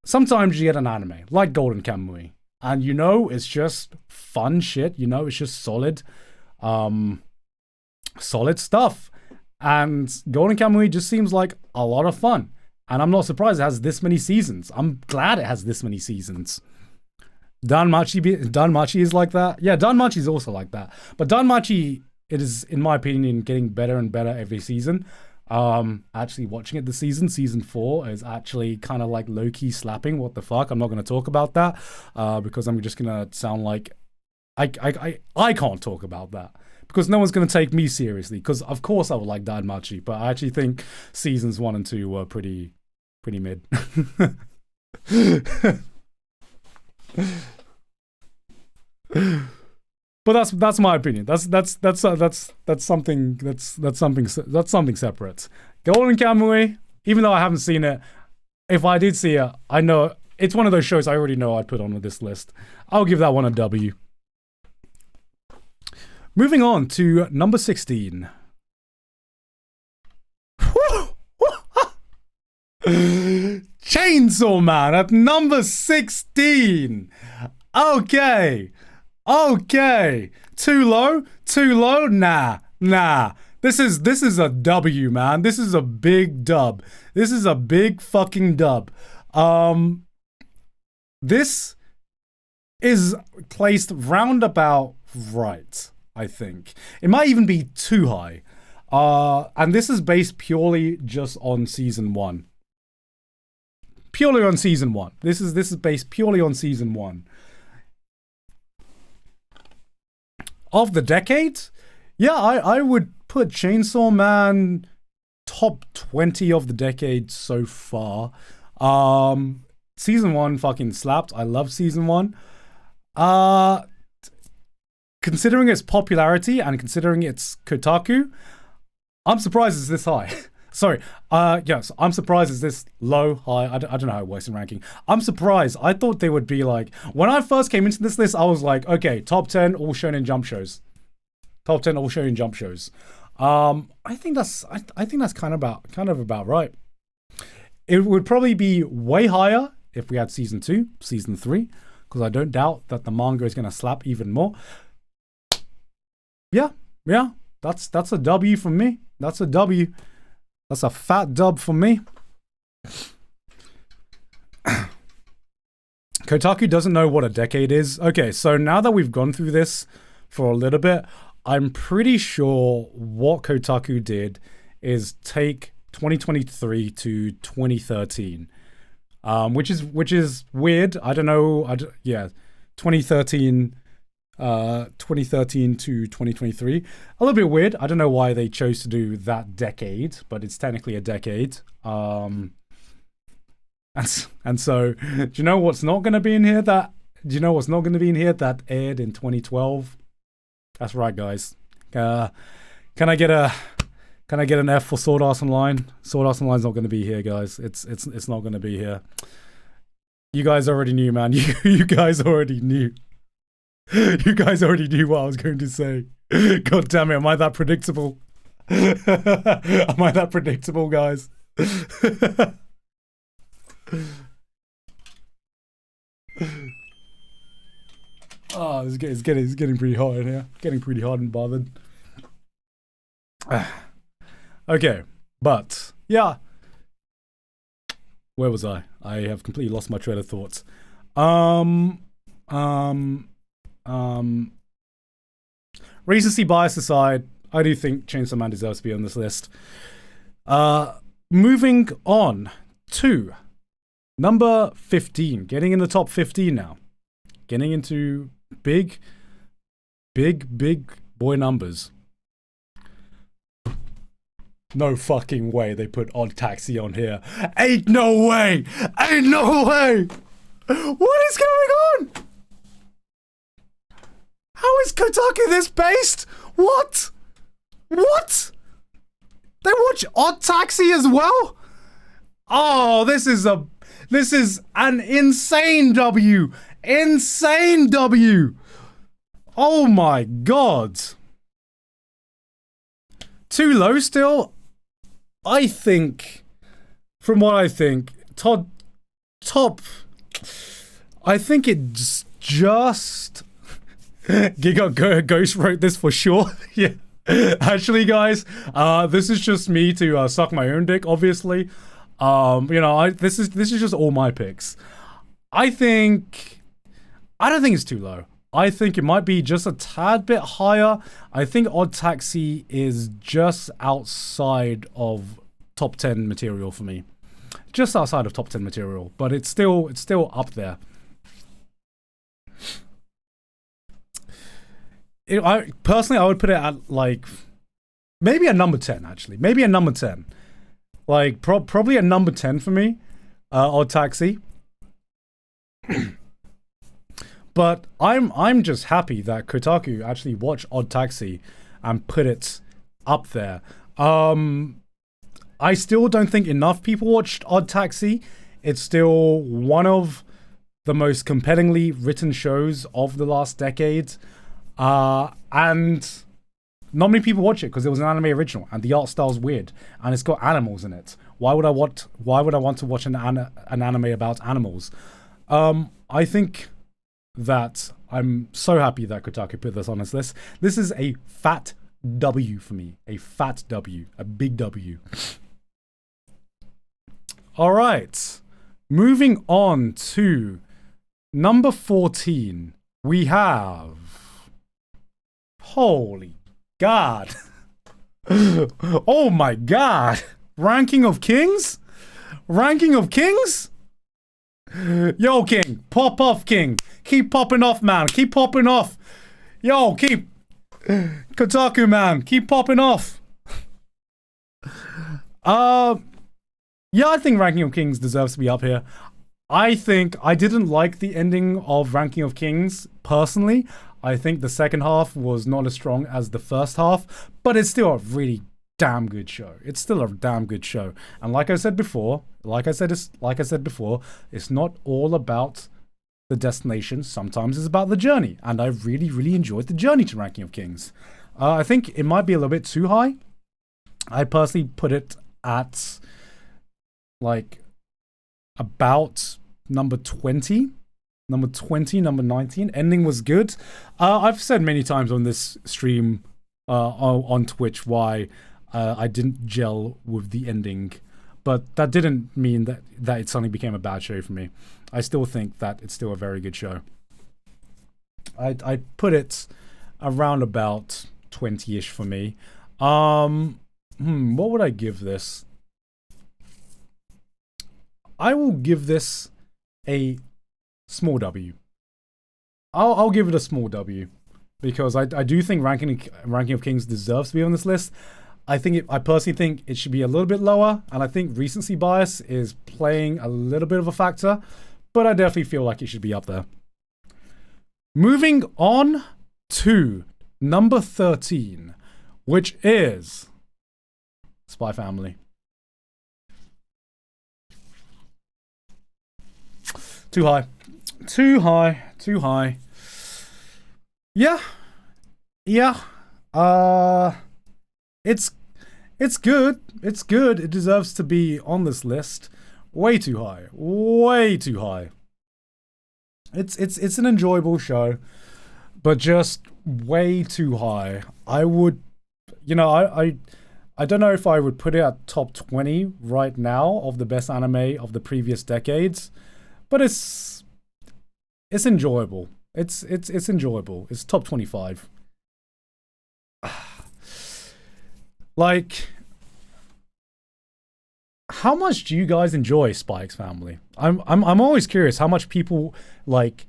sometimes you get an anime, like Golden Kamuy, and you know it's just fun shit, you know, it's just solid stuff. And Golden Kamuy just seems like a lot of fun. And I'm not surprised it has this many seasons. I'm glad it has this many seasons. Danmachi is like that. Yeah, Danmachi is also like that. But Danmachi, it is, in my opinion, getting better and better every season. Actually watching it this season 4 is actually kind of like low-key slapping. What the fuck? I'm not going to talk about that because I'm just going to sound like I can't talk about that. Because no one's going to take me seriously. Because of course I would like Danmachi, but I actually think seasons 1 and 2 were pretty mid. But that's my opinion. That's something separate. Golden Kamuy, even though I haven't seen it, if I did see it, I know it's one of those shows I already know I'd put on with this list. I'll give that one a W. Moving on to number 16. Chainsaw Man at number 16. Okay. Too low? Nah. This is a W, man. This is a big dub. This is a big fucking dub. This is placed roundabout right, I think. It might even be too high. And this is based purely just on season 1. Purely on season 1. This is based purely on season 1. Of the decade? Yeah, I would put Chainsaw Man top 20 of the decade so far. Season 1 fucking slapped. I love season 1. Considering its popularity and considering its Kotaku, I'm surprised it's this high. Sorry. Yes, I'm surprised it's this low, high. I don't know how it works in ranking. I'm surprised. I thought they would be like, when I first came into this list, I was like, okay, top 10 all Shonen Jump shows. Top 10 all Shonen Jump shows. I think that's kind of about right. It would probably be way higher if we had season 2, season 3, because I don't doubt that the manga is going to slap even more. Yeah, that's a W from me. That's a W. That's a fat dub for me. Kotaku doesn't know what a decade is. Okay, so now that we've gone through this for a little bit, I'm pretty sure what Kotaku did is take 2023 to 2013, which is weird. I don't know. 2013 to 2023. A little bit weird. I don't know why they chose to do that decade, but it's technically a decade. And so, do you know what's not going to be in here that aired in 2012? That's right, guys. Can I get an F for Sword Art Online? Sword Art Online's not going to be here, guys. It's not going to be here. You guys already knew, man. You guys already knew. You guys already knew what I was going to say. God damn it, am I that predictable? Am I that predictable, guys? Oh, it's getting pretty hot in here. Getting pretty hot and bothered. Okay, but yeah. Where was I? I have completely lost my train of thoughts. Recency bias aside, I do think Chainsaw Man deserves to be on this list. Moving on to Number 15, getting in the top 15 now. Getting into big boy numbers. No fucking way they put Odd Taxi on here. Ain't no way! Ain't no way! What is going on? How is Kotaku this based? What? What? They watch Odd Taxi as well? Oh, this is an insane W. Insane W. Oh my god. Too low still? I think, from what I think, top, I think it's just, Ghost wrote this for sure. Yeah. Actually, guys, this is just me to suck my own dick, obviously. This is just all my picks. I don't think it's too low. I think it might be just a tad bit higher. I think Odd Taxi is just outside of top 10 material for me. Just outside of top 10 material, but it's still up there. I would put it at like maybe a number 10 actually. Maybe a number 10. Like probably a number 10 for me. Odd Taxi. But I'm just happy that Kotaku actually watched Odd Taxi and put it up there. I still don't think enough people watched Odd Taxi. It's still one of the most compellingly written shows of the last decade. And not many people watch it because it was an anime original and the art style's weird and it's got animals in it. Why would I want to watch an anime about animals? I think that I'm so happy that Kotaku put this on this list. This is a fat W for me. A fat W. A big W. Alright. Moving on to number 14. We have... Holy God. Oh my God. Ranking of Kings? Ranking of Kings? Yo, King. Pop off, King. Keep popping off, man. Keep popping off. Yo, keep... Kotaku, man. Keep popping off. Yeah, I think Ranking of Kings deserves to be up here. I think I didn't like the ending of Ranking of Kings, personally. I think the second half was not as strong as the first half, but it's still a really damn good show. It's still a damn good show. And like I said before, it's not all about the destination. Sometimes it's about the journey. And I really, really enjoyed the journey to Ranking of Kings. I think it might be a little bit too high. I personally put it at like about number 20. Number 20, number 19. Ending was good. I've said many times on this stream on Twitch why I didn't gel with the ending. But that didn't mean that it suddenly became a bad show for me. I still think that it's still a very good show. I put it around about 20-ish for me. What would I give this? I will give this a small W. I'll give it a small W because I do think Ranking of Kings deserves to be on this list. I personally think it should be a little bit lower, and I think recency bias is playing a little bit of a factor, but I definitely feel like it should be up there. Moving on to number 13, which is Spy Family. Too high. Too high. Too high. Yeah. Yeah. It's good. It's good. It deserves to be on this list. Way too high. Way too high. It's an enjoyable show, but just way too high. I would, I don't know if I would put it at top 20 right now of the best anime of the previous decades, but it's enjoyable. It's enjoyable. It's top 25. Like, how much do you guys enjoy Spy X Family? I'm always curious how much people like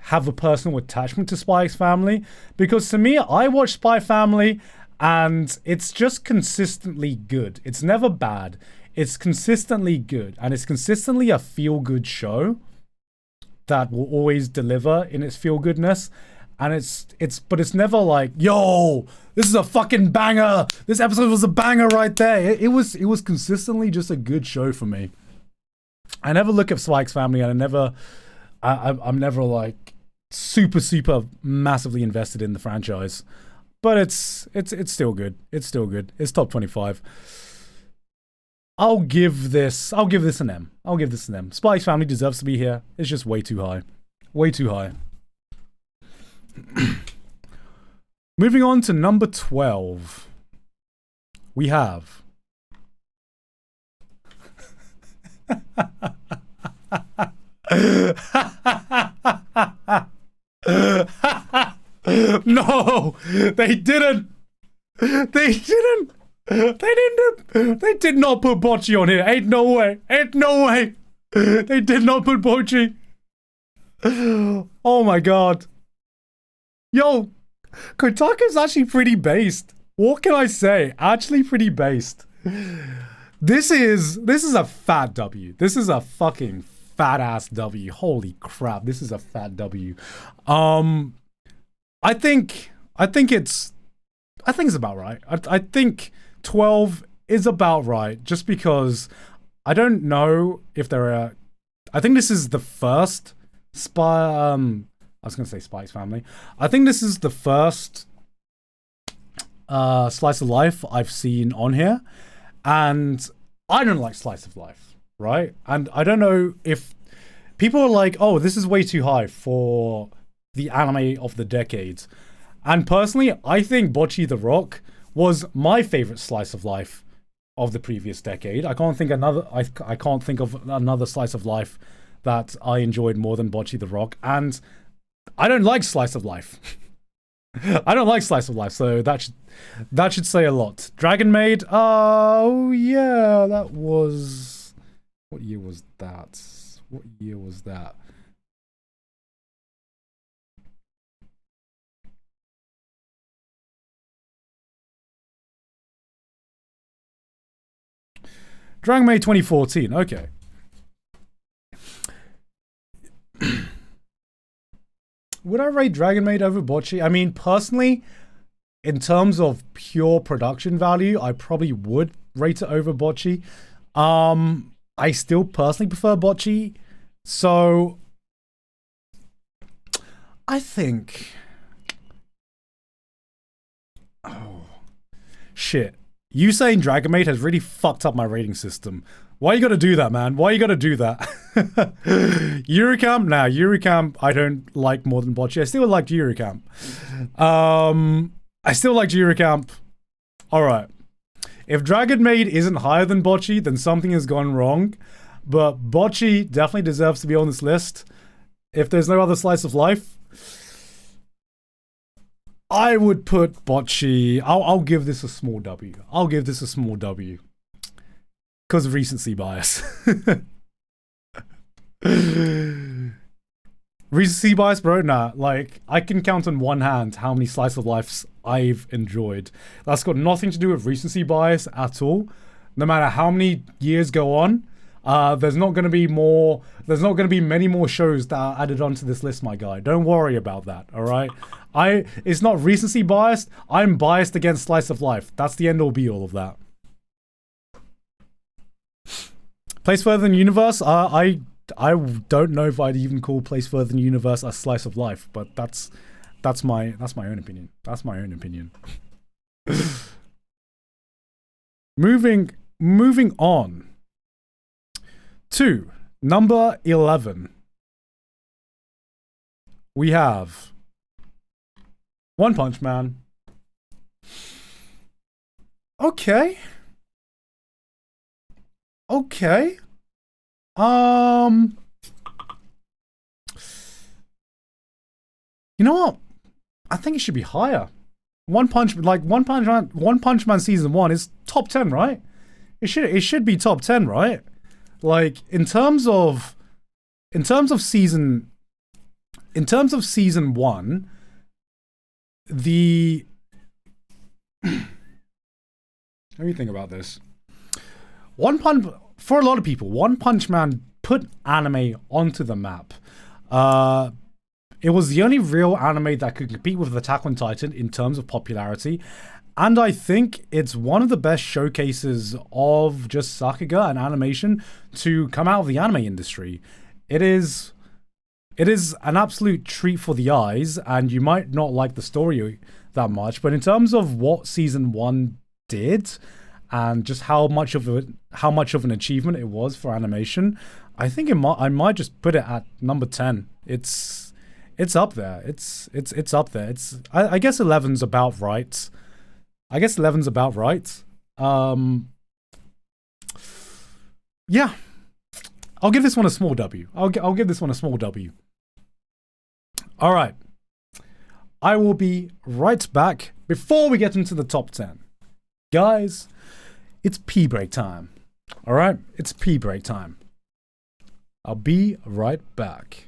have a personal attachment to Spy X Family, because to me, I watch Spy Family and it's just consistently good. It's never bad. It's consistently good, and it's consistently a feel-good show that will always deliver in its feel-goodness. And but it's never like, yo, this is a fucking banger. This episode was a banger right there. It was consistently just a good show for me. I never look at Spy X Family, and I'm never like super massively invested in the franchise. But it's still good. It's still good. It's top 25. I'll give this an M. I'll give this an M. Spy X Family deserves to be here. It's just way too high. Way too high. Moving on to number 12. We have no, they didn't. They didn't. They did not put Bocce on here. Ain't no way. Ain't no way. They did not put Bocce. Oh my god. Yo, Kotaku's actually pretty based. What can I say? Actually pretty based. This is a fat W. This is a fucking fat ass W. Holy crap. This is a fat W. I think it's about right. I think 12 is about right, just because I don't know if there are. I think this is the first I was going to say Spy X Family. I think this is the first slice of life I've seen on here. And I don't like slice of life, right? And I don't know if people are like, oh, this is way too high for the anime of the decades. And personally, I think Bocce the Rock was my favorite slice of life of the previous decade. I can't think of another slice of life that I enjoyed more than Bocce the Rock. And I don't like slice of life. I don't like slice of life, so that should say a lot. Dragon Maid, oh yeah, that was... What year was that? What year was that? Dragon Maid 2014, okay. Would I rate Dragon Maid over Bocce? I mean, personally, in terms of pure production value, I probably would rate it over Bocce. I still personally prefer Bocce. So, I think... Oh, shit. You saying Dragon Maid has really fucked up my rating system. Why you gotta do that, man? Why you gotta do that? Eurocamp? Nah, Eurocamp I don't like more than Bocce. I still liked Eurocamp. I still liked Eurocamp. Alright. If Dragon Maid isn't higher than Bocce, then something has gone wrong. But Bocce definitely deserves to be on this list. If there's no other slice of life, I would put Bocce... I'll give this a small W. I'll give this a small W. Because of recency bias. Recency bias, bro? Nah. Like, I can count on one hand how many slice of lives I've enjoyed. That's got nothing to do with recency bias at all. No matter how many years go on, there's not going to be many more shows that are added onto this list, my guy. Don't worry about that, alright? It's not recency biased. I'm biased against slice of life. That's the end all be all of that. Place Further Than Universe, I don't know if I'd even call Place Further Than Universe a slice of life, but that's my own opinion. That's my own opinion. Moving on to number 11. We have One Punch Man. Okay. Okay. You know what? I think it should be higher. One Punch Man season 1 is top 10, right? it should be top 10, right? Like in terms of season 1, the let me think about this. For a lot of people, One Punch Man put anime onto the map. It was the only real anime that could compete with Attack on Titan in terms of popularity. And I think it's one of the best showcases of just Sakuga and animation to come out of the anime industry. It is an absolute treat for the eyes, and you might not like the story that much, but in terms of what season 1 did and just how much of an achievement it was for animation, I think I might just put it at number 10. It's up there. It's up there. I guess 11's about right. Yeah. I'll give this one a small W. I'll give this one a small W. All right. I will be right back before we get into the top 10. Guys, it's pee break time. All right? It's pee break time. I'll be right back.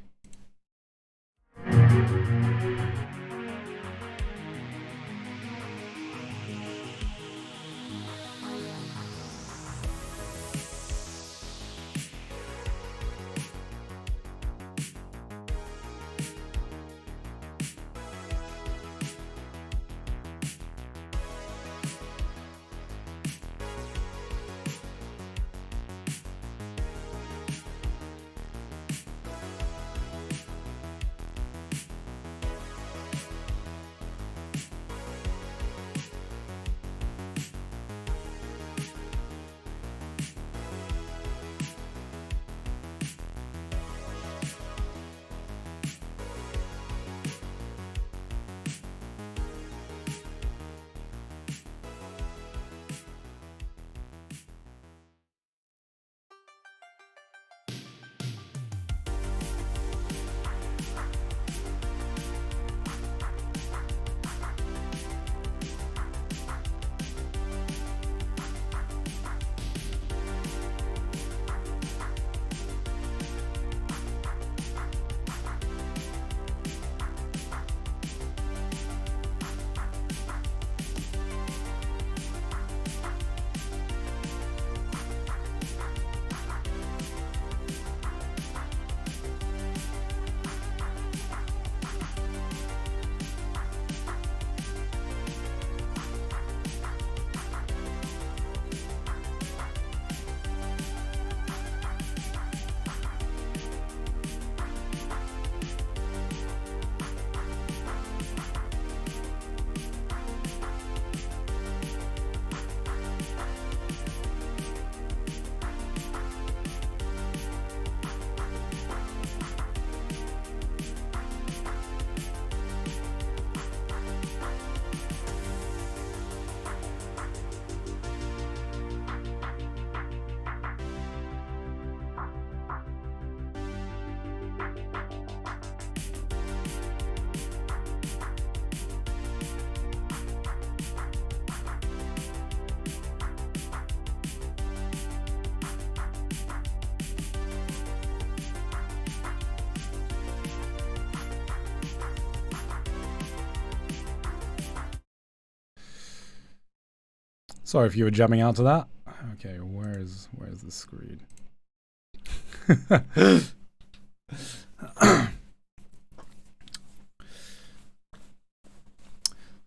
Sorry if you were jamming out to that. Okay, where's the screen?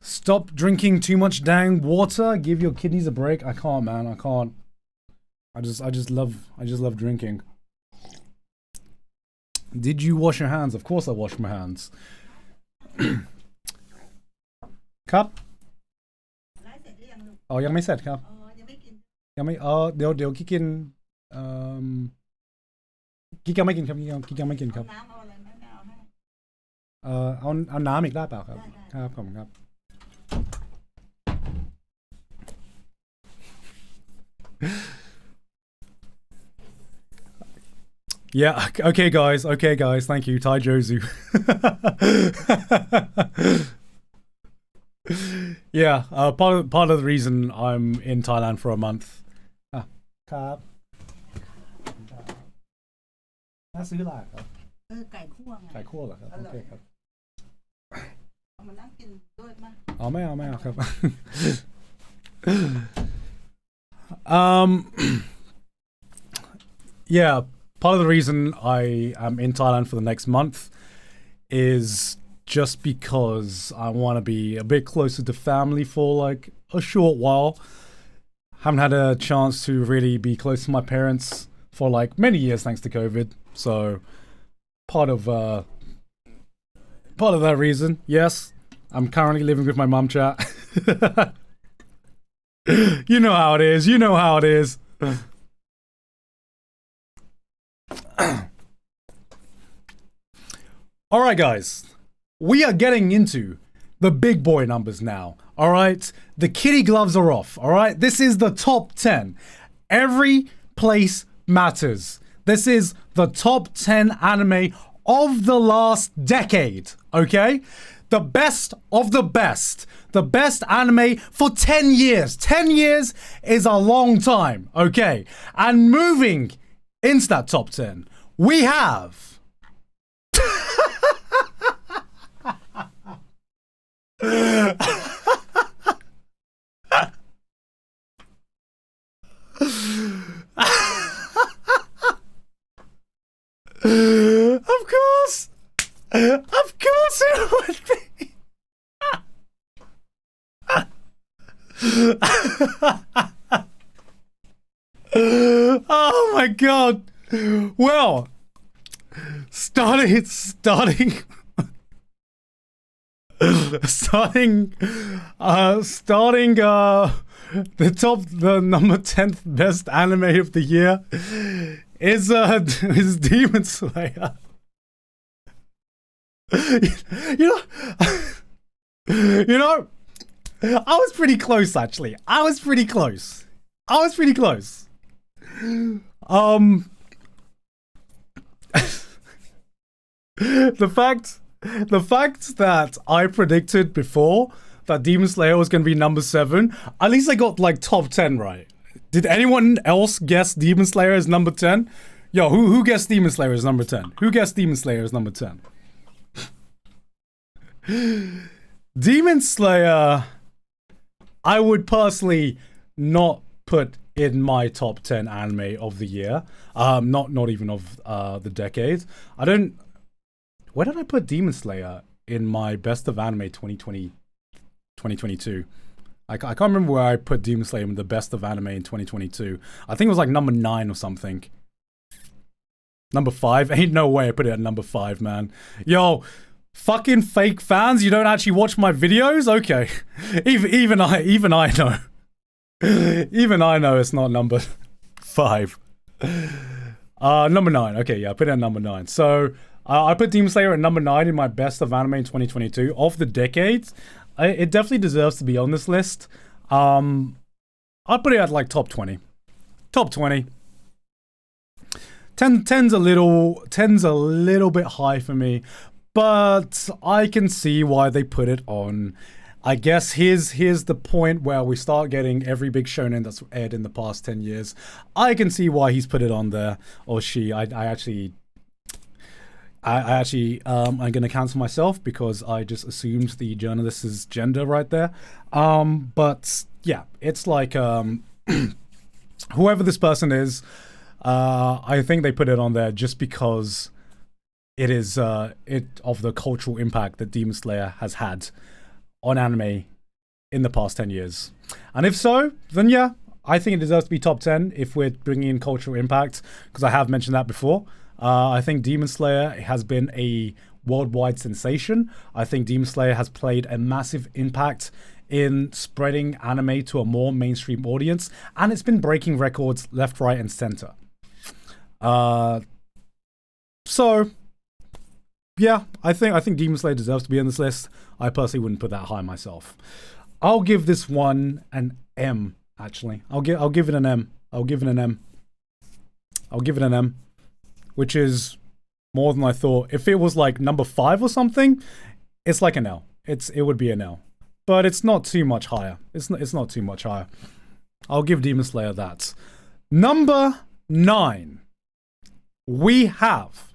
Stop drinking too much dang water. Give your kidneys a break. I can't, man. I can't. I just love drinking. Did you wash your hands? Of course I washed my hands. Cup? อ๋อยังไม่เสร็จครับยังไม่เดี๋ยวกิ๊กกินกิ๊กยังไม่กินครับกิ๊กยังไม่กินครับเอาน้ำอีกได้เปล่าครับครับขอบคุณครับ Yeah, okay guys, thank you, Tai Jozu. Yeah, part of the reason I'm in Thailand for a month. ครับน่าซื้ออะไรครับ ไก่คั่วไง ไก่คั่วเหรอครับ โอเคครับ เอามานั่งกินด้วยมั้ย อ๋อไม่เอาครับ yeah, part of the reason I am in Thailand for the next month is just because I want to be a bit closer to family for like a short while. Haven't had a chance to really be close to my parents for like many years thanks to COVID. So part of that reason, yes, I'm currently living with my mum, chat. You know how it is. You know how it is. All right, guys. We are getting into the big boy numbers now. All right. The kitty gloves are off. All right. This is the top 10. Every place matters. This is the top 10 anime of the last decade. Okay. The best of the best. The best anime for 10 years. 10 years is a long time. Okay. And moving into that top 10, we have... Of course it would be. Oh my god. Well, starting the number 10th best anime of the year is Demon Slayer. You know, I was pretty close actually. I was pretty close. The fact that I predicted before that Demon Slayer was going to be number 7, at least I got like top 10 right. Did anyone else guess Demon Slayer as number 10? Yo, who guessed Demon Slayer as number 10? Who guessed Demon Slayer as number 10? Demon Slayer, I would personally not put in my top 10 anime of the year. Not even of the decade. Where did I put Demon Slayer in my best of anime 2022? I can't remember where I put Demon Slayer in the best of anime in 2022. I think it was like number 9 or something. Number 5? Ain't no way I put it at number 5, man. Yo, fucking fake fans, you don't actually watch my videos? Okay. Even I know. Even I know it's not number 5. Number 9. Okay, yeah, I put it at number 9. So, I put Demon Slayer at number 9 in my best of anime in 2022. Of the decades, it definitely deserves to be on this list. I'd put it at like top 20. Top 20. 10's a little bit high for me, but I can see why they put it on. I guess here's the point where we start getting every big shonen that's aired in the past 10 years. I can see why he's put it on there, or she. I actually I'm gonna cancel myself because I just assumed the journalist's gender right there. But yeah, it's like whoever this person is, I think they put it on there just because it is of the cultural impact that Demon Slayer has had on anime in the past 10 years. And if so, then yeah, I think it deserves to be top 10 if we're bringing in cultural impact, because I have mentioned that before. I think Demon Slayer has been a worldwide sensation. I think Demon Slayer has played a massive impact in spreading anime to a more mainstream audience, and it's been breaking records left, right, and center. So yeah, I think Demon Slayer deserves to be on this list. I personally wouldn't put that high myself. I'll give this one an M. Actually, I'll give it an M. I'll give it an M, which is more than I thought. If it was like number 5 or something, it's like an L. It would be an L, but it's not too much higher. It's not too much higher. I'll give Demon Slayer that. Number 9. We have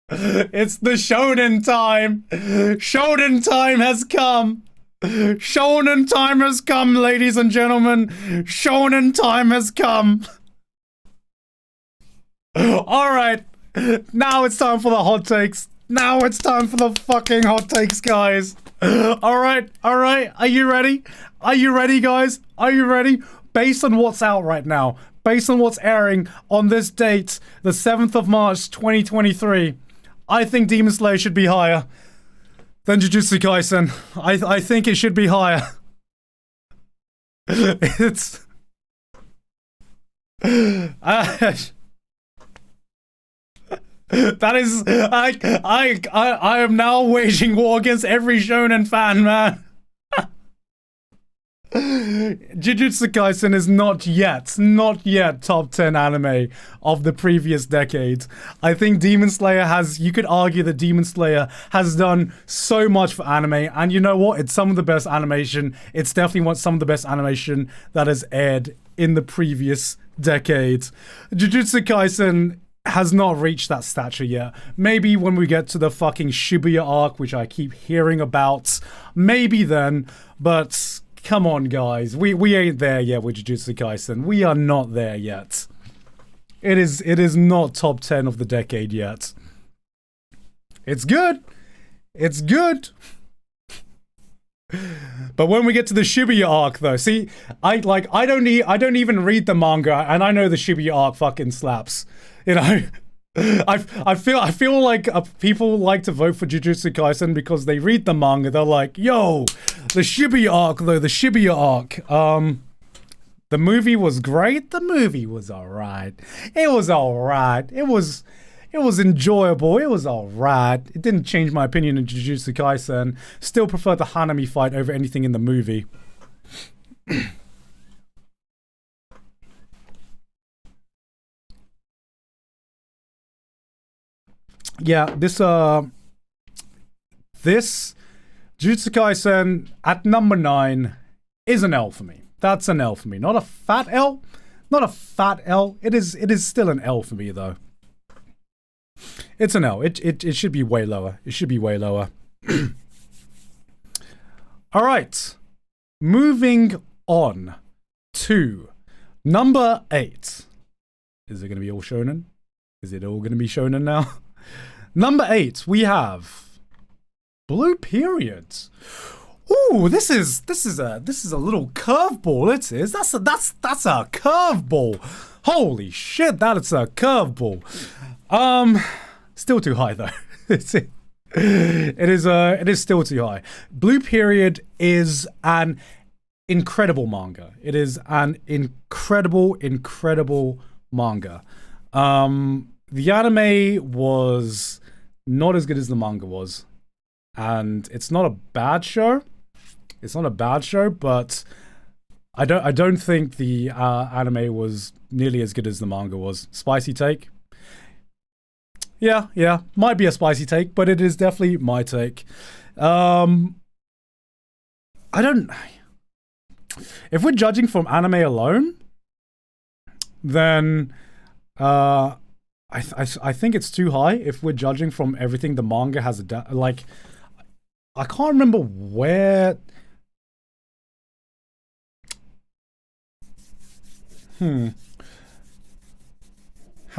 it's the shonen time. Shonen time has come. Shonen time has come, ladies and gentlemen. Shonen time has come. Alright. Now it's time for the hot takes. Now it's time for the fucking hot takes, guys. Alright. Are you ready? Are you ready, guys? Are you ready? Based on what's out right now, based on what's airing on this date, the 7th of March, 2023, I think Demon Slayer should be higher than Jujutsu Kaisen. I think it should be higher. It's... that is... I am now waging war against every shonen fan, man. Jujutsu Kaisen is not yet top 10 anime of the previous decade. I think Demon Slayer has, you could argue that Demon Slayer has done so much for anime, and you know what? It's some of the best animation. It's definitely some of the best animation that has aired in the previous decade. Jujutsu Kaisen has not reached that stature yet. Maybe when we get to the fucking Shibuya arc, which I keep hearing about, maybe then, but... Come on, guys. We ain't there yet with Jujutsu Kaisen. We are not there yet. It is not top 10 of the decade yet. It's good. It's good. But when we get to the Shibuya arc, though, see, I don't even read the manga, and I know the Shibuya arc fucking slaps. You know. I feel like people like to vote for Jujutsu Kaisen because they read the manga. They're like, yo, the Shibuya arc though, the Shibuya arc. The movie was great. The movie was alright. It was alright. It was enjoyable. It was alright. It didn't change my opinion on Jujutsu Kaisen. Still prefer the Hanami fight over anything in the movie. Yeah, this Jujutsu Kaisen at number 9 is an L for me. That's an L for me. Not a fat L. Not a fat L. It is still an L for me though. It's an L. It should be way lower. It should be way lower. Alright. Moving on to number 8. Is it gonna be all shonen? Is it all gonna be shonen now? Number 8, we have Blue Period. Ooh, this is a little curveball. It is. That's a curveball. Holy shit, that is a curveball. Still too high though. It is still too high. Blue Period is an incredible manga. It is an incredible manga. The anime was not as good as the manga was, and it's not a bad show. It's not a bad show, but I don't think the anime was nearly as good as the manga was. Spicy take? Yeah, might be a spicy take, but it is definitely my take. I don't. If we're judging from anime alone, then I think it's too high. If we're judging from everything the manga has, like, I can't remember where. How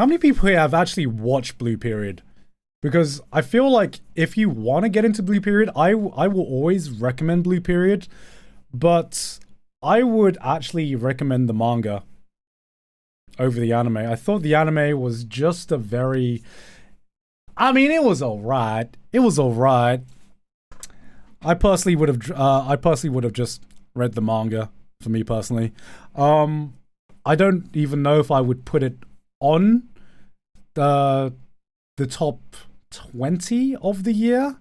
many people here have actually watched Blue Period? Because I feel like if you want to get into Blue Period, I will always recommend Blue Period, but I would actually recommend the manga over the anime. I thought the anime was just a very... I mean, it was alright. It was alright. I personally would have just read the manga, for me personally. I don't even know if I would put it on the top 20 of the year.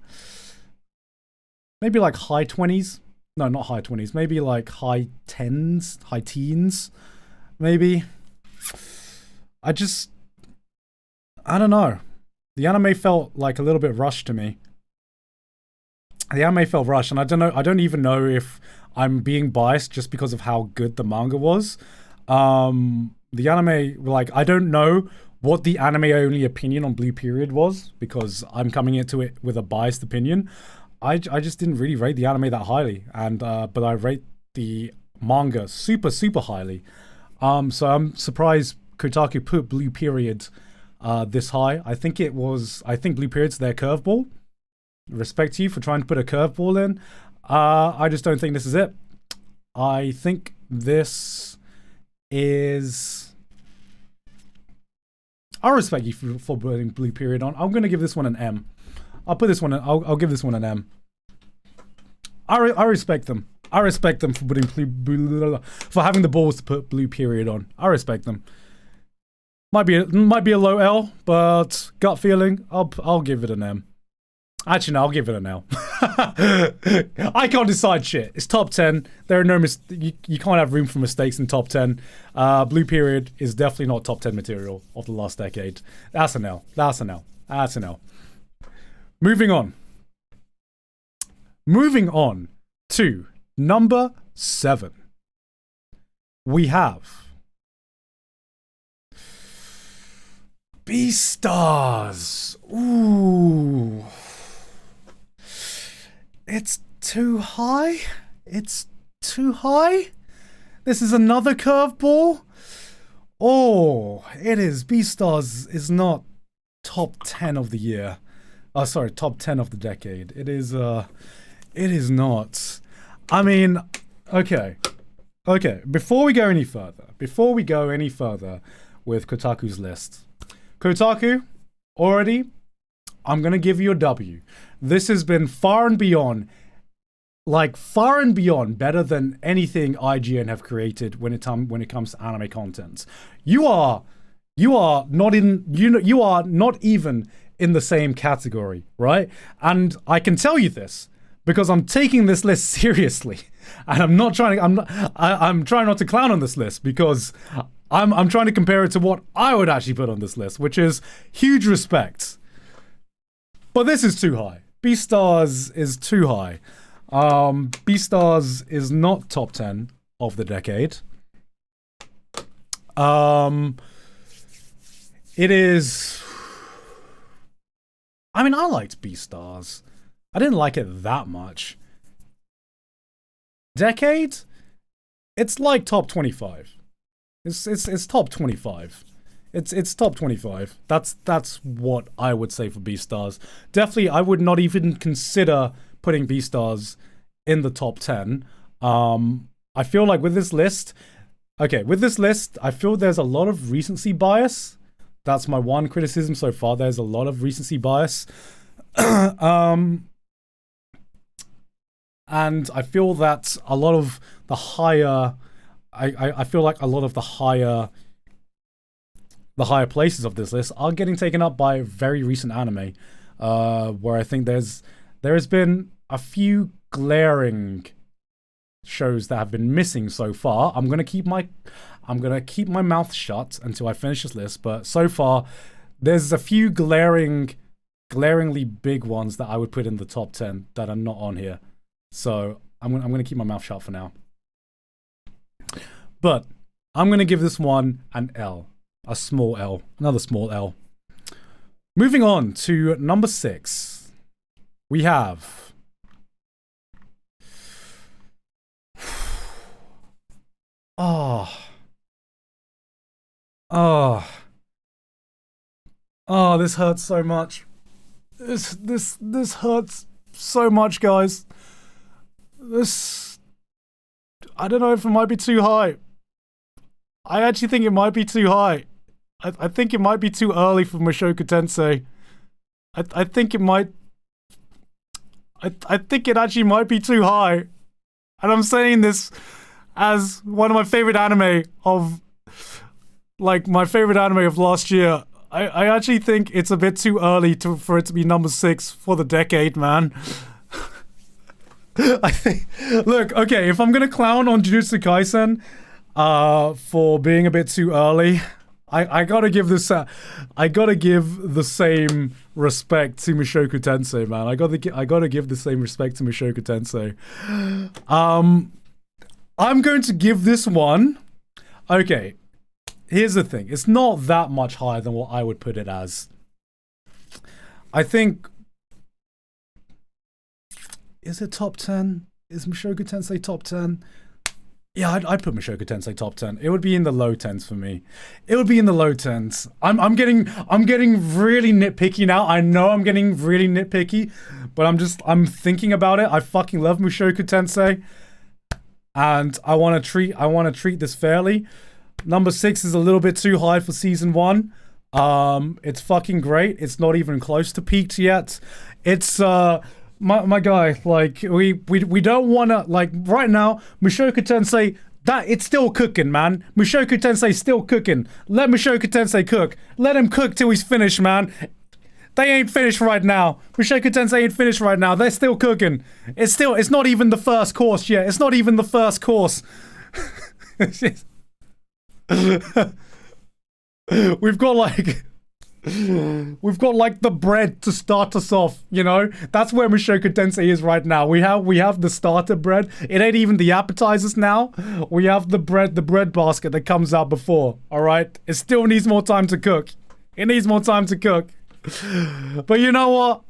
Maybe like high 20s. No, not high 20s. Maybe like high 10s, high teens, maybe. I don't know. The anime felt like a little bit rushed to me. the anime felt rushed, and I don't even know if I'm being biased just because of how good the manga was. The anime, like, I don't know what the anime only opinion on Blue Period was, because I'm coming into it with a biased opinion. I just didn't really rate the anime that highly, and but I rate the manga super highly. So I'm surprised Kotaku put Blue Period this high. I think Blue Period's their curveball. Respect to you for trying to put a curveball in. I just don't think this is it. I think this is... I respect you for putting Blue Period on. I'm going to give this one an M. I'll give this one an M. I respect them. I respect them for putting for having the balls to put Blue Period on. I respect them. Might be a low L, but gut feeling, I'll give it an M. Actually, no, I'll give it an L. I can't decide shit. It's top 10. There are no you can't have room for mistakes in top 10. Blue Period is definitely not top 10 material of the last decade. That's an L. That's an L. That's an L. Moving on. Moving on to number 7. We have Beastars. Ooh. It's too high. It's too high. This is another curveball. Oh, it is. Beastars is not top 10 of the year. Sorry, top 10 of the decade. It is not. I mean, okay. Before we go any further with Kotaku's list, Kotaku, already, I'm gonna give you a W. This has been far and beyond better than anything IGN have created when it comes to anime content. You are not even in the same category, right? And I can tell you this because I'm taking this list seriously, and I'm trying not to clown on this list, because I'm trying to compare it to what I would actually put on this list, which is huge respect. But this is too high. Beastars is too high. Beastars is not top 10 of the decade. It is... I mean, I liked Beastars. I didn't like it that much. Decade? It's like top 25. It's top 25. It's top 25. That's what I would say for Beastars. Definitely, I would not even consider putting Beastars in the top 10. I feel like with this list, I feel there's a lot of recency bias. That's my one criticism so far. There's a lot of recency bias. And I feel that a lot of the higher... I feel like a lot of the higher places of this list are getting taken up by very recent anime, where I think there has been a few glaring shows that have been missing so far. I'm gonna keep my mouth shut until I finish this list, but so far there's a few glaringly big ones that I would put in the top 10 that are not on here. So I'm gonna keep my mouth shut for now. But I'm gonna give this one an L. A small L. Another small L. Moving on to number 6. We have... Oh, this hurts so much. This hurts so much, guys. I don't know if it might be too high. I actually think it might be too high. I think it might be too early for Mushoku Tensei. I think it might... I think it actually might be too high. And I'm saying this as one of my favorite anime of... Like, my favorite anime of last year. I actually think it's a bit too early for it to be number 6 for the decade, man. I think... Look, okay, if I'm gonna clown on Jujutsu Kaisen... for being a bit too early, I gotta give this. I gotta give the same respect to Mushoku Tensei, man. I gotta give the same respect to Mushoku Tensei. I'm going to give this one. Okay, here's the thing. It's not that much higher than what I would put it as. I think. Is it top 10? Is Mushoku Tensei top 10? Yeah, I'd put Mushoku Tensei top 10. It would be in the low 10s for me. It would be in the low 10s. I'm getting really nitpicky now. I know I'm getting really nitpicky, but I'm thinking about it. I fucking love Mushoku Tensei, and I want to treat this fairly. Number 6 is a little bit too high for season 1. It's fucking great. It's not even close to peaked yet. It's my guy, like, we don't want to, like, right now, Mushoku Tensei, that, it's still cooking, man. Mushoku Tensei's still cooking. Let Mushoku Tensei cook. Let him cook till he's finished, man. They ain't finished right now. Mushoku Tensei ain't finished right now. They're still cooking. It's not even the first course yet. It's not even the first course. We've got like the bread to start us off, you know? That's where Mushoku Tensei is right now. We have the starter bread. It ain't even the appetizers now. We have the bread basket that comes out before, all right? It still needs more time to cook. It needs more time to cook. But you know what?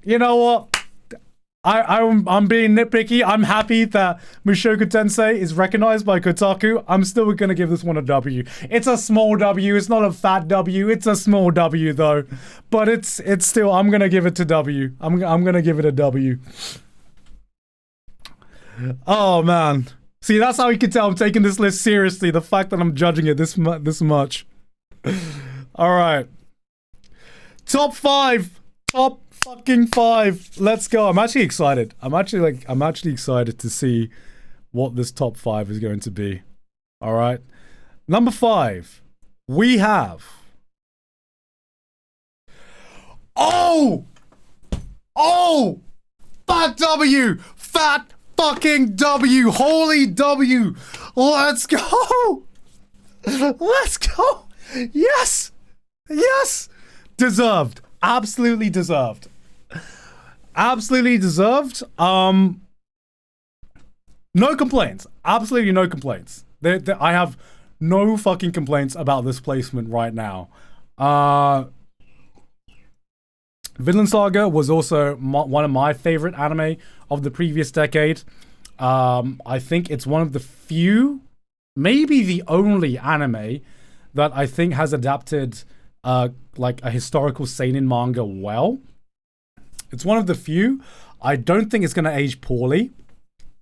I'm being nitpicky. I'm happy that Mushoku Tensei is recognized by Kotaku. I'm still gonna give this one a W. It's a small W. It's not a fat W. It's a small W though. But it's still. I'm gonna give it to W. I'm gonna give it a W. Oh man. See, that's how you can tell I'm taking this list seriously. The fact that I'm judging it this much. All right. Top 5. Top fucking 5. Let's go. I'm actually excited. I'm actually excited to see what this top 5 is going to be. All right. Number 5. We have. Oh! Fat W! Fat fucking W! Holy W! Let's go! Let's go! Yes! Yes! Deserved. Absolutely deserved. Absolutely deserved. No complaints. Absolutely no complaints. I have no fucking complaints about this placement right now. Vinland Saga was also one of my favorite anime of the previous decade. I think it's one of the few, maybe the only anime that I think has adapted like a historical seinen manga well. It's one of the few. I don't think it's going to age poorly.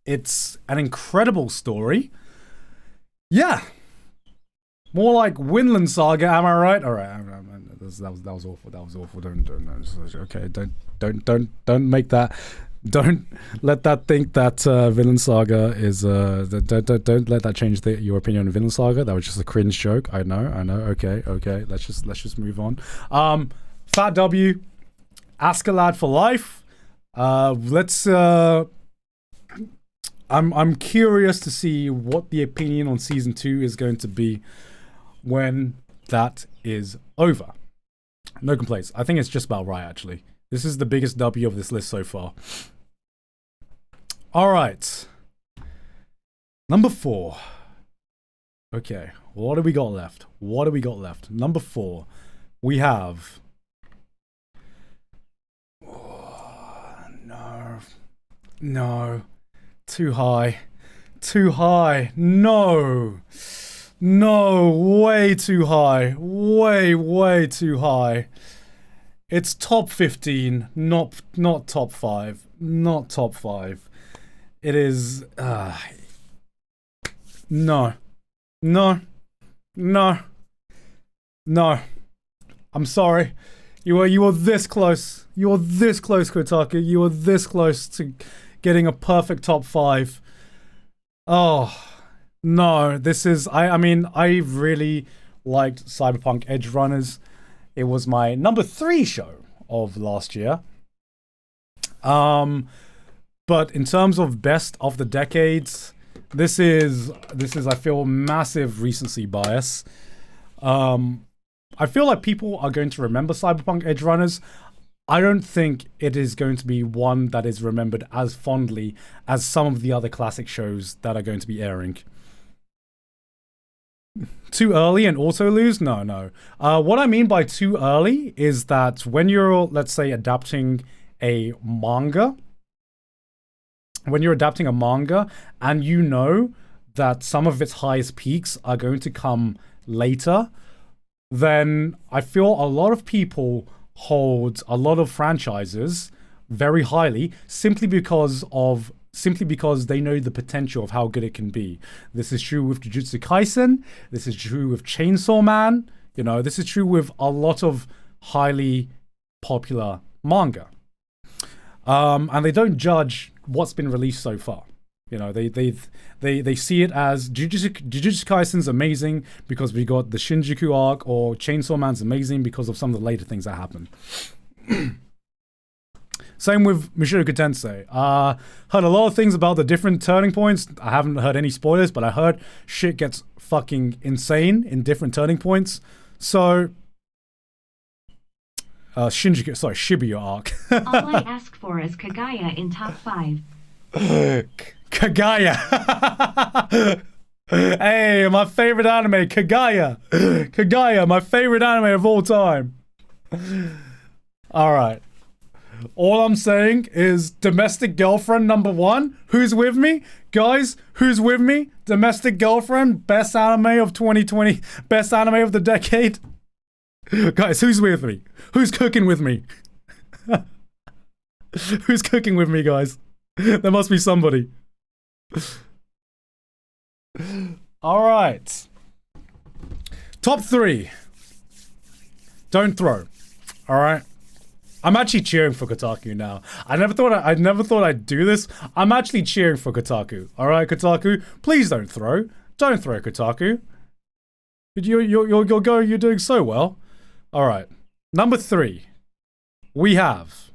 It's an incredible story. Yeah. More like Vinland Saga, am I right? All right. That was awful. That was awful. Don't. Okay. Don't make that. Don't let that think that Vinland Saga is. Don't let that change your opinion on Vinland Saga. That was just a cringe joke. I know. Okay. Let's just move on. Fat W, Askeladd for life. Let's. I'm curious to see what the opinion on season 2 is going to be when that is over. No complaints. I think it's just about right, actually. This is the biggest W of this list so far. All right. Number 4. Okay, what do we got left? Number 4. We have... Oh, no. Too high. No, way too high. Way too high. It's top 15, not top 5. Not top 5. It is no. I'm sorry. You were this close. You were this close, Kotaku. You were this close to getting a perfect top 5. Oh no, this is I mean, I really liked Cyberpunk Edge Runners. It was my number 3 show of last year. But in terms of best of the decades, this is I feel massive recency bias. I feel like people are going to remember Cyberpunk Edge Runners. I don't think it is going to be one that is remembered as fondly as some of the other classic shows that are going to be airing. Too early and auto lose? No. What I mean by too early is that when you're, let's say, adapting a manga, and you know that some of its highest peaks are going to come later, then I feel a lot of people hold a lot of franchises very highly simply because they know the potential of how good it can be. This is true with Jujutsu Kaisen. This is true with Chainsaw Man. You know, this is true with a lot of highly popular manga. And they don't judge what's been released so far. You know, they see it as Jujutsu Kaisen's amazing because we got the Shinjuku arc, or Chainsaw Man's amazing because of some of the later things that happen. Same with Mushoku Tensei. Heard a lot of things about the different turning points. I haven't heard any spoilers, but I heard shit gets fucking insane in different turning points. So, Shibuya arc. All I ask for is Kagaya in top 5. Kagaya. Hey, my favorite anime, Kagaya. Kagaya, my favorite anime of all time. All right. All I'm saying is Domestic Girlfriend #1. Who's with me? Guys, who's with me? Domestic Girlfriend, best anime of 2020, best anime of the decade. Guys, who's with me? Who's cooking with me? Who's cooking with me, guys? There must be somebody. All right. Top 3. Don't throw. All right. I'm actually cheering for Kotaku now. I never thought I'd do this. I'm actually cheering for Kotaku. All right, Kotaku, please don't throw. Don't throw, Kotaku. You're doing so well. All right. Number 3. We have.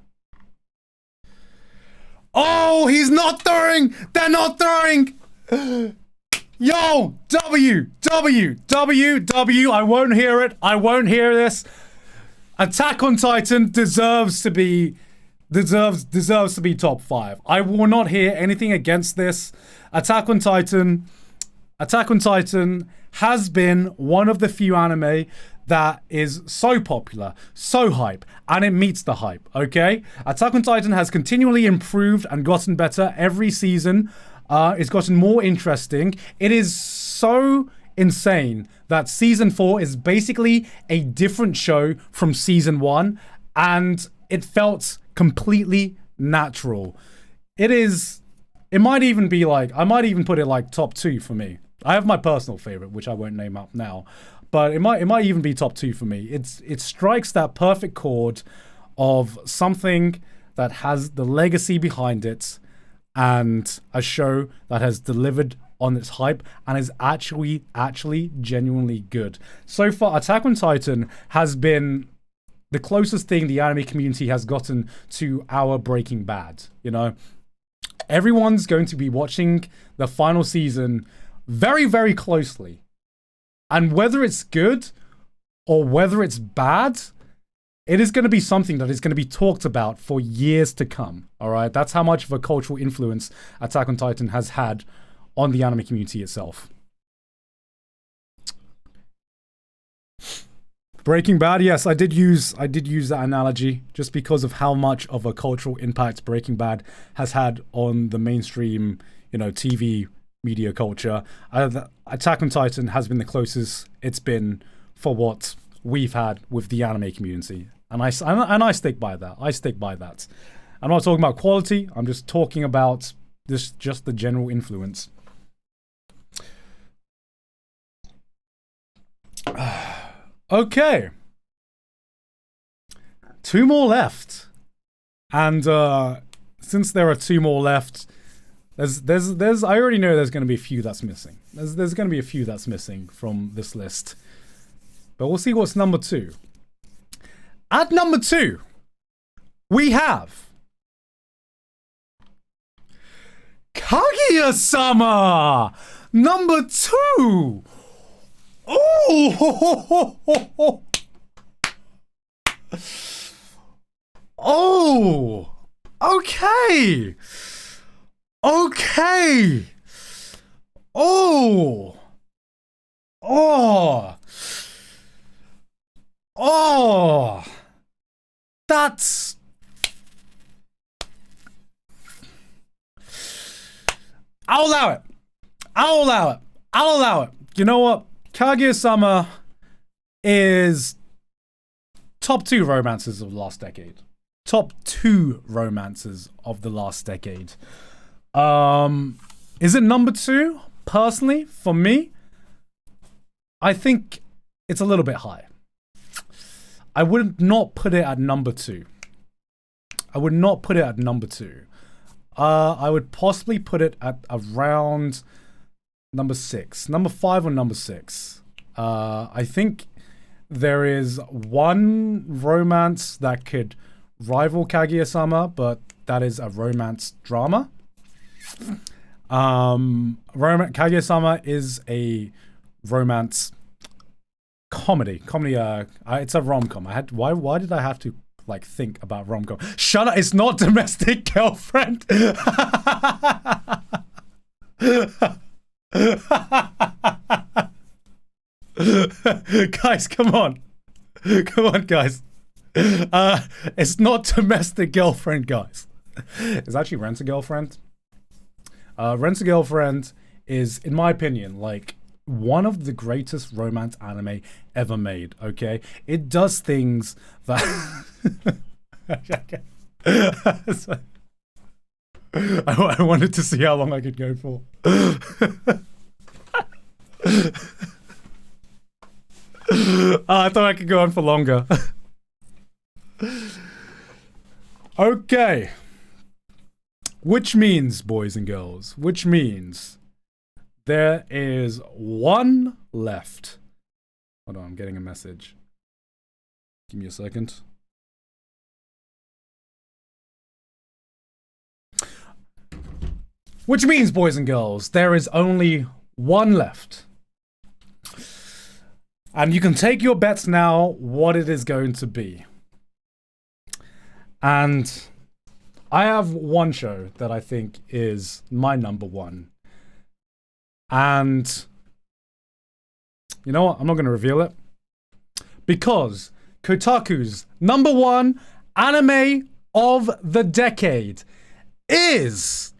Oh, he's not throwing. They're not throwing. Yo, W. I won't hear it. I won't hear this. Attack on Titan deserves to be top 5. I will not hear anything against this. Attack on Titan has been one of the few anime that is so popular, so hype, and it meets the hype, okay? Attack on Titan has continually improved and gotten better every season. It's gotten more interesting. It is so insane that season 4 is basically a different show from season 1, and it felt completely natural. It might even be like, I might even put it like top 2 for me. I have my personal favorite, which I won't name up now, but it might even be top 2 for me. It strikes that perfect chord of something that has the legacy behind it and a show that has delivered on its hype and is actually genuinely good. So far, Attack on Titan has been the closest thing the anime community has gotten to our Breaking Bad, you know? Everyone's going to be watching the final season very, very closely. And whether it's good or whether it's bad, it is going to be something that is going to be talked about for years to come, all right? That's how much of a cultural influence Attack on Titan has had on the anime community itself. Breaking Bad, yes, I did use that analogy just because of how much of a cultural impact Breaking Bad has had on the mainstream, TV media culture. Attack on Titan has been the closest it's been for what we've had with the anime community, and I stick by that. I'm not talking about quality. I'm just talking about just the general influence. Okay. 2 more left. And since there are 2 more left, there's I already know there's going to be a few that's missing. There's going to be a few that's missing from this list. But we'll see what's number 2. At number 2, we have Kaguya-sama! Number 2! Oh! Oh, okay. Okay. Oh. Oh. Oh. That's... I'll allow it. I'll allow it. I'll allow it. You know what? Kaguya-sama is top 2 romances of the last decade. Top 2 romances of the last decade. Is it number 2? Personally, for me, I think it's a little bit high. I would not put it at number 2. I would not put it at number 2. I would possibly put it at around number 6. Number 5 or number 6. I think there is one romance that could rival Kaguya-sama, but that is a romance drama. Kaguya-sama is a romance comedy. It's a rom-com. Why did I have to like think about rom-com? Shut up! It's not Domestic Girlfriend. Guys, come on, guys. It's not Domestic Girlfriend, guys. It's actually Rent-a-Girlfriend. Rent-a-Girlfriend is, in my opinion, like one of the greatest romance anime ever made. Okay, it does things that I wanted to see how long I could go for. I thought I could go on for longer. Okay. Which means, boys and girls, which means there is one left. Hold on, I'm getting a message. Give me a second. Which means, boys and girls, there is only one left. And you can take your bets now what it is going to be. And I have one show that I think is my number 1. And you know what? I'm not going to reveal it. Because Kotaku's number 1 anime of the decade is...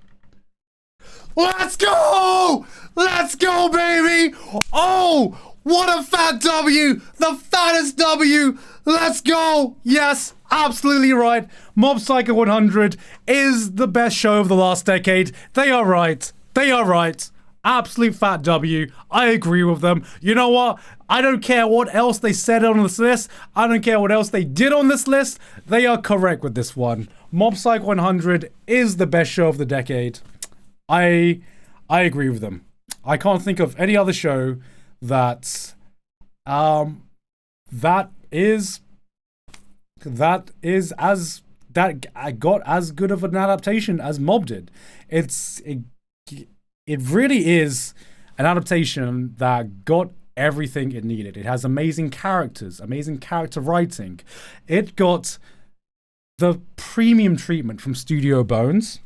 Let's go! Let's go, baby! Oh, what a fat W! The fattest W! Let's go! Yes, absolutely right. Mob Psycho 100 is the best show of the last decade. They are right. They are right. Absolute fat W. I agree with them. You know what? I don't care what else they said on this list. I don't care what else they did on this list. They are correct with this one. Mob Psycho 100 is the best show of the decade. I agree with them. I can't think of any other show that got as good of an adaptation as Mob did. It really is an adaptation that got everything it needed. It has amazing characters, amazing character writing. It got the premium treatment from Studio Bones.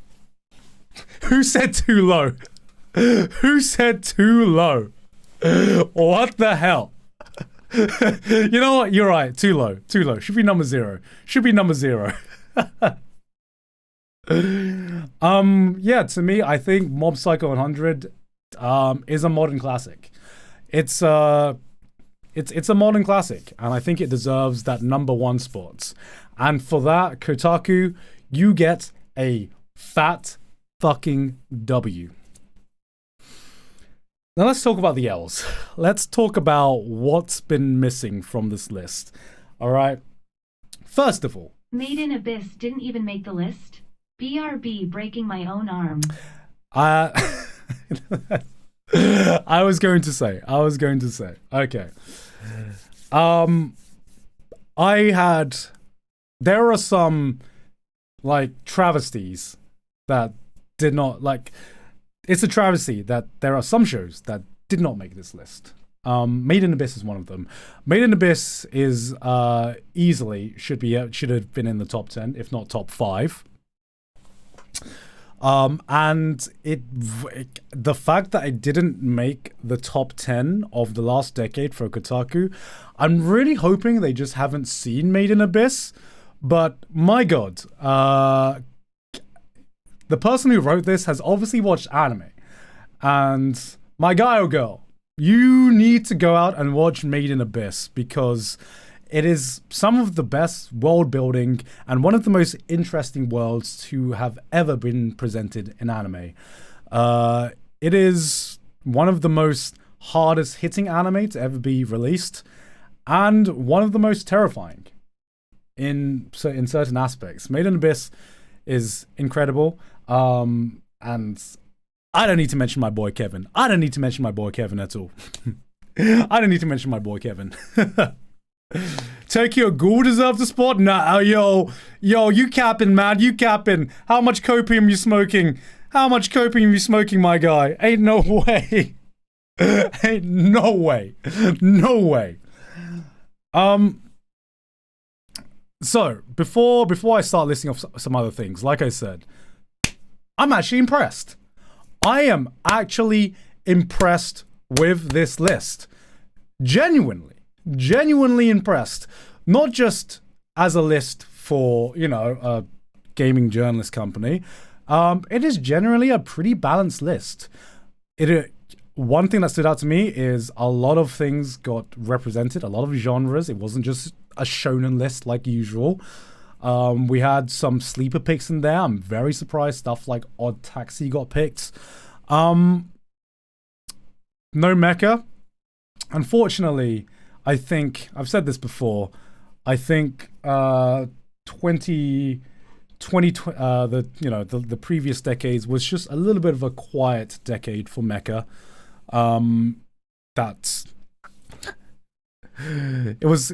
Who said too low? Who said too low? What the hell? You know what? You're right. Too low. Too low. Should be number 0. Should be number 0. Yeah, to me, I think Mob Psycho 100 is a modern classic. It's a modern classic, and I think it deserves that number 1 spot. And for that, Kotaku, you get a fat fucking W. Now let's talk about the L's. Let's talk about what's been missing from this list. All right. First of all, Made in Abyss didn't even make the list. BRB, breaking my own arm. I was going to say. Okay. There are some like travesties that did not, like, it's a travesty that there are some shows that did not make this list. Made in Abyss is one of them. Made in Abyss is easily should have been in the top 10, if not top 5. And the fact that it didn't make the top 10 of the last decade for Kotaku, I'm really hoping they just haven't seen Made in Abyss. But my God, the person who wrote this has obviously watched anime, and my guy or girl, you need to go out and watch Made in Abyss, because it is some of the best world building and one of the most interesting worlds to have ever been presented in anime. It is one of the most hardest hitting anime to ever be released, and one of the most terrifying in certain aspects. Made in Abyss is incredible, and I don't need to mention my boy Kevin. I don't need to mention my boy Kevin at all. I don't need to mention my boy Kevin. Tokyo Ghoul deserves a spot? Nah, yo, you capping, man, you capping. How much copium you smoking? How much copium you smoking, my guy? Ain't no way. Ain't no way. No way. So, before I start listing off some other things, like I said, I'm actually impressed. I am actually impressed with this list. Genuinely impressed. Not just as a list for, a gaming journalist company. It is generally a pretty balanced list. One thing that stood out to me is a lot of things got represented, a lot of genres. It wasn't just a shonen list like usual. We had some sleeper picks in there. I'm very surprised stuff like Odd Taxi got picked. No mecha. Unfortunately, I think I've said this before. I think 2020, the previous decades was just a little bit of a quiet decade for mecha. It was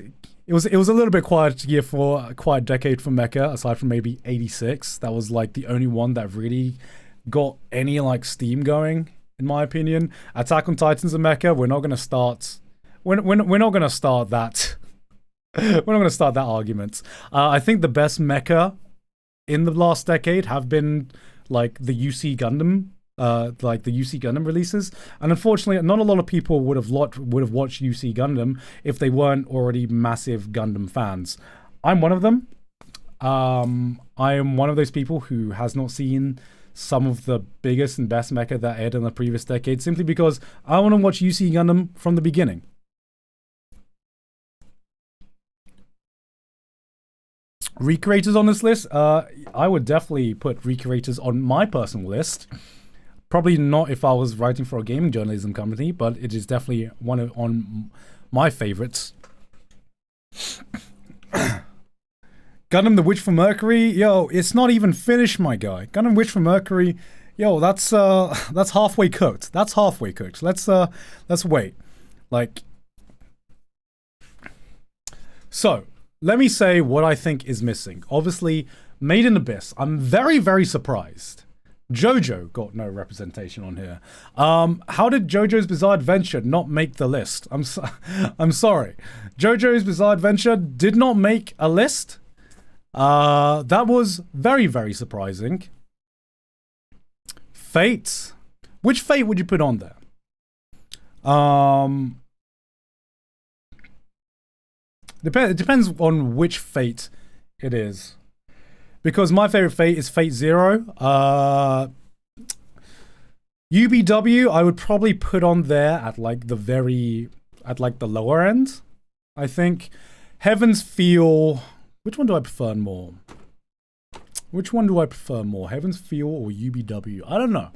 a little bit quiet year for a quiet decade for mecha, aside from maybe 86. That was like the only one that really got any like steam going, in my opinion. Attack on Titan's a mecha. We're not gonna start that. We're not gonna start that argument. I think the best mecha in the last decade have been like the UC Gundam. Like the UC Gundam releases, and unfortunately, not a lot of people would have watched UC Gundam if they weren't already massive Gundam fans. I'm one of them. I am one of those people who has not seen some of the biggest and best mecha that aired in the previous decade, simply because I want to watch UC Gundam from the beginning. Recreators on this list, I would definitely put recreators on my personal list. Probably not if I was writing for a gaming journalism company, but it is definitely on my favorites. Gundam the Witch from Mercury, yo, it's not even finished, my guy. Gundam Witch from Mercury, yo, that's halfway cooked. That's halfway cooked. Let's wait. So, let me say what I think is missing. Obviously, Made in Abyss. I'm very, very surprised JoJo got no representation on here. How did JoJo's Bizarre Adventure not make the list? I'm sorry. JoJo's Bizarre Adventure did not make a list. That was very, very surprising. Fate. Which Fate would you put on there? It depends on which Fate it is. Because my favorite Fate is Fate Zero. UBW, I would probably put on there at like the lower end, I think. Heaven's Feel, which one do I prefer more? Heaven's Feel or UBW? I don't know.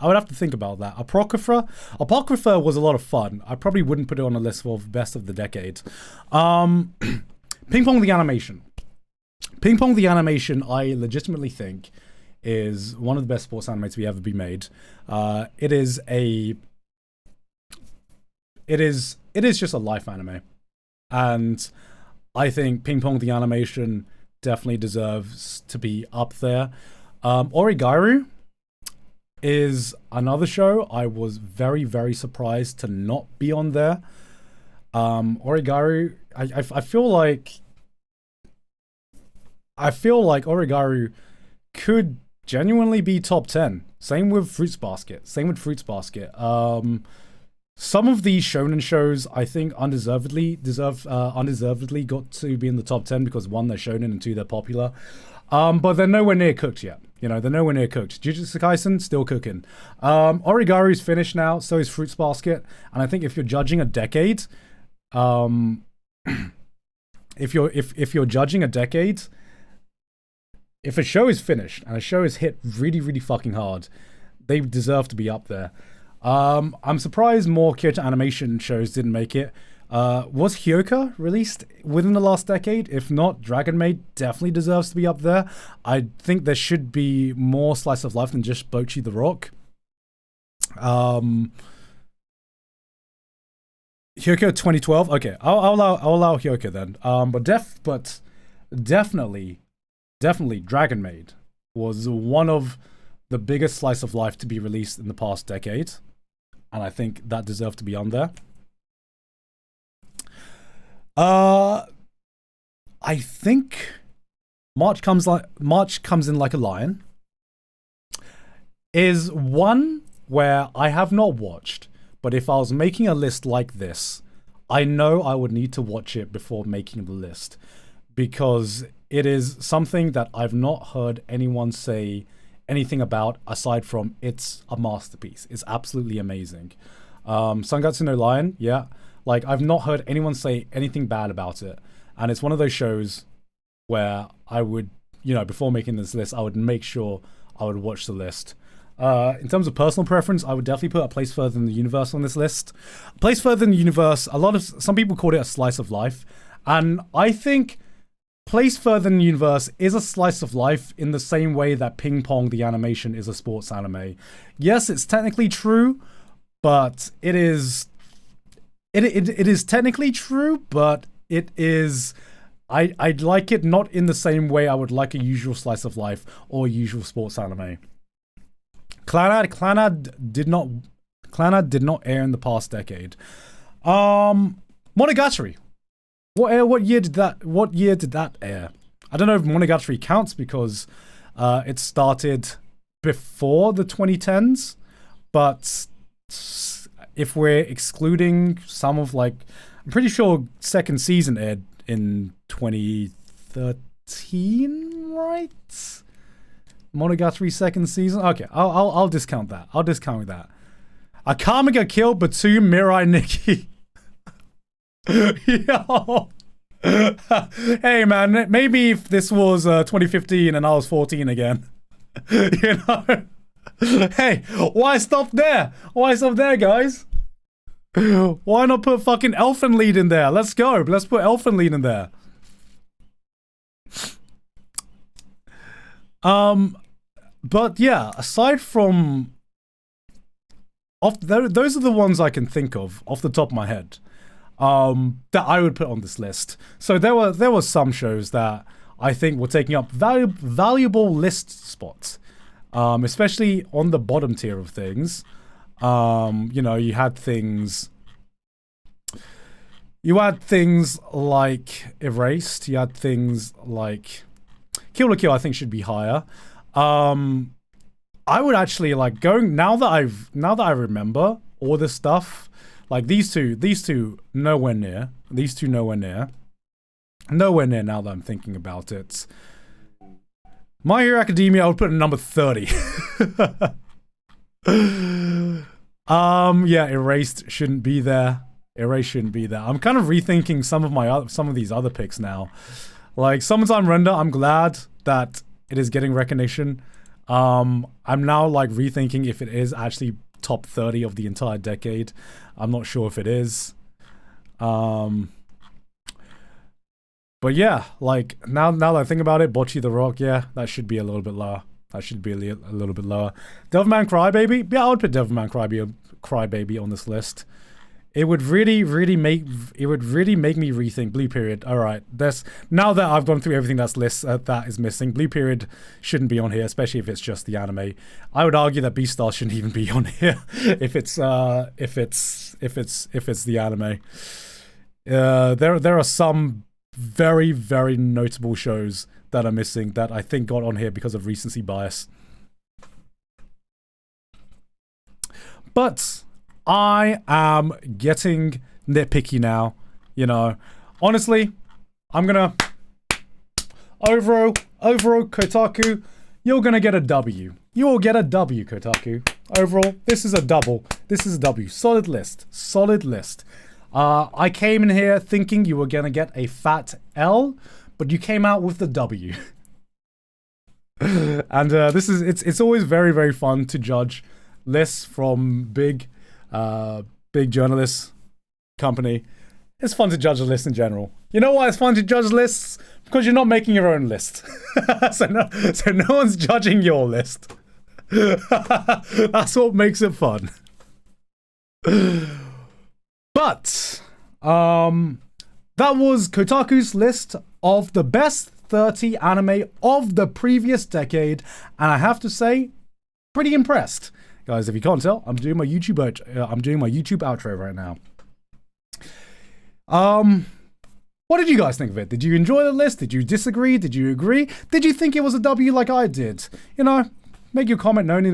I would have to think about that. Apocrypha was a lot of fun. I probably wouldn't put it on a list of best of the decade. Ping Pong the Animation. Ping Pong the Animation, I legitimately think, is one of the best sports anime to ever be made. It is just a life anime, and I think Ping Pong the Animation definitely deserves to be up there. Origairu, is another show I was very, very surprised to not be on there. Origaru, I feel like Origaru could genuinely be top 10. Same with Fruits Basket. Some of these shonen shows, I think, undeservedly got to be in the top 10 because one, they're shonen, and two, they're popular. But they're nowhere near cooked yet. You know, they're nowhere near cooked. Jujutsu Kaisen, still cooking. Origaru's finished now, so is Fruits Basket. And I think if you're judging a decade, if you're judging a decade, if a show is finished and a show is hit really, really fucking hard, they deserve to be up there. I'm surprised more Kyoto Animation shows didn't make it. Was Hyoka released within the last decade? If not, Dragon Maid definitely deserves to be up there. I think there should be more slice of life than just Bocchi the Rock. Hyoka 2012. Okay, I'll allow Hyoka then. But definitely Dragon Maid was one of the biggest slice of life to be released in the past decade, and I think that deserved to be on there. I think March Comes in Like a Lion is one where I have not watched, but if I was making a list like this, I know I would need to watch it before making the list, because it is something that I've not heard anyone say anything about aside from it's a masterpiece. It's absolutely amazing. Sangatsu no Lion, yeah. Like, I've not heard anyone say anything bad about it. And it's one of those shows where I would, you know, before making this list, I would make sure I would watch the list. In terms of personal preference, I would definitely put A Place Further in the Universe on this list. A Place Further in the Universe, some people called it a slice of life. And I think Place Further in the Universe is a slice of life in the same way that Ping Pong the animation is a sports anime. Yes, it's technically true, but it is technically true, but it is... I'd like it not in the same way I would like a usual slice of life or a usual sports anime. Clannad did not air in the past decade. Monogatari. What year did that air? I don't know if Monogatari counts because it started before the 2010s, but if we're excluding some of, like, I'm pretty sure second season aired in 2013, right? Monogatari second season. Okay, I'll discount that. Akame ga Kill Batu Mirai Nikki. Yo. Hey man, maybe if this was 2015 and I was 14 again, you know. Hey, why stop there? Guys? Why not put fucking Elfen Lied in there? Let's go. Let's put Elfen Lied in there. But yeah, aside from those are the ones I can think of off the top of my head, that I would put on this list. So there were some shows that I think were taking up valuable list spots, especially on the bottom tier of things. You know, you had things like Erased. You had things like Kill la Kill. I think should be higher. I would actually like going now that I remember all this stuff. Like these two nowhere near. Nowhere near now that I'm thinking about it. My Hero Academia, I would put at number 30. Yeah, Erased shouldn't be there. I'm kind of rethinking some of these other picks now. Like Summertime Render, I'm glad that it is getting recognition. I'm now like rethinking if it is actually top 30 of the entire decade. I'm not sure if it is. But yeah, like now that I think about it, Bocchi the Rock, yeah, that should be a little bit lower. Devilman Crybaby? Yeah, I would put Devilman Crybaby on this list. it would really make me rethink Blue Period. All right, now that I've gone through everything that is missing, Blue Period shouldn't be on here, especially if it's just the anime. I would argue that Beastar shouldn't even be on here if it's the anime. There are some very, very notable shows that are missing that I think got on here because of recency bias. But I am getting nitpicky now, you know. Honestly, I'm gonna overall Kotaku, you're gonna get a W. You will get a W, Kotaku. Overall, this is a double. This is a W. Solid list. Solid list. I came in here thinking you were gonna get a fat L, but you came out with the W. And it's always very, very fun to judge lists from big journalists company. It's fun to judge a list in general. You know why it's fun to judge lists? Because you're not making your own list. so no one's judging your list. That's what makes it fun. But that was Kotaku's list of the best 30 anime of the previous decade, and I have to say, pretty impressed. Guys, if you can't tell, I'm doing my YouTube outro right now. What did you guys think of it? Did you enjoy the list? Did you disagree? Did you agree? Did you think it was a W like I did? You know, make your comment known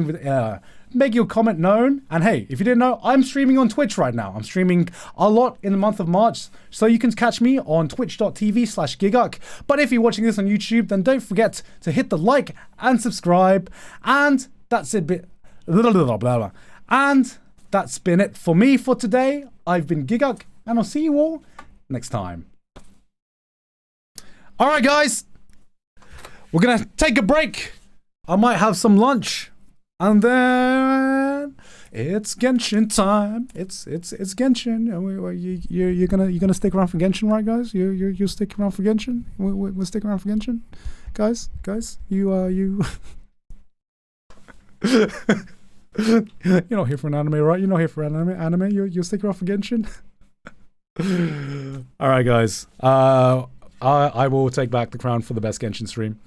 And hey, if you didn't know, I'm streaming on Twitch right now. I'm streaming a lot in the month of March, so you can catch me on twitch.tv/giguck. But if you're watching this on YouTube, then don't forget to hit the like and subscribe. And that's it. And that's been it for me for today. I've been Giguck, and I'll see you all next time. All right, guys, we're gonna take a break. I might have some lunch, and then it's Genshin time. It's Genshin. You're gonna stick around for Genshin, right, guys? You stick around for Genshin. We'll stick around for Genshin, guys. You. You're not here for an anime, right? You're not here for an anime. You'll stick around for Genshin. All right, guys. I will take back the crown for the best Genshin streamer,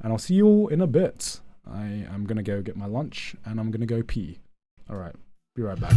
and I'll see you all in a bit. I am gonna go get my lunch, and I'm gonna go pee. All right, be right back.